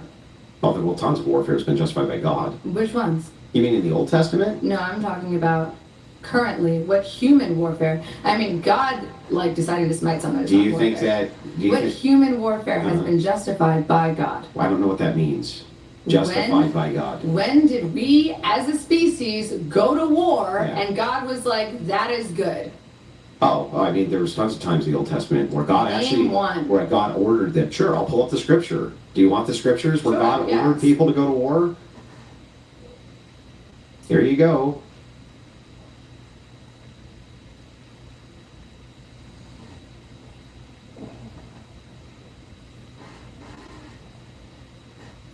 Well, tons of warfare has been justified by God. Which ones? You mean in the Old Testament? No, I'm talking about currently what human warfare. I mean, God like deciding to smite someone. is Do not you think warfare. that? Do you What think, human warfare has Uh-huh. been justified by God? I don't know what that means. Justified by God. When did we, as a species, go to war Yeah. and God was like, "That is good"? Oh, I mean, there was tons of times in the Old Testament where God Name actually, one. where God ordered them. Sure, I'll pull up the scripture. Do you want the scriptures where Sure, God yes. ordered people to go to war? Here you go.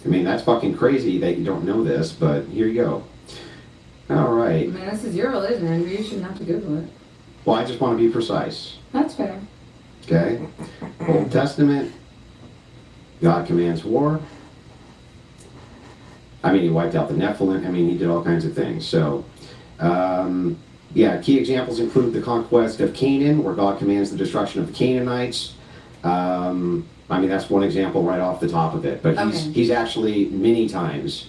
I mean, that's fucking crazy that you don't know this, but here you go. All I right. mean, this is your religion, Andrew. You shouldn't have to Google it. Well, I just want to be precise. That's fair. Okay? Old Testament, God commands war. I mean, he wiped out the Nephilim. I mean, he did all kinds of things. So, yeah, key examples include the conquest of Canaan, where God commands the destruction of the Canaanites. I mean, that's one example right off the top of it. But Okay. he's actually many times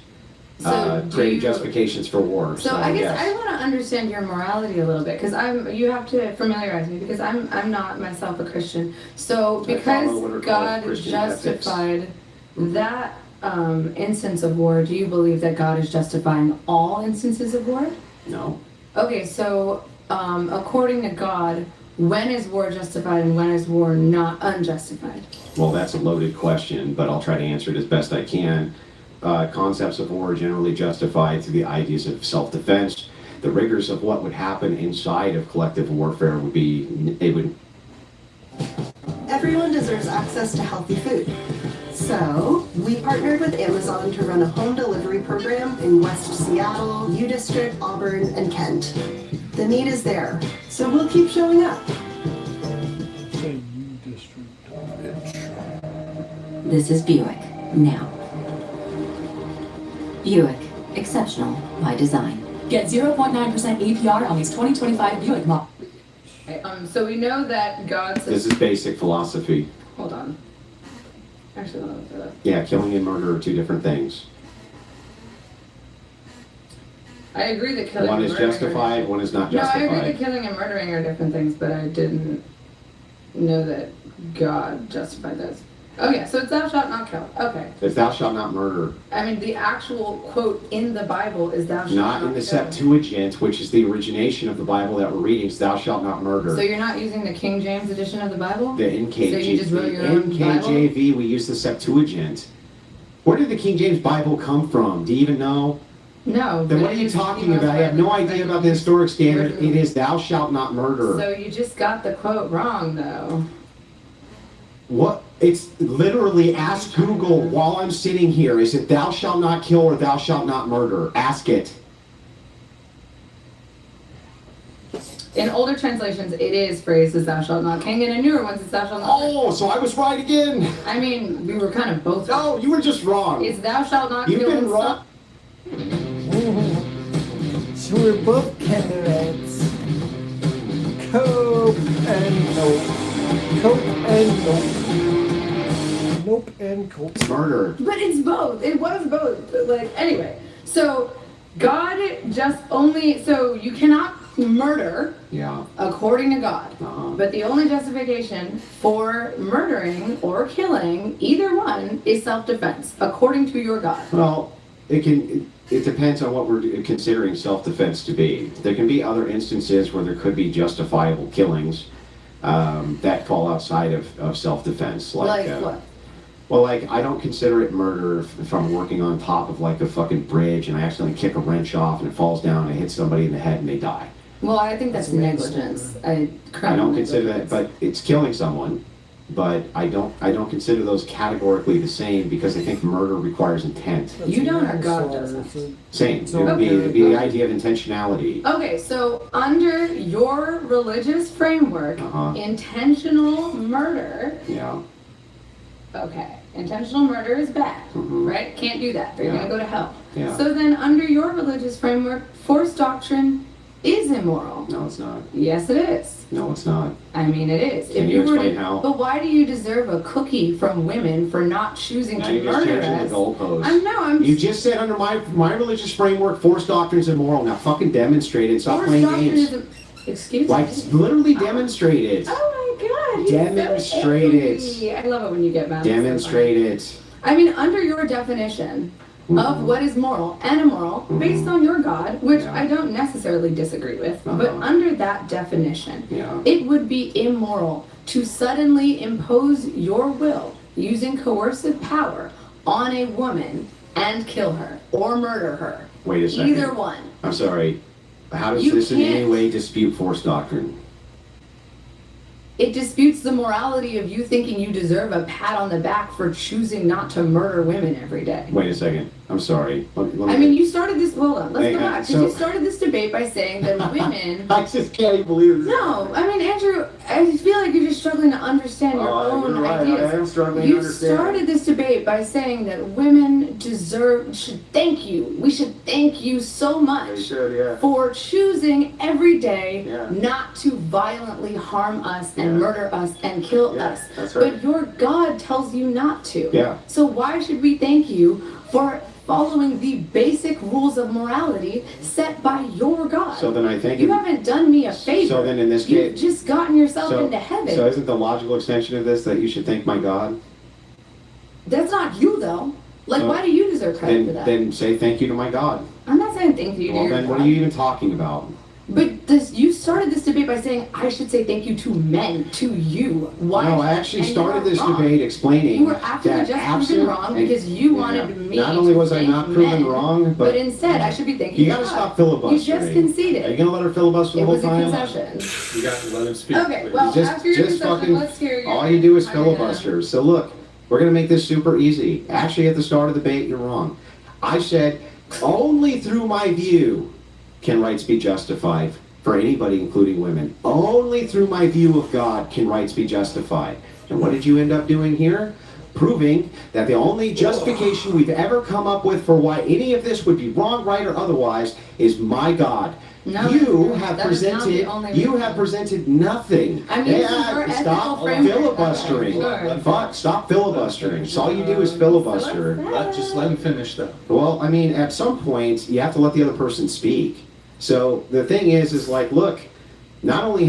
So do created you- justifications for war. So I guess yes. I want to understand your morality a little bit because you have to familiarize me because I'm not myself a Christian. So I follow what are because called God Christian ethics. justified that instance of war, do you believe that God is justifying all instances of war? No. Okay, so according to God, when is war justified and when is war not unjustified? Well, that's a loaded question, but I'll try to answer it as best I can. Concepts of war are generally justified through the ideas of self-defense. The rigors of what would happen inside of collective warfare would be, Everyone deserves access to healthy food. So, we partnered with Amazon to run a home delivery program in West Seattle, U District, Auburn, and Kent. The need is there, so we'll keep showing up. This is Buick. Now. Buick. Exceptional by design. Get 0.9% APR on these 2025 Buick models. Okay, so we know that God says. this is basic philosophy. Hold on. Actually, hold on for that. Yeah, killing and murder are two different things. I agree that killing One and is murdering justified, one is not No, I agree that justified. killing and murdering are different things, but I didn't know that God justified those. Oh yeah, so it's thou shalt not kill. Okay. If thou shalt not murder, I mean, the actual quote in the Bible is thou shalt not not in the kill. Septuagint, which is the origination of the Bible that we're reading, is thou shalt not murder. So you're not using the King James edition of the Bible? The NKJV, So you just wrote your own Bible? NKJV, we use the Septuagint. Where did the King James Bible come from? Do you even know? No. Then but what are it you is talking the about? I have no most idea about the historic standard. It is thou shalt not murder. So you just got the quote wrong, though. What? It's literally ask Google while I'm sitting here. Is it thou shalt not kill or thou shalt not murder? Ask it. In older translations, it is phrased as thou shalt not king, and in newer ones, it's thou shalt not. Oh, so I was right again. I mean, we were kind of both. No, you were just wrong. It's thou shalt not You've kill. been and wrong. So we're both candidates. Cope and nope. Cope and nope. Nope and cope. It's murder. But it's both. It was both. Like, anyway. So, God just only. So, you cannot murder Yeah. according to God. Uh-huh. But the only justification for murdering or killing, either one, is self-defense, according to your God. Well, it depends on what we're considering self-defense to be. There can be other instances where there could be justifiable killings that fall outside of self-defense. Like what? Well, like, I don't consider it murder if I'm working on top of, like, a fucking bridge and I accidentally kick a wrench off and it falls down and it hits somebody in the head and they die. Well, I think that's negligence. I don't consider that, but it's killing someone. But I don't consider those categorically the same because I think murder requires intent. You don't, or God doesn't. Same. It would be the idea of intentionality. Okay, so under your religious framework, intentional murder. Yeah. Okay, intentional murder is bad, right? Can't do that. They're gonna go to hell. Yeah. So then, under your religious framework, forced doctrine is immoral. No, it's not. Yes, it is. No, it's not. I mean, it is. Can you explain how? But why do you deserve a cookie from women for not choosing Now to you're just murder changing us? the goalposts. I'm. You just said under my religious framework, forced doctrine is immoral. Now fucking demonstrate it. Stop Forced playing doctrine games. Excuse Like, me. literally demonstrate it. Oh my God. he's Demonstrate so it. angry. I love it when you get mad. Demonstrate it. I mean, under your definition of what is moral and immoral, based on your God, which I don't necessarily disagree with, but under that definition, it would be immoral to suddenly impose your will using coercive power on a woman and kill her or murder her. Wait a second. Either one. I'm sorry. How does You this in any can't- way dispute forced doctrine? It disputes the morality of you thinking you deserve a pat on the back for choosing not to murder women every day. Wait a second. I'm sorry. Let me- I mean, you started this. Hold on, let's Hey, go back. so- You started this debate by saying that women. I just can't even believe this. No, I mean, Andrew, I feel like you're just struggling to understand your own you're right. ideas. I am struggling to You understand. started this debate by saying that women should thank you. We should thank you so much for choosing every day not to violently harm us and murder us and kill us. that's right. But your God tells you not to. Yeah. So why should we thank you for following the basic rules of morality set by your God? So then I think You haven't done me a favor. So then in this You've case, just gotten yourself into heaven. So isn't the logical extension of this that you should thank my God? That's not you though. Like, So why do you deserve credit for that? Then say thank you to my God. I'm not saying thank you to Well, your then God. what are you even talking about? But you started this debate by saying I should say thank you to men, to you. Why? No, I actually And you started were this wrong. debate explaining You were actually that just absent proven wrong because you wanted me. Not only was to I thank not proven men, wrong, but instead I should be thanking you gotta God. stop filibustering. You just conceded. Are you gonna let her filibuster the It whole was a time? concession. You got to let him speak. Okay, well, after your concession, fucking, let's hear your. all you do is filibuster. So look, we're gonna make this super easy. Actually, at the start of the debate, you're wrong. I said only through my view can rights be justified for anybody, including women. Only through my view of God can rights be justified. And what did you end up doing here? Proving that the only justification we've ever come up with for why any of this would be wrong, right, or otherwise is my God. No, you have that is not the presented. only You reason. have presented nothing. I mean, your ethical Stop framework. filibustering. Sure. Fuck, stop filibustering. So all you do is filibuster. Just let him finish though. Well, I mean, at some point, you have to let the other person speak. So the thing is like, look, not only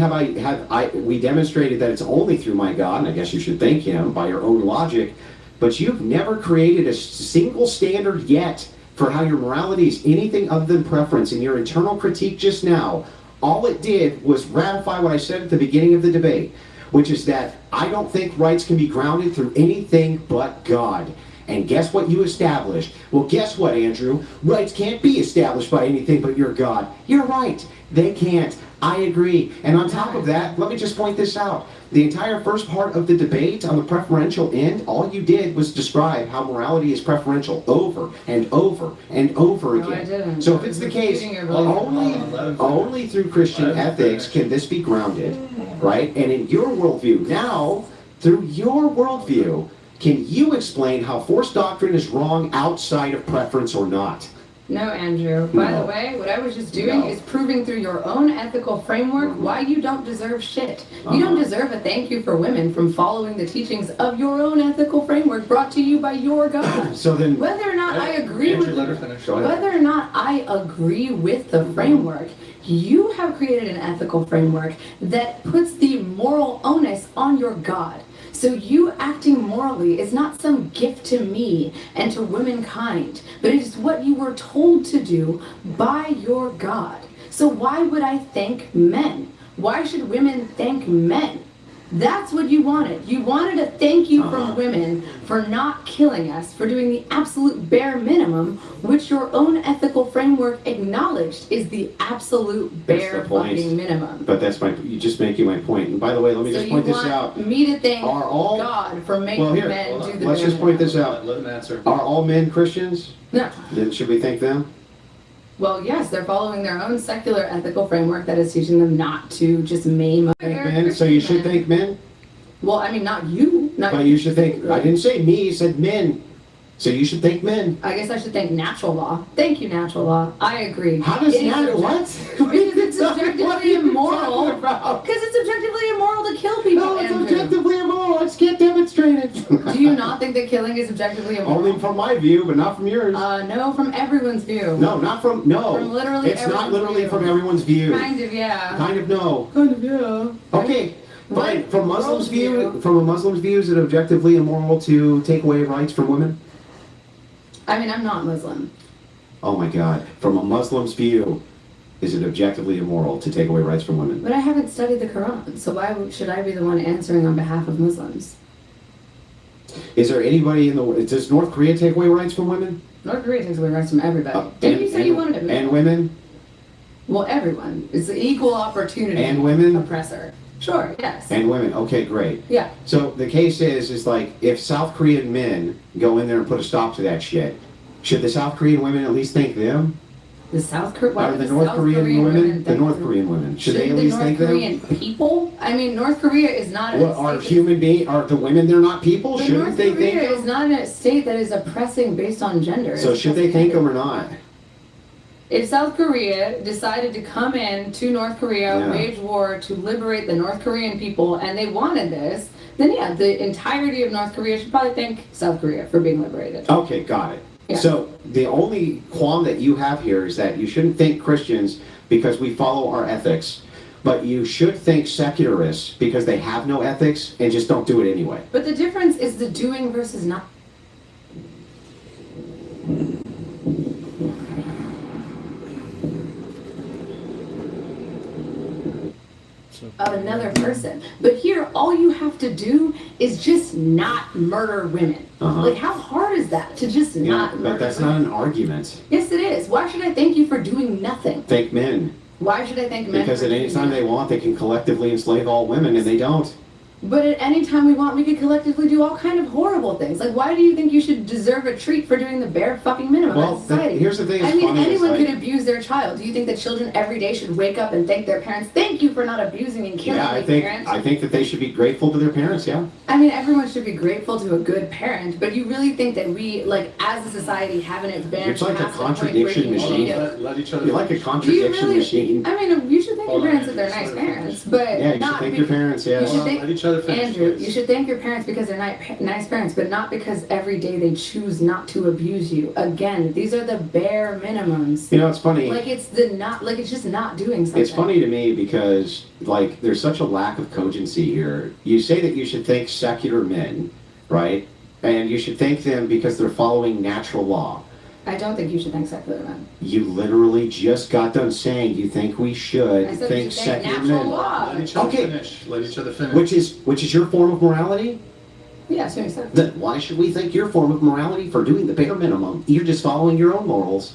we demonstrated that it's only through my God, and I guess you should thank him by your own logic, but you've never created a single standard yet for how your morality is anything other than preference. In your internal critique just now, all it did was ratify what I said at the beginning of the debate, which is that I don't think rights can be grounded through anything but God. And guess what you established? Well, guess what, Andrew? Rights can't be established by anything but your God. You're right. They can't. I agree. And on top of that, let me just point this out. The entire first part of the debate on the preferential end, all you did was describe how morality is preferential over and over and over No, I again. didn't. So if it's the case, only through Christian ethics can this be grounded, right? And in your worldview, now, through your worldview, can you explain how forced doctrine is wrong outside of preference or not? No, Andrew. By No. the way, what I was just doing No. is proving through your own ethical framework why you don't deserve shit. You don't deserve a thank you for women from following the teachings of your own ethical framework brought to you by your God. So then, Whether or not I agree with Let her finish. Go ahead. whether or not I agree with the framework, you have created an ethical framework that puts the moral onus on your God. So you acting morally is not some gift to me and to womankind, but it is what you were told to do by your God. So why would I thank men? Why should women thank men? That's what you wanted. You wanted a thank you from women for not killing us, for doing the absolute bare minimum, which your own ethical framework acknowledged is the absolute bare That's the point. fucking minimum. But that's you just making my point. And by the way, let me So just you point this want out. me to thank Are all- God for making Well, here, men do the let's bare just point this minimum. out. Let him answer. Are all men Christians? No. Then should we thank them? Well, yes, they're following their own secular ethical framework that is teaching them not to just maim other Men, so you should thank men? Well, I mean, not you. Not But you should thank, I didn't say me, I said men. So you should thank men. I guess I should thank natural law. Thank you, natural law. I agree. How does It is natural, what? Because it's objectively immoral. Because it's objectively immoral to kill people. No, it's Andrew. objectively immoral. Let's get demonstrated. Do you not think that killing is objectively immoral? Only from my view, but not from yours. No, from everyone's view. No, not from, no. From literally It's not everyone's literally view. from everyone's view. Kind of, yeah. Kind of, no. Kind of, yeah. Okay. Fine. What? From Muslims' view, Worldview. from a Muslim's view, is it objectively immoral to take away rights from women? I mean, I'm not Muslim. Oh my God. From a Muslim's view, is it objectively immoral to take away rights from women? But I haven't studied the Quran, so why should I be the one answering on behalf of Muslims? Is there anybody in the, does North Korea take away rights from women? North Korea takes away rights from everybody. Didn't you say you wanted to And women? Well, everyone. It's the equal opportunity And women? oppressor. Sure, yes. And women, okay, great. Yeah. So the case is like, if South Korean men go in there and put a stop to that shit, should the South Korean women at least thank them? The South Korean, Or the North Korean women? The North Korean women. Should they at least thank the them? North Korean people? I mean, North Korea is not What, are human beings, are the women they're not people? the Shouldn't North they thank Korea them? is not a state that is oppressing based on gender. So It's should they thank them or not? If South Korea decided to come in to North Korea, Yeah. wage war to liberate the North Korean people, and they wanted this, then yeah, the entirety of North Korea should probably thank South Korea for being liberated. Okay, got it. Yeah. So the only qualm that you have here is that you shouldn't thank Christians because we follow our ethics, but you should thank secularists because they have no ethics and just don't do it anyway. But the difference is the doing versus not. Of another person. But here, all you have to do is just not murder women. Like, how hard is that to just Yeah, not but murder that's women? not an argument. Yes, it is. Why should I thank you for doing nothing? Thank men. Why should I thank men? Because for at any doing time nothing? they want, they can collectively enslave all women, and they don't. But at any time we want, we could collectively do all kind of horrible things. Like, why do you think you should deserve a treat for doing the bare fucking minimum Well, in society? here's the thing I that's mean, funny is, anyone like- could abuse their child. Do you think that children every day should wake up and thank their parents? Thank you for not abusing and killing Yeah, my I parents. think that they should be grateful to their parents, yeah. I mean, everyone should be grateful to a good parent, but you really think that we, like, as a society, have an advantage? It's like a past the point contradiction where you machine. need to- Let each other. You're like a contradiction really- machine. I mean, you should thank Hold your on, parents if they're Andrew, nice just let her parents, but Yeah, you should not thank be- your parents, You yes. should thank Let each other finish, Andrew, please. you should thank your parents because they're nice parents, but not because every day they choose not to abuse you. Again, these are the bare minimums. You know, it's funny. Like it's it's just not doing something. It's funny to me because, like, there's such a lack of cogency here. You say that you should thank secular men, right? And you should thank them because they're following natural law. I don't think you should thank secular men. You literally just got done saying you think we should I said thank we should thank secular natural men. law. Let each other Okay. finish. Let each other finish. Which is your form of morality? Yeah, so makes sense. Then why should we thank your form of morality for doing the bare minimum? You're just following your own morals.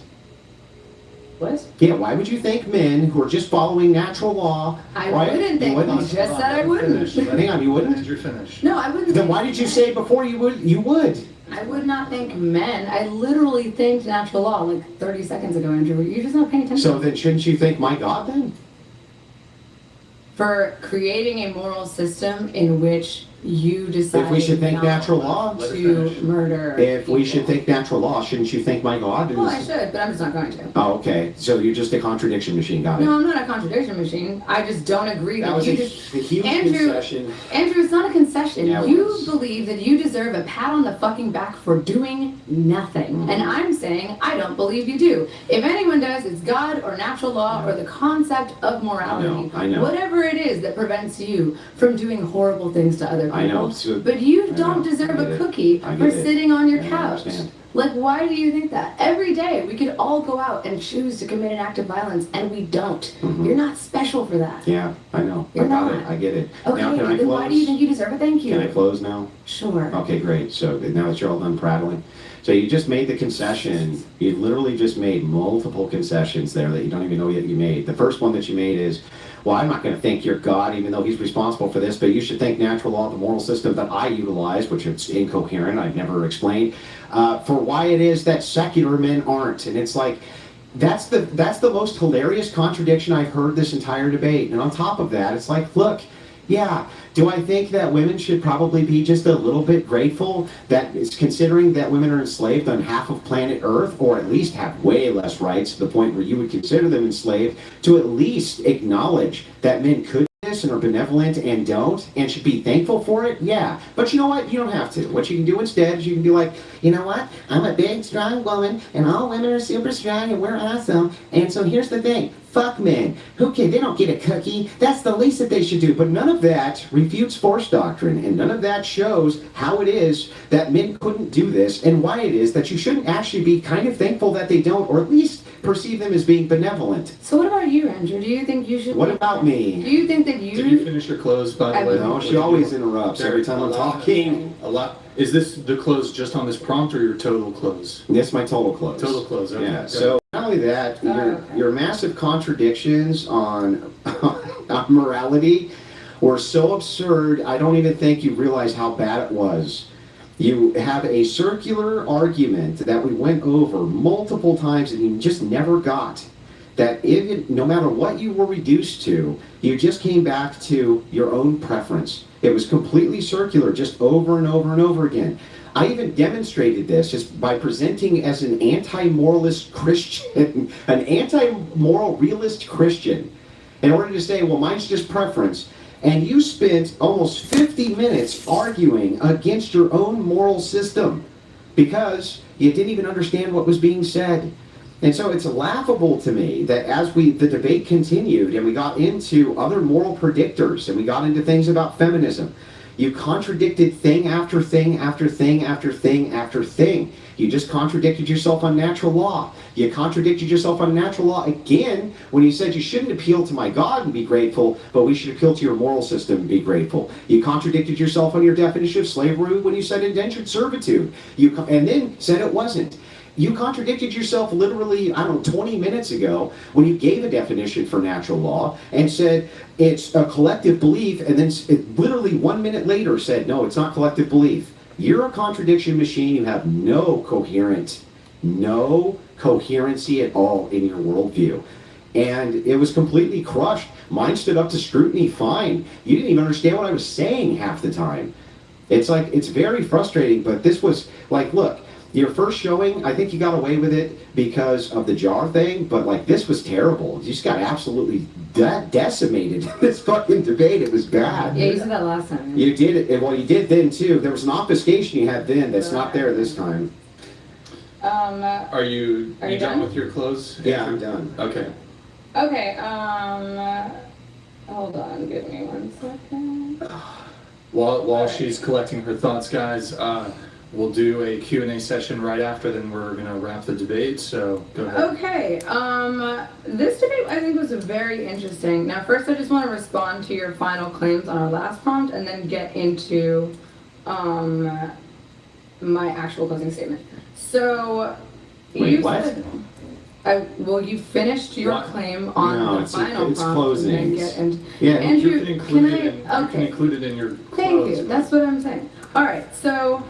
What? Yeah, why would you thank men who are just following natural law? I right? wouldn't You think. wouldn't? You just said I wouldn't. Hang on, you wouldn't? Andrew, finish. No, I wouldn't. Then why did you say before you would? You would. I would not thank men. I literally thanked natural law like 30 seconds ago, Andrew. You're just not paying attention. So then shouldn't you thank my God then? For creating a moral system in which you decide If we should thank not natural law? to murder. If we people. should thank natural law, shouldn't you thank my God? Well, I should, but I'm just not going to. Oh, okay. So you're just a contradiction machine. Got it. No, I'm not a contradiction machine. I just don't agree That that was you a just. huge Andrew, concession. Andrew, it's not a concession. Yeah, it You was. believe that you deserve a pat on the fucking back for doing nothing. Mm-hmm. And I'm saying I don't believe you do. If anyone does, it's God or natural law or the concept of morality. I know. Whatever it is that prevents you from doing horrible things to other people. I know. So- But you I don't know. deserve I get a it. cookie I for get it. sitting on your I couch. understand. Like, why do you think that? Every day we could all go out and choose to commit an act of violence, and we don't. You're not special for that. Yeah, I know. You're I got not. it. I get it. Okay, Now, can I then close? why do you think you deserve a thank you? Can I close now? Sure. Okay, great. So now that you're all done prattling, so you just made the concession. You literally just made multiple concessions there that you don't even know yet you made. The first one that you made is, well, I'm not going to thank your God, even though he's responsible for this, but you should thank natural law, the moral system that I utilize, which is incoherent, I've never explained, for why it is that secular men aren't. And it's like, that's the most hilarious contradiction I've heard this entire debate. And on top of that, it's like, look, yeah, do I think that women should probably be just a little bit grateful that it's considering that women are enslaved on half of planet Earth, or at least have way less rights to the point where you would consider them enslaved, to at least acknowledge that men could do this and are benevolent and don't, and should be thankful for it? Yeah. But you know what? You don't have to. What you can do instead is you can be like, you know what? I'm a big, strong woman, and all women are super strong, and we're awesome. And so here's the thing. Fuck men. Okay, they don't get a cookie. That's the least that they should do. But none of that refutes force doctrine, and none of that shows how it is that men couldn't do this, and why it is that you shouldn't actually be kind of thankful that they don't, or at least perceive them as being benevolent. So what about you, Andrew? Do you think you should... What about me? Do you think that you... Did you finish your close, by the way? No, she always interrupts every time I'm talking. A lot. Is this the close just on this prompt or your total close? That's my total close. Total close, okay. Yeah, so not only that, your massive contradictions on morality were so absurd, I don't even think you realize how bad it was. You have a circular argument that we went over multiple times and you just never got. That no matter what you were reduced to, you just came back to your own preference. It was completely circular, just over and over and over again. I even demonstrated this just by presenting as an anti-moralist Christian, an anti-moral realist Christian, in order to say, well, mine's just preference. And you spent almost 50 minutes arguing against your own moral system because you didn't even understand what was being said. And so it's laughable to me that as the debate continued and we got into other moral predictors and we got into things about feminism, you contradicted thing after thing after thing after thing after thing. You just contradicted yourself on natural law. You contradicted yourself on natural law again when you said you shouldn't appeal to my God and be grateful, but we should appeal to your moral system and be grateful. You contradicted yourself on your definition of slavery when you said indentured servitude. And then said it wasn't. You contradicted yourself literally, 20 minutes ago when you gave a definition for natural law and said it's a collective belief, and then literally 1 minute later said, no, it's not collective belief. You're a contradiction machine. You have no coherency at all in your worldview. And it was completely crushed. Mine stood up to scrutiny fine. You didn't even understand what I was saying half the time. It's very frustrating, but this was like, look, your first showing, I think you got away with it because of the jar thing, but this was terrible. You just got absolutely decimated in this fucking debate. It was bad. Yeah, you said that last time. You did it. Well, you did then too. There was an obfuscation you had then that's not there this time. Are you done with your close? Yeah, I'm done. Okay. Okay, hold on, give me 1 second. While she's collecting her thoughts, guys, we'll do a Q&A session right after, then we're going to wrap the debate, so go ahead. Okay, this debate I think was very interesting. Now first I just want to respond to your final claims on our last prompt and then get into my actual closing statement. So, Wait, you what? said... you finished your claim on No, the it's final prompt. closings. And then get into, Yeah, Andrew, You can include it in, okay. you can include it in your Thank close. you. That's what I'm saying. All right. So,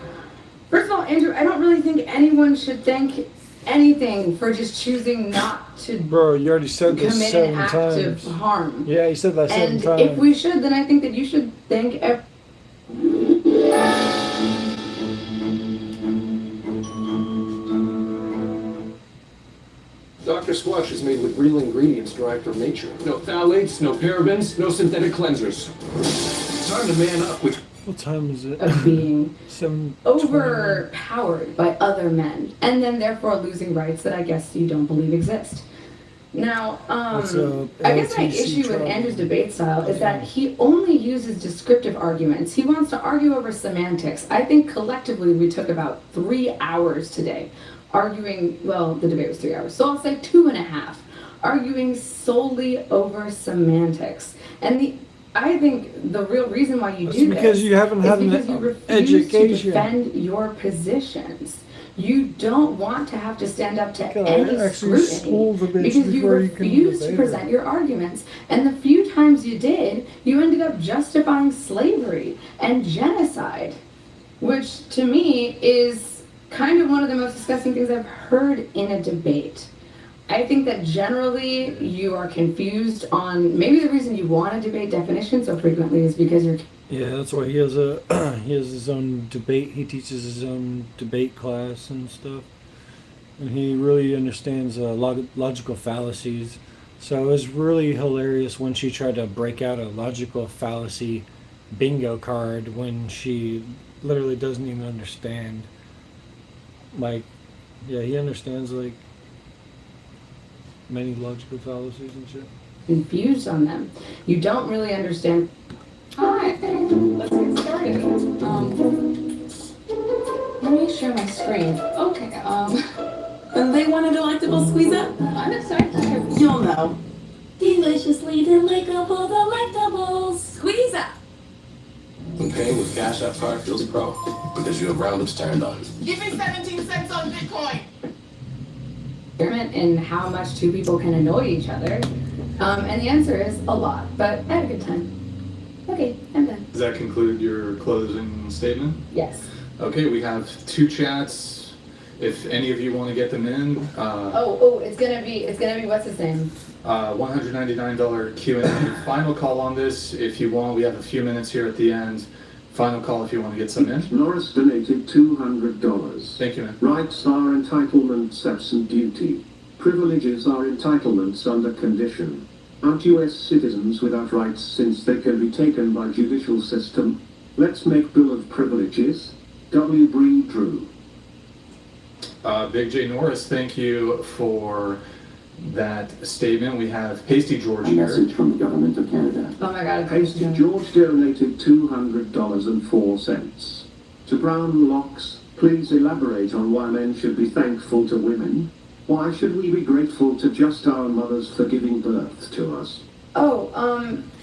first of all, Andrew, I don't really think anyone should thank anything for just choosing not to Bro, you already said this commit 7 an act times. of harm. Yeah, you said that 7 And times. if we should, then I think that you should thank Dr. Squash is made with real ingredients derived from nature. No phthalates, no parabens, no synthetic cleansers. Time to man up with... What time is it? Of being 7:20. overpowered by other men, and then therefore losing rights that I guess you don't believe exist. Now, What's up, I guess my LTC issue with trouble? Andrew's debate style is that he only uses descriptive arguments. He wants to argue over semantics. I think collectively we took about 3 hours today arguing, well, the debate was 3 hours, so I'll say 2.5, arguing solely over semantics. And I think the real reason why you That's do because this you haven't is had because an you refuse education. to defend your positions. You don't want to have to stand up to God, any actually scrutiny school the bitch because you before you can refuse to debate her. present your arguments. And the few times you did, you ended up justifying slavery and genocide, which to me is kind of one of the most disgusting things I've heard in a debate. I think that generally you are confused on maybe the reason you want to debate definitions so frequently is because you're Yeah, that's why he has his own debate. He teaches his own debate class and stuff, and he really understands logical fallacies. So it was really hilarious when she tried to break out a logical fallacy bingo card when she literally doesn't even understand. Like, yeah, he understands like many logical fallacies and shit. confused on them. You don't really understand. Alright, let's get started. Let me share my screen. Okay, And they want a delectable squeeze up? I'm excited. You'll know. Deliciously delectable delectables. Squeeze up. When paying with Cash App Card feels pro, because you have roundups turned on. Give me 17 cents on Bitcoin. And how much two people can annoy each other. And the answer is a lot, but I had a good time. Okay, I'm done. Does that conclude your closing statement? Yes. Okay, we have 2 chats. If any of you want to get them in, It's gonna be what's his name? $199 Q&A. Final call on this if you want. We have a few minutes here at the end. Final call if you want to get some in. Norris donated $200. Thank you, man. Rights are entitlements, absent duty. Privileges are entitlements under condition. Aren't US citizens without rights since they can be taken by judicial system? Let's make Bill of Privileges. W. Bree Drew. Big J Norris, thank you for that statement. We have Pasty George A here. message from the government of Canada. Oh my god, Pasty George donated $200.04. To Brown Locks, please elaborate on why men should be thankful to women. Why should we be grateful to just our mothers for giving birth to us?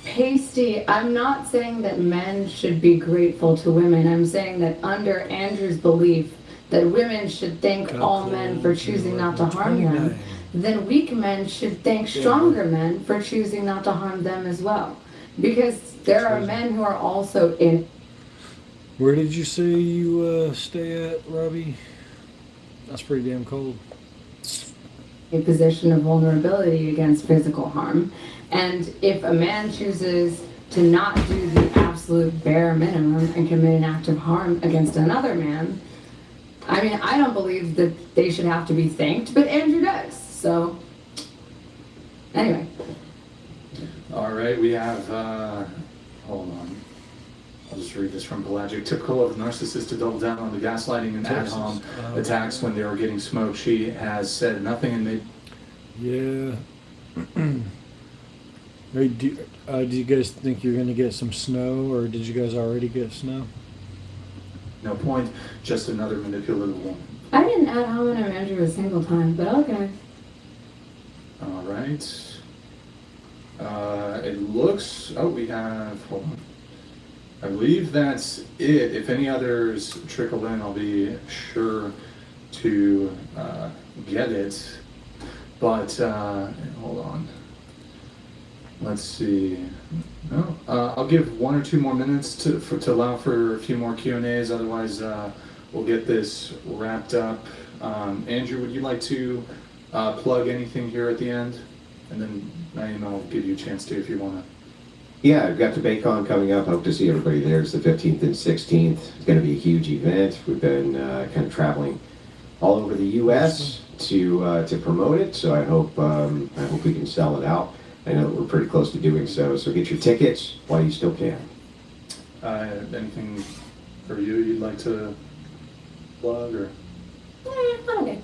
Pasty, I'm not saying that men should be grateful to women. I'm saying that under Andrew's belief that women should thank all men for choosing not to harm them, then weak men should thank stronger men for choosing not to harm them as well. Because there are men who are also in Where did you say you stay at, Robbie? That's pretty damn cold. a position of vulnerability against physical harm. And if a man chooses to not do the absolute bare minimum and commit an act of harm against another man, I mean, I don't believe that they should have to be thanked, but Andrew does. So, anyway. All right, we have, hold on. I'll just read this from Pelagic. Typical of a narcissist to double down on the gaslighting and ad hom attacks when they were getting smoked. She has said nothing and made... Yeah. Hey, do you guys think you're going to get some snow, or did you guys already get snow? No point, just another manipulative woman. I didn't ad hominem Andrew a single time, but okay. All right. It looks... Oh, we have... Hold on. I believe that's it. If any others trickle in, I'll be sure to get it. But, hold on. Let's see. No, I'll give 1 or 2 more minutes to allow for a few more Q&As. Otherwise, we'll get this wrapped up. Andrew, would you like to plug anything here at the end? And then Naeem, I'll give you a chance to if you want to. Yeah, I've got DebateCon coming up. Hope to see everybody there. It's the 15th and 16th. It's going to be a huge event. We've been kind of traveling all over the U.S. to promote it. So I hope we can sell it out. I know that we're pretty close to doing so. So get your tickets while you still can. Anything for you you'd like to plug or? I'm okay.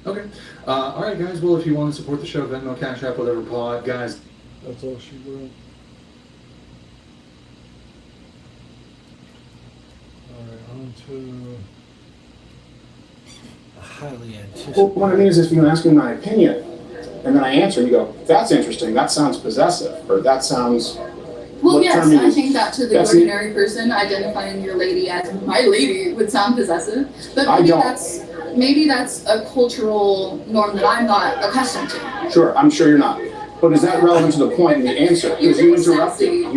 Okay. All right, guys. Well, if you want to support the show, Venmo, Cash App, whatever pod, guys. That's all she wrote. Alright, on to a highly anticipated. Well, what I mean is if you ask me my opinion, and then I answer, you go, that's interesting, that sounds possessive, or that sounds... Well, what yes, term you I use? think that to the That's ordinary person, identifying your lady as my lady would sound possessive. But I don't. maybe that's a cultural norm that I'm not accustomed to. Sure, I'm sure you're not. But is that relevant to the point in the answer? Because you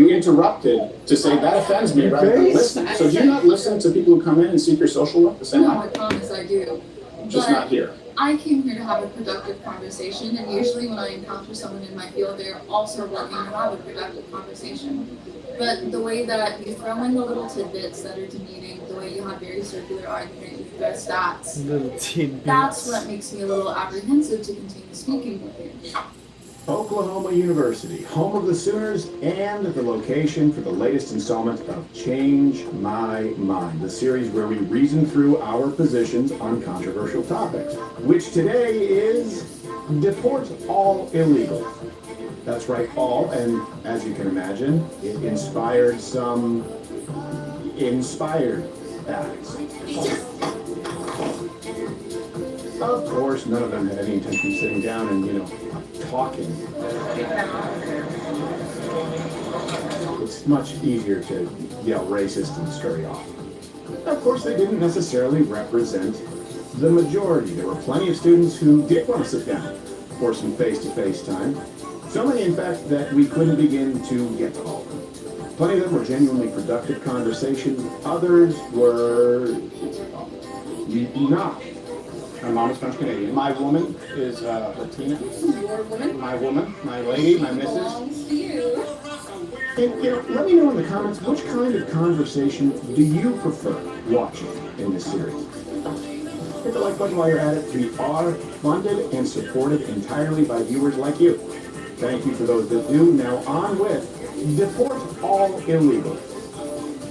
interrupted to say that offends me rather than listening. So do you not listen to people who come in and seek your social work the same No, I way? promise I do. Just But not here. I came here to have a productive conversation, and usually when I encounter someone in my field, they're also looking to have a productive conversation. But the way that you throw in the little tidbits that are demeaning, the way you have very circular argument, you throw stats, Little tidbits. that's what makes me a little apprehensive to continue speaking with you. Oklahoma University, home of the Sooners, and the location for the latest installment of Change My Mind, the series where we reason through our positions on controversial topics, which today is deport all illegals. That's right, all, and as you can imagine, it inspired some inspired acts. Of course, none of them had any intention of sitting down and, talking. It's much easier to yell racist and scurry off. Of course, they didn't necessarily represent the majority. There were plenty of students who did want to sit down for some face-to-face time. So many, in fact, that we couldn't begin to get to all of them. Plenty of them were genuinely productive conversations. Others were not. My mom is French Canadian. My woman is Latina. Your woman? My woman, my lady, my missus. Belongs to you. And, let me know in the comments, which kind of conversation do you prefer watching in this series? Hit the like button while you're at it. We are funded and supported entirely by viewers like you. Thank you for those that do. Now on with Deport All Illegals.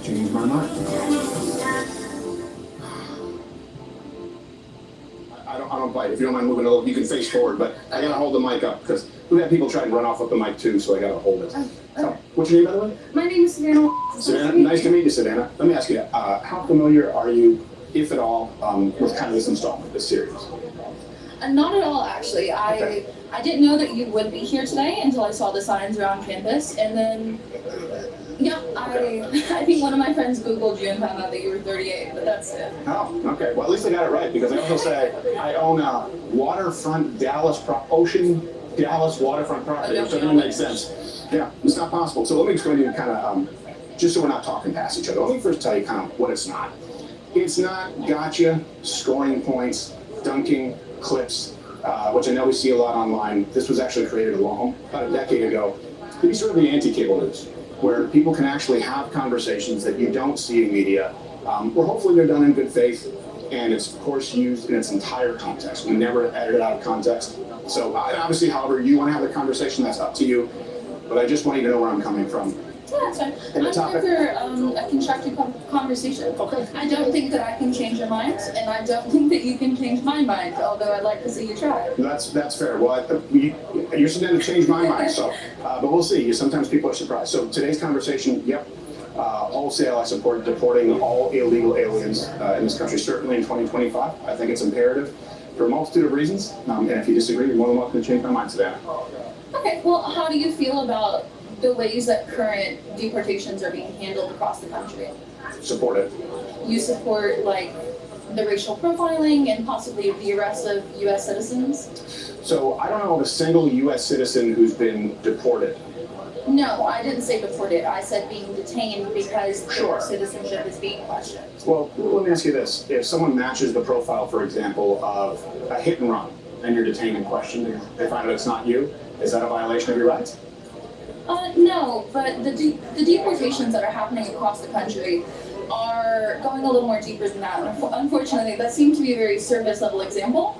Change my mind. I don't bite. If you don't mind moving a little, you can face forward, but I gotta hold the mic up because we've had people try and run off with the mic too, so I gotta hold it. So, what's your name, by the way? My name is Savannah. Savannah, nice to meet you, Savannah. Let me ask you, how familiar are you, if at all, with kind of this installment, this series? Not at all, actually. Okay. I didn't know that you would be here today until I saw the signs around campus, and then, yeah, I think one of my friends Googled you and found out that you were 38, but that's it. Oh, okay. Well, at least I got it right because I also say I own a waterfront ocean Dallas waterfront property, so it doesn't make sense. Yeah, it's not possible. So let me explain to you kind of, just so we're not talking past each other. Let me first tell you kind of what it's not. It's not gotcha, scoring points, dunking, clips, which I know we see a lot online. This was actually created about a decade ago to be sort of the anti-cable news, where people can actually have conversations that you don't see in media, where hopefully they're done in good faith, and it's of course used in its entire context. We never edit it out of context. So obviously, however you want to have the conversation, that's up to you. But I just want you to know where I'm coming from. Yeah, that's fine. And the I'm topic? here for a constructive conversation. Okay. I don't think that I can change your mind, and I don't think that you can change my mind, although I'd like to see you try. That's fair. Well, you're sitting to change my mind, so, but we'll see. Sometimes people are surprised. So today's conversation, yep, wholesale, I support deporting all illegal aliens in this country, certainly in 2025. I think it's imperative for a multitude of reasons, and if you disagree, you're more than welcome to change my mind, Savannah. Okay, well, how do you feel about the ways that current deportations are being handled across the country? Support it. You support, like, the racial profiling and possibly the arrest of U.S. citizens? So I don't know of a single U.S. citizen who's been deported. No, I didn't say deported. I said being detained because Sure. their citizenship is being questioned. Well, let me ask you this. If someone matches the profile, for example, of a hit and run, and you're detained and questioned, and they find out it's not you, is that a violation of your rights? No, but the deportations that are happening across the country are going a little more deeper than that. Unfortunately, that seemed to be a very surface level example.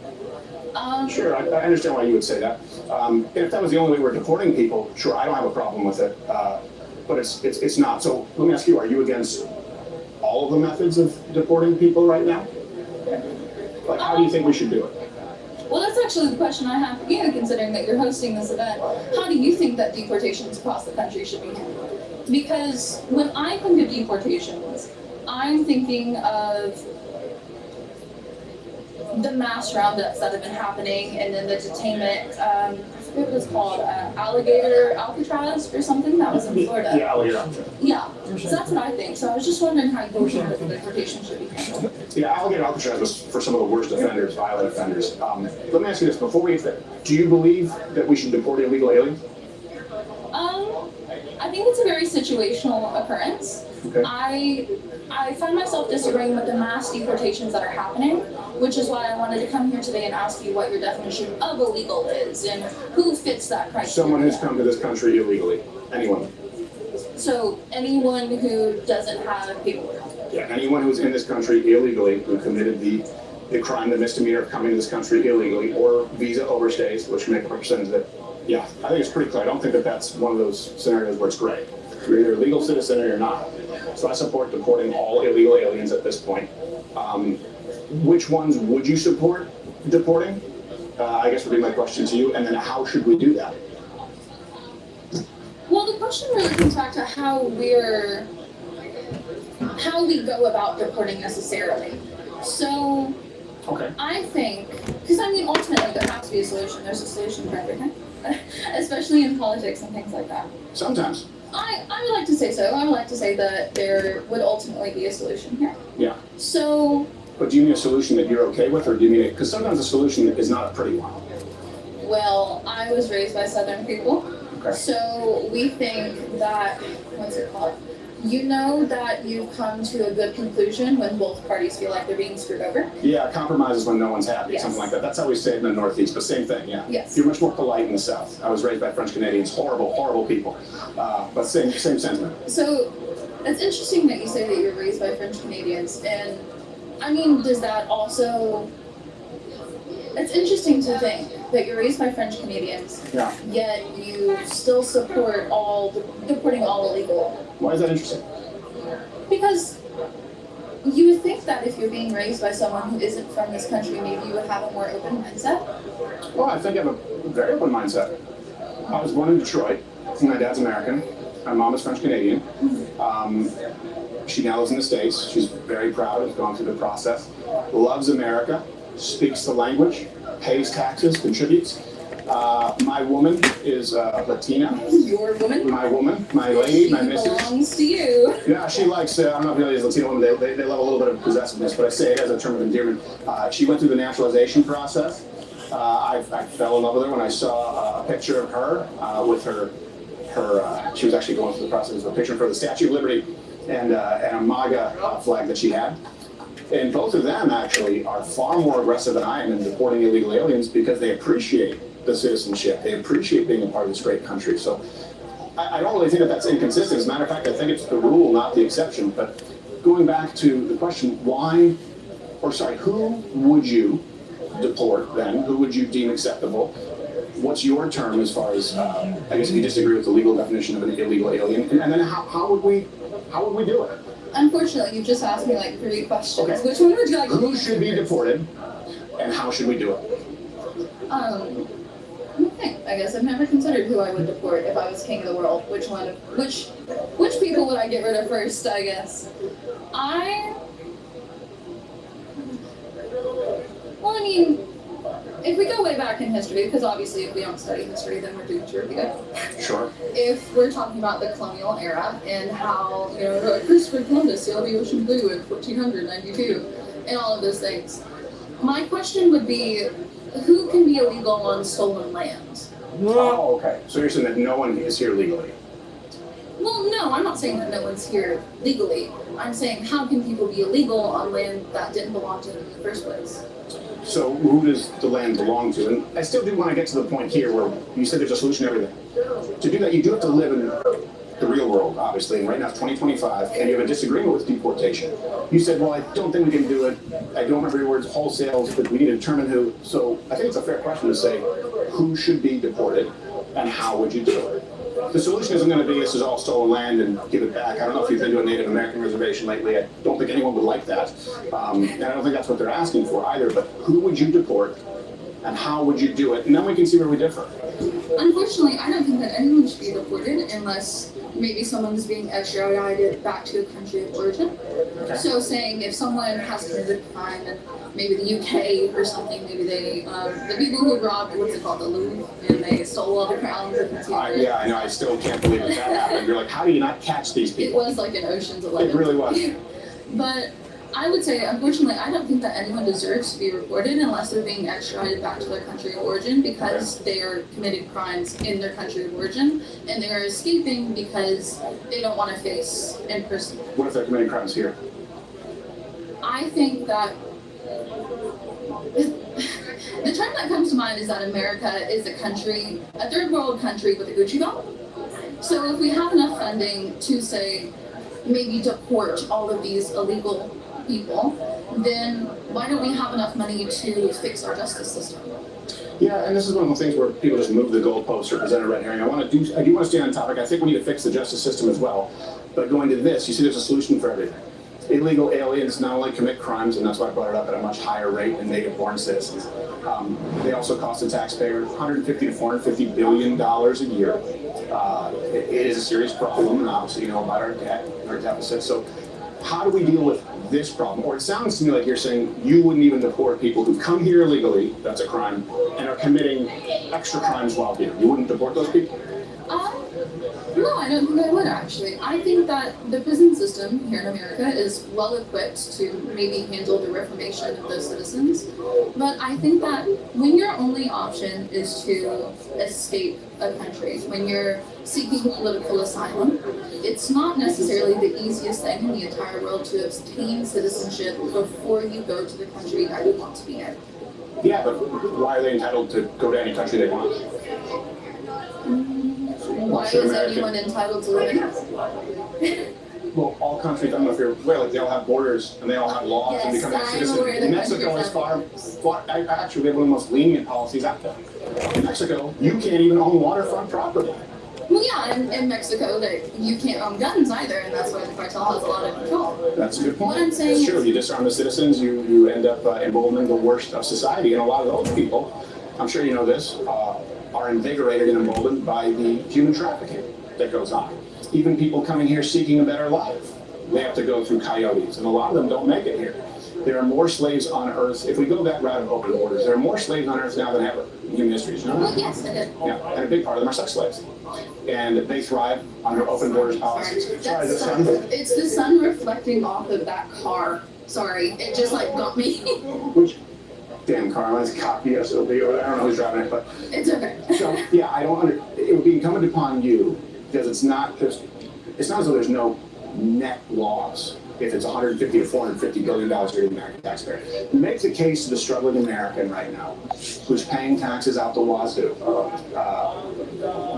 Sure, I understand why you would say that. And if that was the only way we're deporting people, sure, I don't have a problem with it. But it's not. So let me ask you, are you against all of the methods of deporting people right now? Like, how do you think we should do it? Well, that's actually the question I have for you, considering that you're hosting this event. How do you think that deportations across the country should be handled? Because when I think of deportations, I'm thinking of the mass roundups that have been happening, and then the detainment, I forget what it's called, alligator Alcatraz or something, that was in Florida. Yeah, alligator Alcatraz. Yeah, so that's what I think. So I was just wondering how you think that the deportation should be handled. Yeah, alligator Alcatraz was for some of the worst offenders, violent offenders. Let me ask you this, before we get to that, do you believe that we should deport illegal aliens? I think it's a very situational occurrence. Okay. I find myself disagreeing with the mass deportations that are happening, which is why I wanted to come here today and ask you what your definition of illegal is and who fits that criteria. Someone who's come to this country illegally. Anyone. So anyone who doesn't have paperwork. Yeah, anyone who's in this country illegally, who committed the crime, the misdemeanor of coming to this country illegally, or visa overstays, which make up a percentage of it. Yeah, I think it's pretty clear. I don't think that that's one of those scenarios where it's gray. You're either a legal citizen or you're not. So I support deporting all illegal aliens at this point. Which ones would you support deporting? I guess would be my question to you. And then how should we do that? Well, the question really comes back to how we go about deporting necessarily. So okay. I think, because I mean, ultimately there has to be a solution. There's a solution for everything, especially in politics and things like that. Sometimes. I would like to say so. I would like to say that there would ultimately be a solution here. Yeah. So. But do you mean a solution that you're okay with, or do you mean it? Because sometimes a solution is not a pretty one. Well, I was raised by Southern people. Okay. So we think that, what's it called? You know that you've come to a good conclusion when both parties feel like they're being screwed over. Yeah, compromise is when no one's happy, Yes. something like that. That's how we say it in the Northeast, but same thing, yeah. Yes. You're much more polite in the South. I was raised by French Canadians, horrible, horrible people. But same sentiment. So it's interesting that you say that you're raised by French Canadians, and I mean, does that also? It's interesting to think that you're raised by French Canadians, Yeah. yet you still support deporting all illegal. Why is that interesting? Because you would think that if you're being raised by someone who isn't from this country, maybe you would have a more open mindset. Well, I think I have a very open mindset. I was born in Detroit. My dad's American. My mom is French Canadian. She now lives in the States. She's very proud, has gone through the process, loves America, speaks the language, pays taxes, contributes. My woman is Latina. Your woman? My woman, my lady, my missus. Belongs to you. Yeah, she likes, I don't know if you know these Latino women, they love a little bit of possessiveness, but I say it as a term of endearment. She went through the naturalization process. I fell in love with her when I saw a picture of her with her she was actually going through the process of a picture of her, the Statue of Liberty, and a MAGA flag that she had. And both of them actually are far more aggressive than I am in deporting illegal aliens because they appreciate the citizenship. They appreciate being a part of this great country. So I don't really think that that's inconsistent. As a matter of fact, I think it's the rule, not the exception. But going back to the question, who would you deport then? Who would you deem acceptable? What's your term as far as, I guess if you disagree with the legal definition of an illegal alien? And then how would we do it? Unfortunately, you've just asked me like 3 questions. Okay. Which one would you like? Who should be deported, and how should we do it? Okay. I guess I've never considered who I would deport if I was king of the world. Which people would I get rid of first? I guess. Well, I mean, if we go way back in history, because obviously if we don't study history, then we're doomed to repeat it. Sure. If we're talking about the colonial era and how, Christopher Columbus sailed the ocean blue in 1492 and all of those things, my question would be, who can be illegal on stolen land? Oh, okay. So you're saying that no one is here legally? Well, no, I'm not saying that no one's here legally. I'm saying how can people be illegal on land that didn't belong to them in the first place? So who does the land belong to? And I still do want to get to the point here where you said there's a solution to everything. To do that, you do have to live in the real world, obviously, and right now it's 2025, and you have a disagreement with deportation. You said, well, I don't think we can do it. I don't remember your words, wholesale, but we need to determine who. So I think it's a fair question to say, who should be deported, and how would you do it? The solution isn't going to be this is all stolen land and give it back. I don't know if you've been to a Native American reservation lately. I don't think anyone would like that. And I don't think that's what they're asking for either. But who would you deport And how would you do it? And then we can see where we differ. Unfortunately, I don't think that anyone should be deported unless maybe someone is being extradited back to a country of origin. Okay. So saying if someone has committed a crime in maybe the UK or something, maybe they, the people who robbed, what's it called, the Louvre, and they stole all the crowns. Yeah, I know, I still can't believe that happened. You're like, how do you not catch these It people? was like an Ocean's 11. It really was. But I would say, unfortunately, I don't think that anyone deserves to be reported unless they're being extradited back to their country of origin because they are committing crimes in their country of origin and they are escaping because they don't want to face in prison. What if they're committing crimes here? I think that the term that comes to mind is that America is a country, a third world country with a Gucci belt. So if we have enough funding to say, maybe deport all of these illegal people, then why don't we have enough money to fix our justice system? Yeah, and this is one of those things where people just move the goalposts or present a red herring. I do want to stay on topic. I think we need to fix the justice system as well. But going to this, you see there's a solution for everything. Illegal aliens not only commit crimes, and that's why I brought it up at a much higher rate than native-born citizens. They also cost the taxpayer $150 to $450 billion a year. It is a serious problem, and obviously you know about our debt, our deficit. So how do we deal with this problem? Or it sounds to me like you're saying you wouldn't even deport people who come here illegally, that's a crime, and are committing extra crimes while here. You wouldn't deport those people? No, I don't think I would actually. I think that the prison system here in America is well equipped to maybe handle the reformation of those citizens. But I think that when your only option is to escape a country, when you're seeking political asylum, it's not necessarily the easiest thing in the entire world to obtain citizenship before you go to the country that you want to be in. Yeah, but why are they entitled to go to any country they want? Why is anyone entitled to live in? Well, all countries, I don't know if you're aware, like they all have borders and they all have laws and Yes, become I'm citizens. aware that Mexico is countries actually we have one of the most lenient policies out there. In Mexico, you can't even own waterfront property. Well, yeah, in Mexico, that you can't own guns either, and that's why the cartel has a lot of control. That's a good point. What I'm saying It's true. You disarm the citizens, you end up emboldening the worst of society. And a lot of those people, I'm sure you know this, are invigorated and emboldened by the human trafficking that goes on. Even people coming here seeking a better life, they have to go through coyotes, and a lot of them don't make it here. There are more slaves on Earth. If we go that route of open borders, there are more slaves on Earth now than ever in human history. You know that? Well, yes, I did. Yeah, and a big part of them are sex slaves. And they thrive under open borders policies. Sorry, the sun. It's the sun reflecting off of that car. Sorry, it just like got me. Which damn car, that's cocky SOB over there. I don't know who's driving it, but It's okay. so yeah, it would be incumbent upon you because it's not as though there's no net loss if it's $150 to $450 billion to the American taxpayer. Make the case to the struggling American right now who's paying taxes out the wazoo,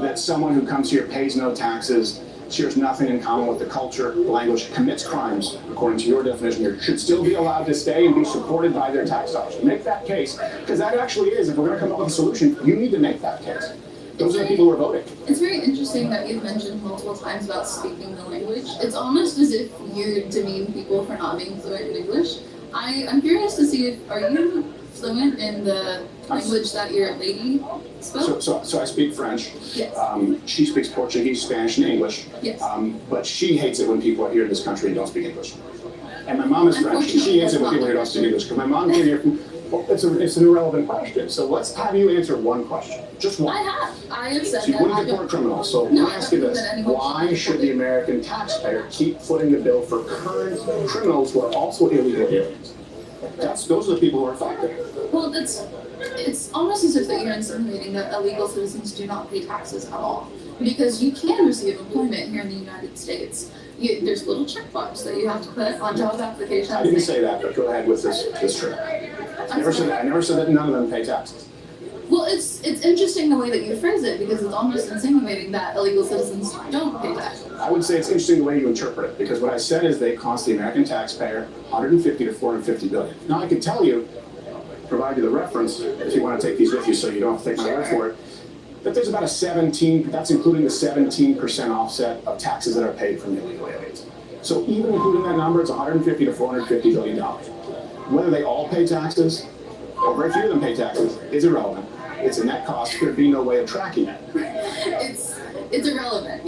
that someone who comes here pays no taxes, shares nothing in common with the culture, the language, commits crimes, according to your definition here, should still be allowed to stay and be supported by their tax dollars. Make that case, because that actually is, if we're going to come up with a solution, you need to make that case. Those are the people who are voting. It's very interesting that you've mentioned multiple times about speaking the language. It's almost as if you demean people for not being fluent in English. I'm curious to see are you fluent in the language that your lady spoke? So I speak French. Yes. She speaks Portuguese, Spanish, and English. Yes. But she hates it when people are here in this country and don't speak English. And my mom is French, and she hates it when people here don't speak English. Because my mom came here from, well, it's an irrelevant question. So let's have you answer one question. Just one. I have said So you that. wouldn't deport criminals. So No, let me ask you I don't this. think that anyone Why should should the American taxpayer keep footing the bill for current criminals who are also illegal aliens? Those are the people who are affected. Well, it's almost as if that you're insinuating that illegal citizens do not pay taxes at all. Because you can receive employment here in the United States. There's little checkbox that you have to put on job applications. I didn't say that, but go ahead with this trip. I never said that none of them pay taxes. Well, it's interesting the way that you phrase it because it's almost insinuating that illegal citizens don't pay taxes. I would say it's interesting the way you interpret it, because what I said is they cost the American taxpayer $150 to $450 billion. Now I can tell you, provide you the reference if you want to take these with you, so you don't have to take my word for it. That there's about that's including the 17% offset of taxes that are paid from illegal aliens. So even including that number, it's $150 to $450 billion. Whether they all pay taxes, Very few of them pay taxes. It's irrelevant. It's a net cost. There'd be no way of tracking it. It's irrelevant.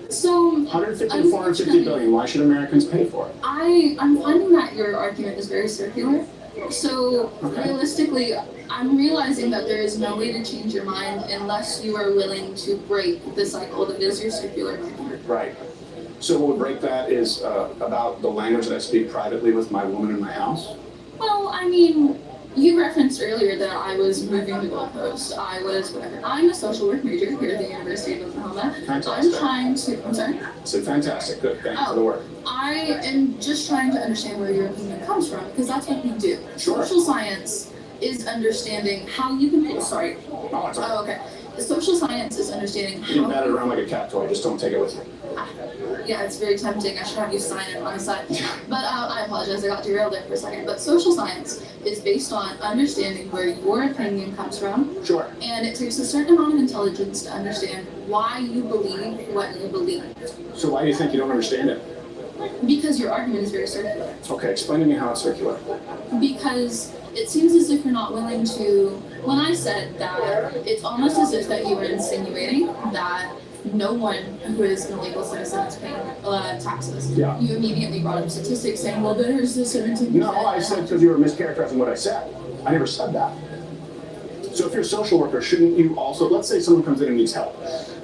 So 150 to 450 billion. Why should Americans pay for it? I'm finding that your argument is very circular. So realistically, I'm realizing that there is no way to change your mind unless you are willing to break the cycle that is your circular argument. Right. So what would break that is about the language that I speak privately with my woman in my house. Well, I mean, you referenced earlier that I was moving the goalpost. I'm a social work major here at the University of Oklahoma. Fantastic. I'm sorry? So fantastic. Good. Thank you for the work. I am just trying to understand where your opinion comes from, because that's what we do. Sure. Social science is understanding how you can, sorry. Oh, it's all right. Okay. Social science is understanding You can how. bat it around like a cat toy. Just don't take it with you. Yeah, it's very tempting. I should have you sign it on the side. But I apologize, I got derailed there for a second. But social science is based on understanding where your opinion comes from. Sure. And it takes a certain amount of intelligence to understand why you believe what you believe. So why do you think you don't understand it? Because your argument is very circular. Okay, explain to me how it's circular. Because it seems as if you're not willing to. When I said that, it's almost as if that you were insinuating that no one who is an illegal citizen is paying taxes. Yeah. You immediately brought up statistics saying, well, there's the 17%. No, I said because you were mischaracterizing what I said. I never said that. So if you're a social worker, shouldn't you also, let's say someone comes in and needs help.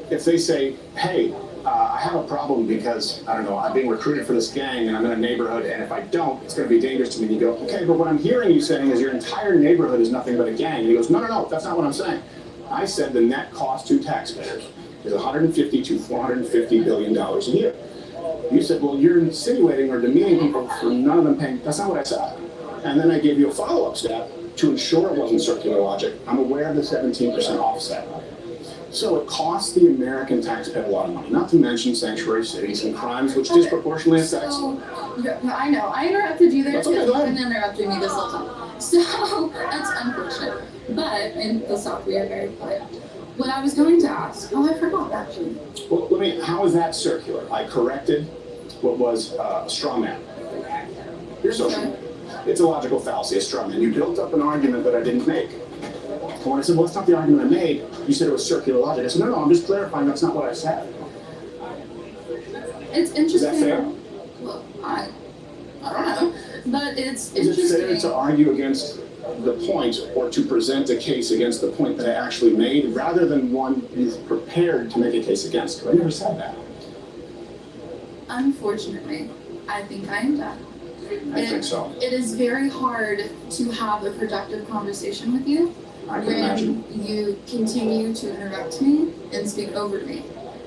If they say, hey, I have a problem because, I don't know, I'm being recruited for this gang and I'm in a neighborhood, and if I don't, it's going to be dangerous to me. And you go, okay, but what I'm hearing you saying is your entire neighborhood is nothing but a gang. And he goes, no, that's not what I'm saying. I said the net cost to taxpayers is $150 to $450 billion a year. You said, well, you're insinuating or demeaning people for none of them paying. That's not what I said. And then I gave you a follow-up step to ensure it wasn't circular logic. I'm aware of the 17% offset. So it costs the American taxpayer a lot of money, not to mention sanctuary cities and crimes, which disproportionately affects. So, I know, I interrupted you there That's too, okay, go ahead. and interrupted me this whole time. So that's unfortunate. But in the South, we are very polite. What I was going to ask, I forgot actually. Well, how is that circular? I corrected what was a straw man. You're social. It's a logical fallacy, a straw man. You built up an argument that I didn't make. When I said, well, that's not the argument I made, you said it was circular logic. I said, no, I'm just clarifying that's not what I said. It's interesting. Is that fair? Well, I don't know, but it's Is it fair interesting. to argue against the point or to present a case against the point that I actually made rather than one who's prepared to make a case against? I never said that. Unfortunately, I think I am done. I think so. It is very hard to have a productive conversation with you I can when imagine. you continue to interrupt me and speak over me,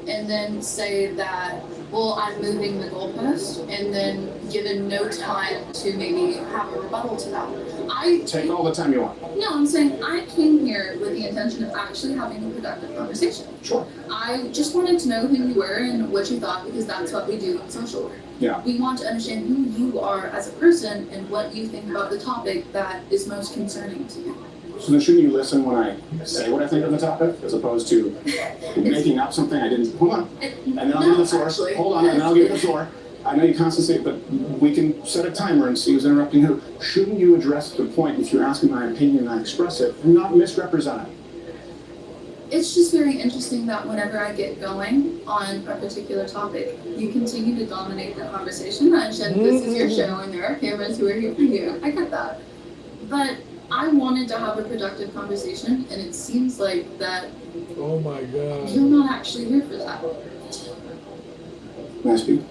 and then say that, well, I'm moving the goalpost, and then given no time to maybe have a rebuttal to that. Take all the time you want. No, I'm saying I came here with the intention of actually having a productive conversation. Sure. I just wanted to know who you were and what you thought, because that's what we do in social work. Yeah. We want to understand who you are as a person and what you think about the topic that is most concerning to you. So then shouldn't you listen when I say what I think of the topic, as opposed to making up something I didn't? Hold on. And then I'll give you the floor. Actually. Hold on, and then I'll give you the floor. I know you constantly say, but we can set a timer and see who's interrupting who. Shouldn't you address the point if you're asking my opinion and I express it, and not misrepresent it? It's just very interesting that whenever I get going on a particular topic, you continue to dominate the conversation. I said, this is your show and there are cameras who are here for you. I get that. But I wanted to have a productive conversation, and it seems like that Oh my god. you're not actually here for that. May I speak?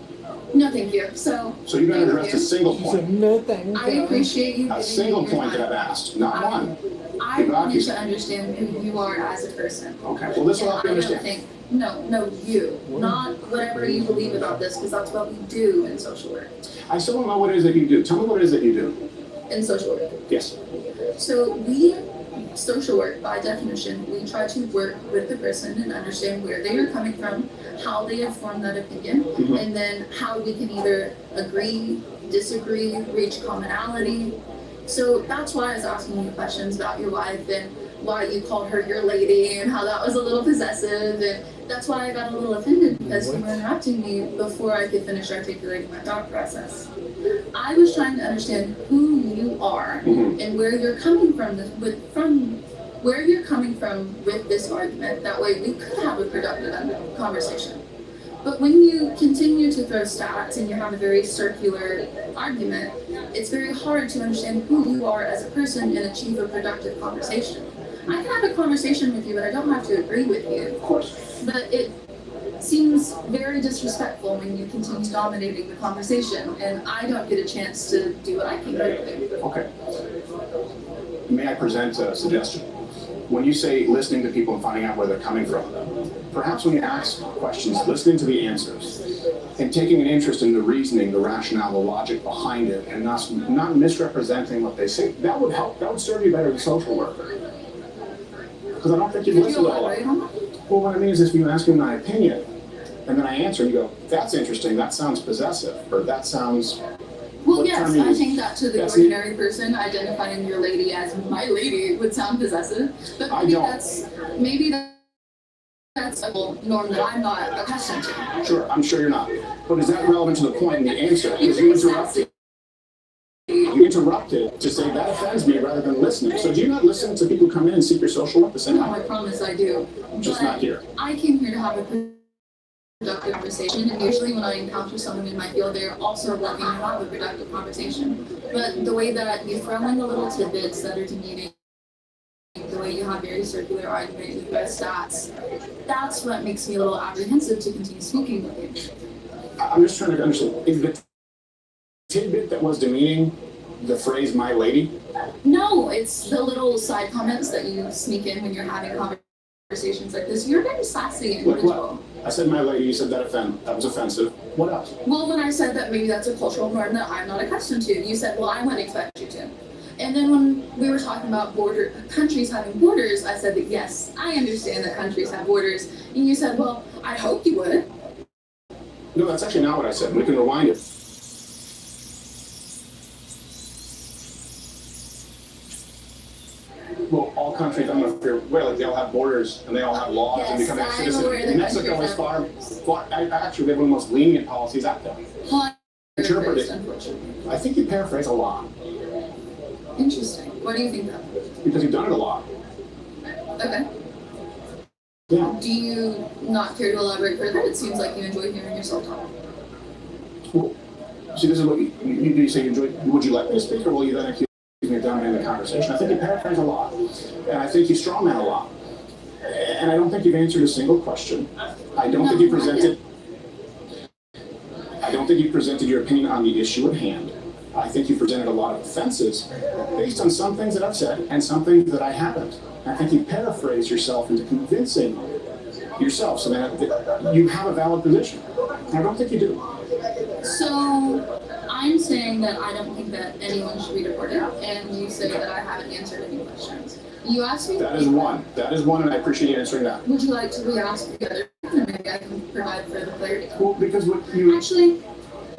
No, thank you. So So you're going to thank address you. a single point. No thank I appreciate you. A giving single me your point that time. I've asked, not one. I You've wanted obviously- to understand who you are as a person. Okay, well, this will help you And I don't understand. think, no, you, not whatever you believe about this, because that's what we do in social work. I still don't know what it is that you do. Tell me what it is that you do. In social work. Yes. So social work, by definition, we try to work with the person and understand where they are coming from, how they have formed that opinion, Mhm. and then how we can either agree, disagree, reach commonality. So that's why I was asking you questions about your wife and why you called her your lady and how that was a little possessive, and That's why I got a little offended, because you were interrupting me before I could finish articulating my thought process. I was trying to understand who you are and where you're coming from where you're coming from with this argument. That way we could have a productive conversation. But when you continue to throw stats and you have a very circular argument, it's very hard to understand who you are as a person and achieve a productive conversation. I can have a conversation with you, but I don't have to agree with you. Of course. But it seems very disrespectful when you continue dominating the conversation, and I don't get a chance to do what I came here to do. Okay. May I present a suggestion? When you say listening to people and finding out where they're coming from, perhaps when you ask questions, listening to the answers, and taking an interest in the reasoning, the rationale, the logic behind it, and not misrepresenting what they say, that would help. That would serve you better as a social worker. Because I don't think you've listened to all of it. Well, what I mean is if you ask me my opinion, and then I answer, and you go, that's interesting, that sounds possessive, or that sounds... Well, yes, I think that to the ordinary person, identifying your lady as my lady would sound possessive, but maybe that's a norm that I'm not accustomed to. Sure, I'm sure you're not. But is that relevant to the point in the answer? Because you interrupted. You interrupted to say that offends me rather than listening. So do you not listen to people who come in and seek your social work the same way? No, I promise I do. Just not here. I came here to have a productive conversation, and usually when I encounter someone in my field, they're also looking to have a productive conversation. But the way that you throw in the little tidbits that are demeaning, the way you have very circular arguments with best stats, that's what makes me a little apprehensive to continue speaking with you. I'm just trying to understand, is the tidbit that was demeaning the phrase "my lady"? No, it's the little side comments that you sneak in when you're having conversations like this. You're very sassy individual. Like what? I said "my lady," you said that was offensive. What else? Well, when I said that maybe that's a cultural norm that I'm not accustomed to, you said, well, I wouldn't expect you to. And then when we were talking about countries having borders, I said that yes, I understand that countries have borders. And you said, well, I hope you would. No, that's actually not what I said. We can rewind it. Well, all countries, I don't know if you're aware, like they all have borders and they all have laws and become citizens. Mexico is far, actually, they have one of the most lenient policies out there. Well, Interpret it. I think you paraphrase a lot. Interesting. What do you think of? Because you've done it a lot. Okay. Yeah. Do you not care to elaborate further? It seems like you enjoy hearing yourself talk. Well, see, this is what you say you enjoy. Would you like me to speak, or will you then accuse me of dominating the conversation? I think you paraphrase a lot, and I think you strawman a lot, and I don't think you've answered a single question. I don't think you presented your opinion on the issue at hand. I think you presented a lot of offenses based on some things that I've said and some things that I haven't. I think you paraphrase yourself into convincing yourself so that you have a valid position. And I don't think you do. So I'm saying that I don't think that anyone should be deported, and you say that I haven't answered any questions. You asked me. That is one, and I appreciate you answering that. Would you like to re-ask the other? And maybe I can provide further clarity. Well, because what you actually,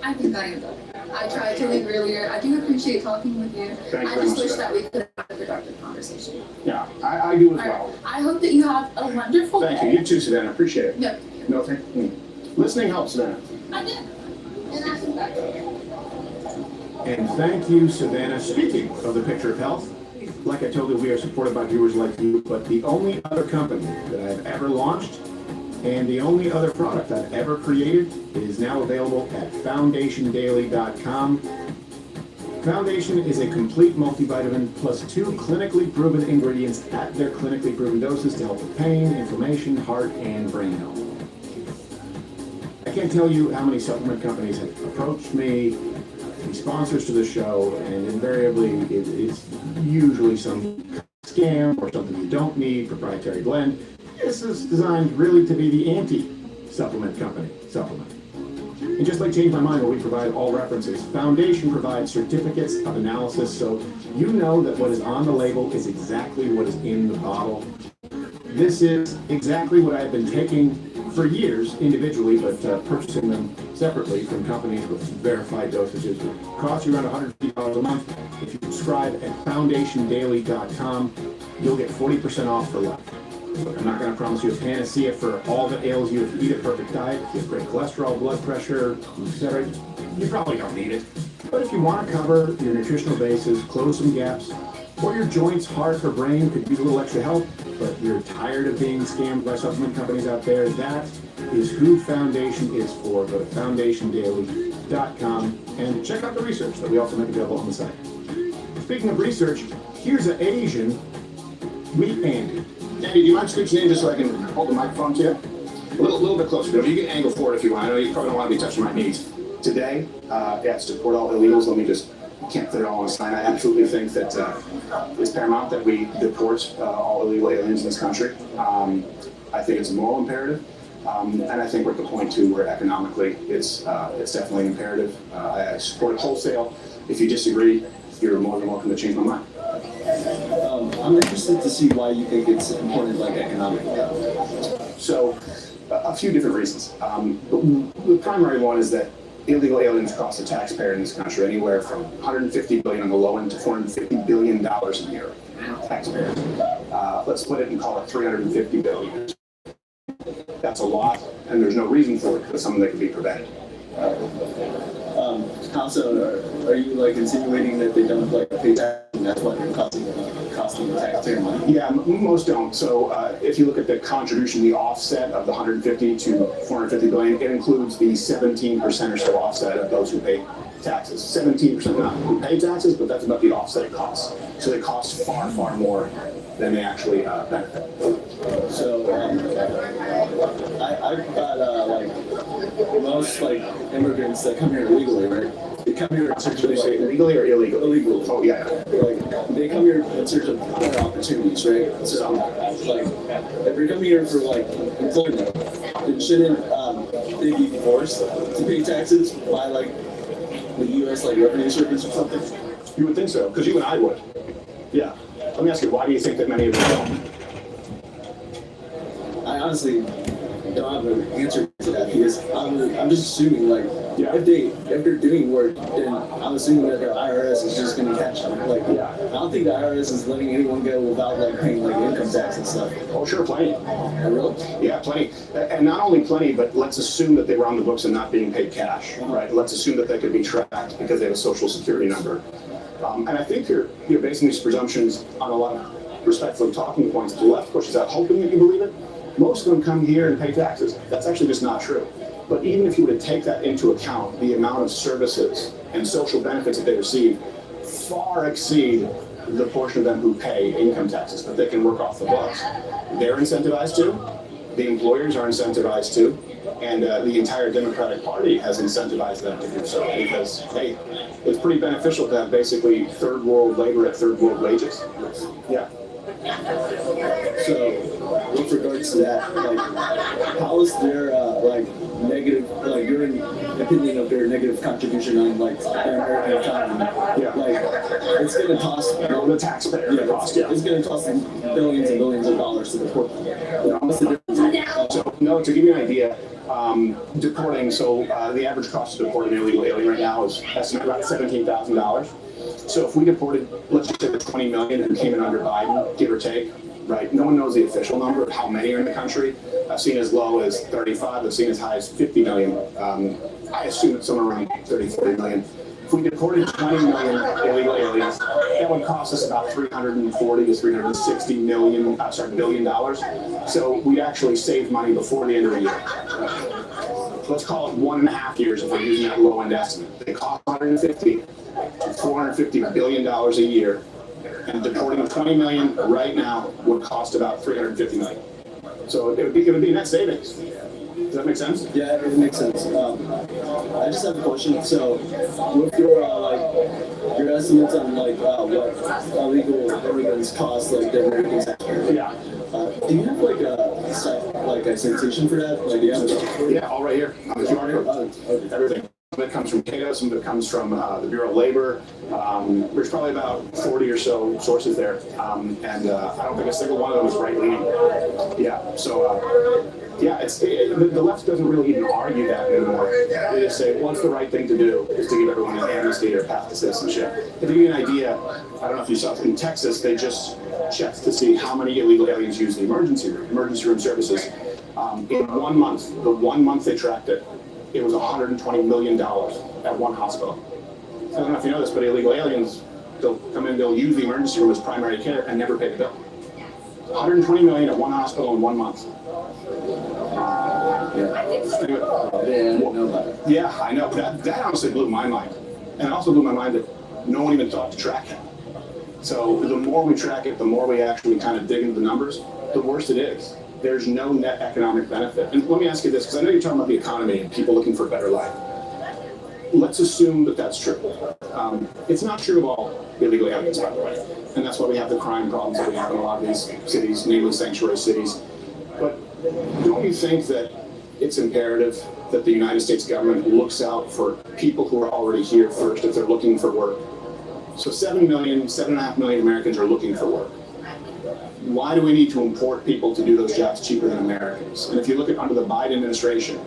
I think I am done. I tried to leave earlier. I do appreciate talking with you. I just wish that we could have a productive conversation. Yeah, I do as well. I hope that you have a wonderful day. Thank you. You too, Savannah. Appreciate it. No. No, thank you. Listening helps, Savannah. I did. And I think back. And thank you, Savannah. Speaking of the Picture of Health, like I told you, we are supported by viewers like you, but the only other company that I've ever launched and the only other product I've ever created is now available at foundationdaily.com. Foundation is a complete multivitamin plus 2 clinically proven ingredients at their clinically proven doses to help with pain, inflammation, heart, and brain health. I can't tell you how many supplement companies have approached me, to be sponsors to the show, and invariably it's usually some scam or something you don't need, proprietary blend. This is designed really to be the anti-supplement company supplement. And just like Change My Mind, where we provide all references, Foundation provides certificates of analysis so you know that what is on the label is exactly what is in the bottle. This is exactly what I've been taking for years individually, but purchasing them separately from companies with verified dosages would cost you around $150 a month. If you subscribe at foundationdaily.com, you'll get 40% off for life. Look, I'm not going to promise you a panacea for all that ails you if you eat a perfect diet, if you have great cholesterol, blood pressure, etc. You probably don't need it. But if you want to cover your nutritional bases, close some gaps, or your joints, heart, or brain could use a little extra help, but you're tired of being scammed by supplement companies out there, that is who Foundation is for. Go to foundationdaily.com and check out the research that we also make available on the site. Speaking of research, here's an Asian. Meet Andy. Andy, do you mind scooching in just so I can hold the microphone to you? A little bit closer. You can angle forward if you want. I know you probably don't want to be touching my knees. Today, it's to deport all illegals. Let me just, can't put it all on a sign. I absolutely think that it's paramount that we deport all illegal aliens in this country. I think it's a moral imperative. And I think we're at the point, too, where economically it's definitely an imperative. I support it wholesale. If you disagree, you're more than welcome to change my mind. I'm interested to see why you think it's important, like economically. So, a few different reasons. The primary one is that illegal aliens cost the taxpayer in this country anywhere from $150 billion on the low end to $450 billion a year. Taxpayers. Let's split it and call it $350 billion. That's a lot, and there's no reason for it because something that can be prevented. Also, are you like insinuating that they don't like pay tax and that's why they're costing the taxpayer money? Yeah, most don't. So if you look at the contribution, the offset of the 150 to 450 billion, it includes the 17% or so offset of those who pay taxes. 17% not who pay taxes, but that's about the offset it costs. So they cost far, far more than they actually benefit. So I've got like most like immigrants that come here illegally, right? They come here in search of legally or illegal? Illegal. Oh yeah. Like they come here in search of better opportunities, right? So like if you're coming here for like employment, then shouldn't they be forced to pay taxes by like the U.S. like revenue service or something? You would think so, because you and I would. Yeah. Let me ask you, why do you think that many of them don't? I honestly don't have an answer to that because I'm just assuming like if they're doing work, then I'm assuming that the IRS is just going to catch them. Like I don't think the IRS is letting anyone go without like paying like income tax and stuff. Oh sure, plenty. Oh, really? Yeah, plenty. And not only plenty, but let's assume that they were on the books and not being paid cash, right? Let's assume that they could be tracked because they have a social security number. And I think you're basing these presumptions on a lot of respectful talking points the left pushes out, hoping that you believe it. Most of them come here and pay taxes. That's actually just not true. But even if you were to take that into account, the amount of services and social benefits that they receive far exceed the portion of them who pay income taxes, but they can work off the books. They're incentivized to, the employers are incentivized to, and the entire Democratic Party has incentivized them to do so because, hey, it's pretty beneficial to have basically third world labor at third world wages. Yeah. So, with regards to that, like, how is their like negative, like your opinion of their negative contribution on like their American economy? Yeah. Like, it's going to cost the taxpayer. Yeah, it's going to cost them billions and billions of dollars to deport them. What's the difference? So, no, to give you an idea, deporting, so the average cost of deporting an illegal alien right now is estimated about $17,000. So if we deported, let's just say the 20 million who came in under Biden, give or take, right? No one knows the official number of how many are in the country. I've seen as low as 35, I've seen as high as 50 million. I assume it's somewhere around 30, 40 million. If we deported 20 million illegal aliens, that would cost us about 340 to 360 billion dollars. So we'd actually save money before the end of the year. Let's call it 1.5 years if we're using that low end estimate. They cost 150 to 450 billion dollars a year, and deporting 20 million right now would cost about 350 million. So it would be net savings. Does that make sense? Yeah, it makes sense. I just have a question. So, with your your estimates on like what illegal immigrants cost, like the American taxpayer. Yeah. Do you have like a citation for that? Like, yeah, all right here. Everything. Some of it comes from Cato, some of it comes from the Bureau of Labor. There's probably about 40 or so sources there, and I don't think a single one of them is right-leaning. Yeah, so Yeah, the left doesn't really even argue that anymore. They just say, what's the right thing to do is to give everyone an amnesty or a path to citizenship. To give you an idea, I don't know if you saw in Texas, they just checked to see how many illegal aliens use the emergency room services. In 1 month, the 1 month they tracked it, it was $120 million at one hospital. I don't know if you know this, but illegal aliens, they'll come in, they'll use the emergency room as primary care and never pay the bill. 120 million at one hospital in 1 month. Yeah, I know. That honestly blew my mind. And it also blew my mind that no one even thought to track it. So the more we track it, the more we actually kind of dig into the numbers, the worse it is. There's no net economic benefit. And let me ask you this, because I know you're talking about the economy and people looking for a better life. Let's assume that that's true. It's not true of all illegal aliens, by the way. And that's why we have the crime problems that we have in a lot of these cities, namely sanctuary cities. But don't you think that it's imperative that the United States government looks out for people who are already here first if they're looking for work? So 7.5 million Americans are looking for work. Why do we need to import people to do those jobs cheaper than Americans? And if you look at under the Biden administration,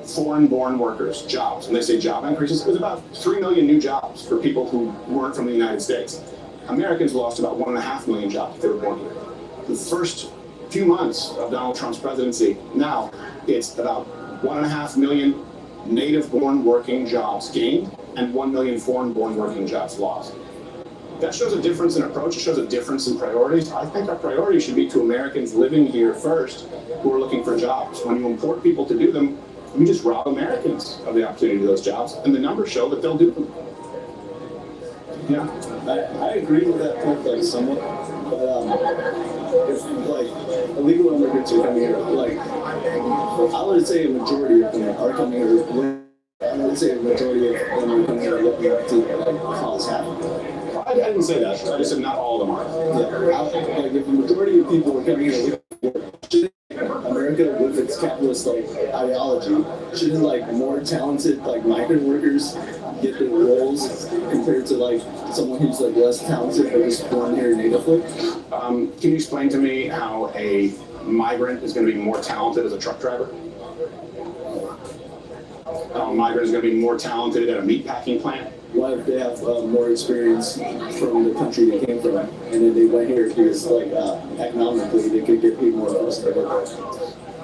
foreign-born workers, jobs, when they say job increases, it was about 3 million new jobs for people who weren't from the United States. Americans lost about 1.5 million jobs if they were born here. The first few months of Donald Trump's presidency, now it's about 1.5 million native-born working jobs gained and 1 million foreign-born working jobs lost. That shows a difference in approach. It shows a difference in priorities. I think our priority should be to Americans living here first who are looking for jobs. When you import people to do them, we just rob Americans of the opportunity to do those jobs, and the numbers show that they'll do them. Yeah, I agree with that point, like somewhat, but if like illegal immigrants are coming here, like I would say a majority of them are coming here. I would say a majority of them are coming here looking to like cause havoc. I didn't say that. I just said not all of them are. Yeah, like if the majority of people are coming here looking America with its capitalist like ideology, shouldn't like more talented like migrant workers get the roles compared to like someone who's like less talented but just born here natively? Can you explain to me how a migrant is going to be more talented as a truck driver? How a migrant is going to be more talented at a meatpacking plant? What if they have more experience from the country they came from, and then they went here because, like, economically, they could get paid more for their work?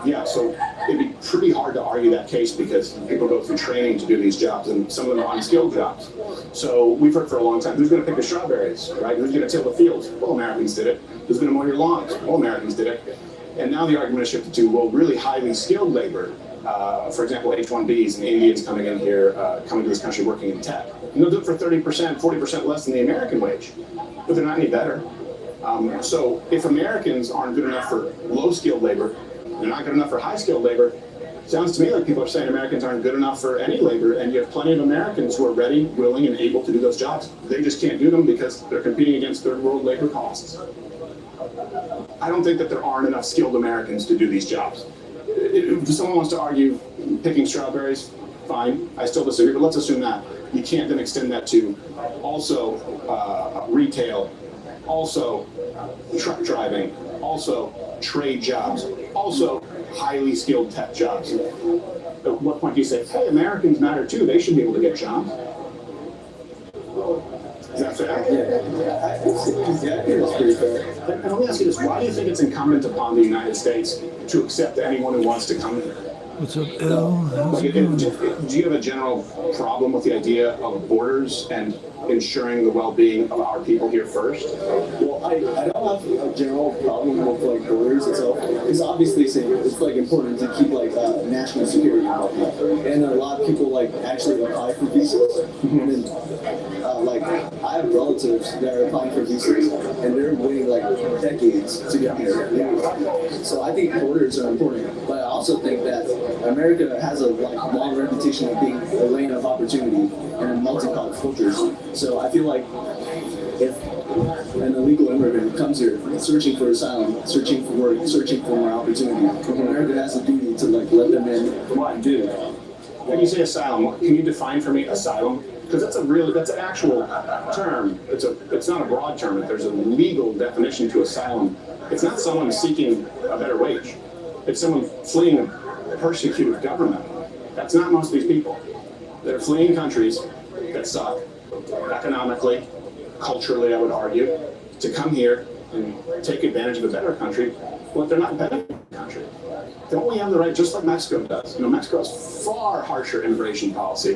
Yeah, so it'd be pretty hard to argue that case because people go through training to do these jobs, and some of them are unskilled jobs. So we've heard for a long time, who's going to pick the strawberries, right? Who's going to till the fields? Well, Americans did it. Who's going to mow your lawns? Well, Americans did it. And now the argument is shifted to, well, really highly skilled labor. For example, H-1Bs and Indians coming in here, coming to this country working in tech. And they'll do it for 30%, 40% less than the American wage, but they're not any better. So if Americans aren't good enough for low-skilled labor, they're not good enough for high-skilled labor, sounds to me like people are saying Americans aren't good enough for any labor, and you have plenty of Americans who are ready, willing, and able to do those jobs. They just can't do them because they're competing against third-world labor costs. I don't think that there aren't enough skilled Americans to do these jobs. If someone wants to argue picking strawberries, fine. I still disagree, but let's assume that. You can't then extend that to also retail, also truck driving, also trade jobs, also highly skilled tech jobs. At what point do you say, hey, Americans matter too, they should be able to get jobs? Is that fair? Yeah, I think that's pretty fair. And let me ask you this, why do you think it's incumbent upon the United States to accept anyone who wants to come here? What's up, L? Do you have a general problem with the idea of borders and ensuring the well-being of our people here first? Well, I don't have a general problem with like borders itself. It's obviously it's like important to keep like national security involved, and a lot of people like actually apply for visas. And like I have relatives that are applying for visas, and they're waiting like decades to get here. So I think borders are important, but I also think that America has a like long reputation of being a land of opportunity and a melting pot of cultures. So I feel like if an illegal immigrant comes here searching for asylum, searching for work, searching for more opportunity, America has a duty to like let them in. What do? When you say asylum, can you define for me asylum? Because that's an actual term. It's not a broad term. There's a legal definition to asylum. It's not someone seeking a better wage. It's someone fleeing a persecuted government. That's not most of these people. They're fleeing countries that suck economically, culturally, I would argue, to come here and take advantage of a better country, but they're not benefiting the country. Don't we have the right, just like Mexico does? You know, Mexico has far harsher immigration policy.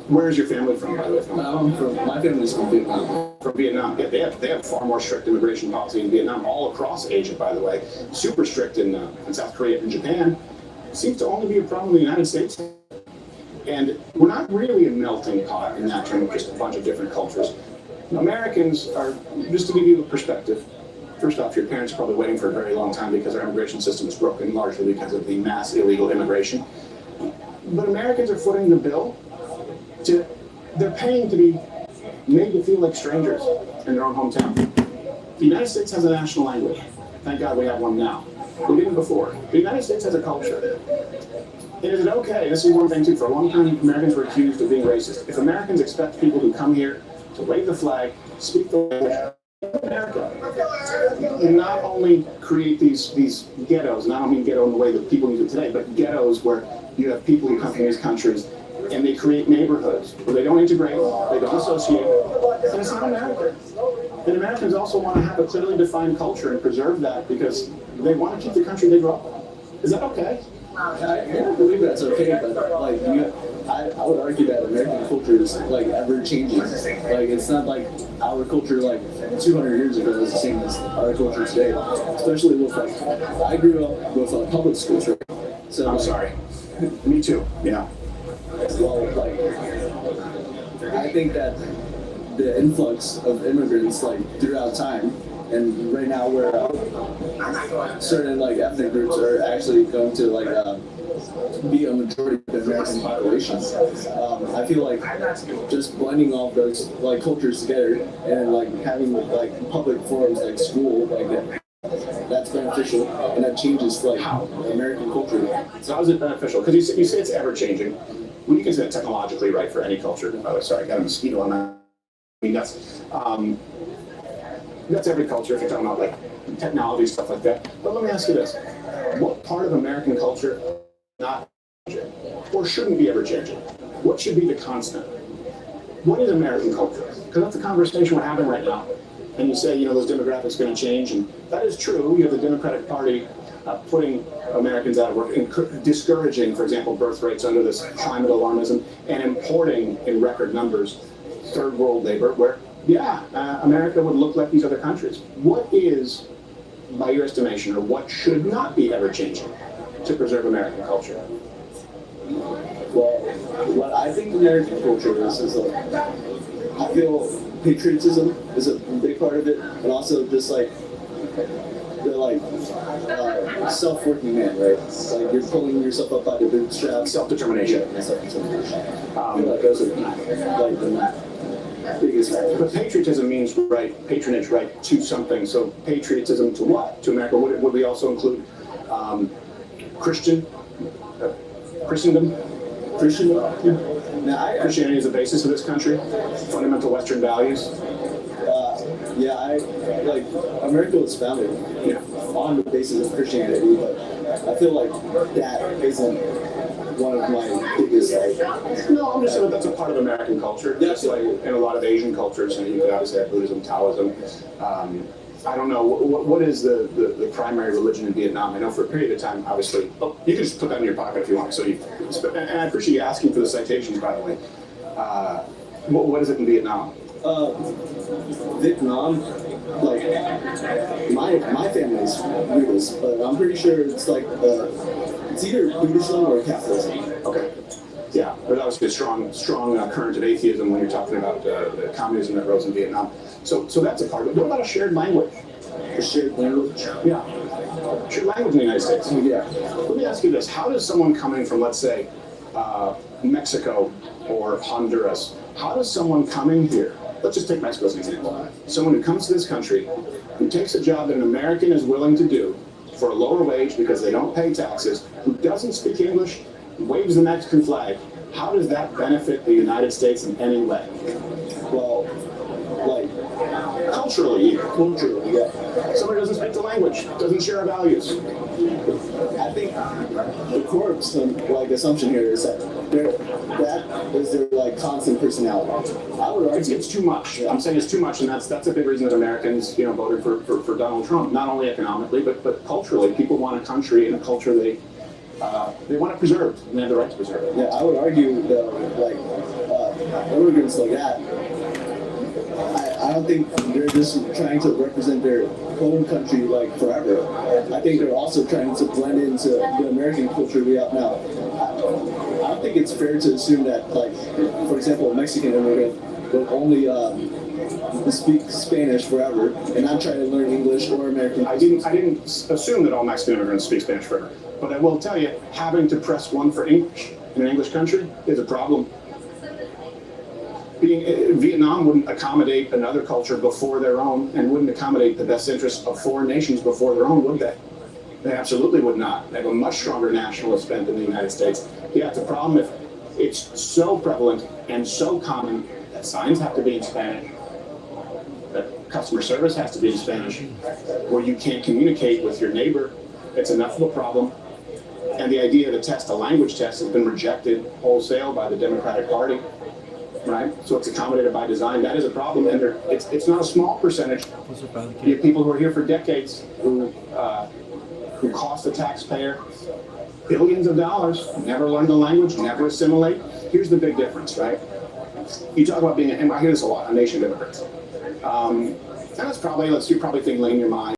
Where is your family from, by the way? My family's from Vietnam. From Vietnam. Yeah, they have far more strict immigration policy in Vietnam, all across Asia, by the way. Super strict in South Korea and Japan. Seems to only be a problem in the United States. And we're not really a melting pot in that term of just a bunch of different cultures. Americans are, just to give you a perspective, first off, your parents are probably waiting for a very long time because our immigration system is broken, largely because of the mass illegal immigration. But Americans are footing the bill they're paying to be made to feel like strangers in their own hometown. The United States has a national language. Thank God we have one now. We didn't before. The United States has a culture. And is it okay? This is one thing too. For a long time, Americans were accused of being racist. If Americans expect people who come here to wave the flag, speak the language, America, and not only create these ghettos, and I don't mean ghetto in the way that people use it today, but ghettos where you have people who come from these countries and they create neighborhoods where they don't integrate, they don't associate, and it's not America. And Americans also want to have a clearly defined culture and preserve that because they want to keep the country they grew up in. Is that okay? I believe that's okay, but like I would argue that American culture is like ever changing. Like it's not like our culture like 200 years ago is the same as our culture today. Especially with like I grew up with public schools, right? So I'm sorry. Me too. Yeah. Well, like I think that the influx of immigrants like throughout time. And right now, where certain like ethnic groups are actually going to like be a majority of the American population, I feel like just blending all those like cultures together and like having like public forums like school like that's beneficial and that changes like American culture. So how is it beneficial? Because you say it's ever changing. Well, you can say that technologically, right, for any culture. Oh, sorry, I got a mosquito on that. I mean that's every culture if you're talking about like technology, stuff like that. But let me ask you this. What part of American culture is not changing or shouldn't be ever changing? What should be the constant? What is American culture? Because that's the conversation we're having right now. And you say, you know, those demographics are going to change, and that is true. You have the Democratic Party putting Americans out of work, and discouraging, for example, birth rates under this climate alarmism, and importing in record numbers third world labor where America would look like these other countries. What is, by your estimation, or what should not be ever changing to preserve American culture? Well, what I think American culture is I feel patriotism is a big part of it, and also just like the self-working man, right? Like you're pulling yourself up by the bootstraps. Self-determination. Yeah, self-determination. I feel like those are like the biggest factors. But patriotism means patronage, right, to something. So patriotism to what? To America. Would we also include Christendom? Christianity is the basis of this country. Fundamental Western values. I like America was founded on the basis of Christianity, but I feel like that isn't one of my biggest No, I'm just saying that's a part of American culture. Just like in a lot of Asian cultures, and you could obviously have Buddhism, Taoism. I don't know, what is the primary religion in Vietnam? I know for a period of time, obviously, you can just put that in your pocket if you want. And I appreciate you asking for the citations, by the way. What is it in Vietnam? Vietnam, like my family's Buddhist, but I'm pretty sure it's like it's either Buddhism or Catholicism. Okay. Yeah, there's obviously a strong current of atheism when you're talking about the communism that rose in Vietnam. So that's a part of it. What about a shared language? A shared language? Yeah. Shared language in the United States. Yeah. Let me ask you this. How does someone coming from, let's say, Mexico or Honduras, how does someone coming here, let's just take Mexico as an example, someone who comes to this country, who takes a job that an American is willing to do for a lower wage because they don't pay taxes, who doesn't speak English, waves the Mexican flag, how does that benefit the United States in any way? Well, like culturally, even. Culturally, yeah. Somebody doesn't speak the language, doesn't share our values. I think the core assumption here is that that is their constant personality. I would argue it's too much. Yeah. I'm saying it's too much, and that's a big reason that Americans, voted for Donald Trump. Not only economically, but culturally, people want a country and a culture they want it preserved, and they have the right to preserve it. Yeah, I would argue that immigrants like that, I don't think they're just trying to represent their home country forever. I think they're also trying to blend into the American culture we have now. I don't think it's fair to assume that, for example, a Mexican immigrant will only speak Spanish forever and not try to learn English or American. I didn't assume that all Mexican immigrants speak Spanish forever, but I will tell you, having to press one for English in an English country is a problem. Vietnam wouldn't accommodate another culture before their own, and wouldn't accommodate the best interests of foreign nations before their own, would they? They absolutely would not. They have a much stronger nationalist bent than the United States. Yeah, it's a problem if it's so prevalent and so common that signs have to be in Spanish, that customer service has to be in Spanish, where you can't communicate with your neighbor. It's enough of a problem. And the idea to test a language test has been rejected wholesale by the Democratic Party. Right, so it's accommodated by design. That is a problem, and it's not a small percentage. You have people who are here for decades who cost the taxpayer billions of dollars, never learn the language, never assimilate. Here's the big difference, right? You talk about being, and I hear this a lot, a nation of immigrants, and that's probably, you're probably thinking in your mind.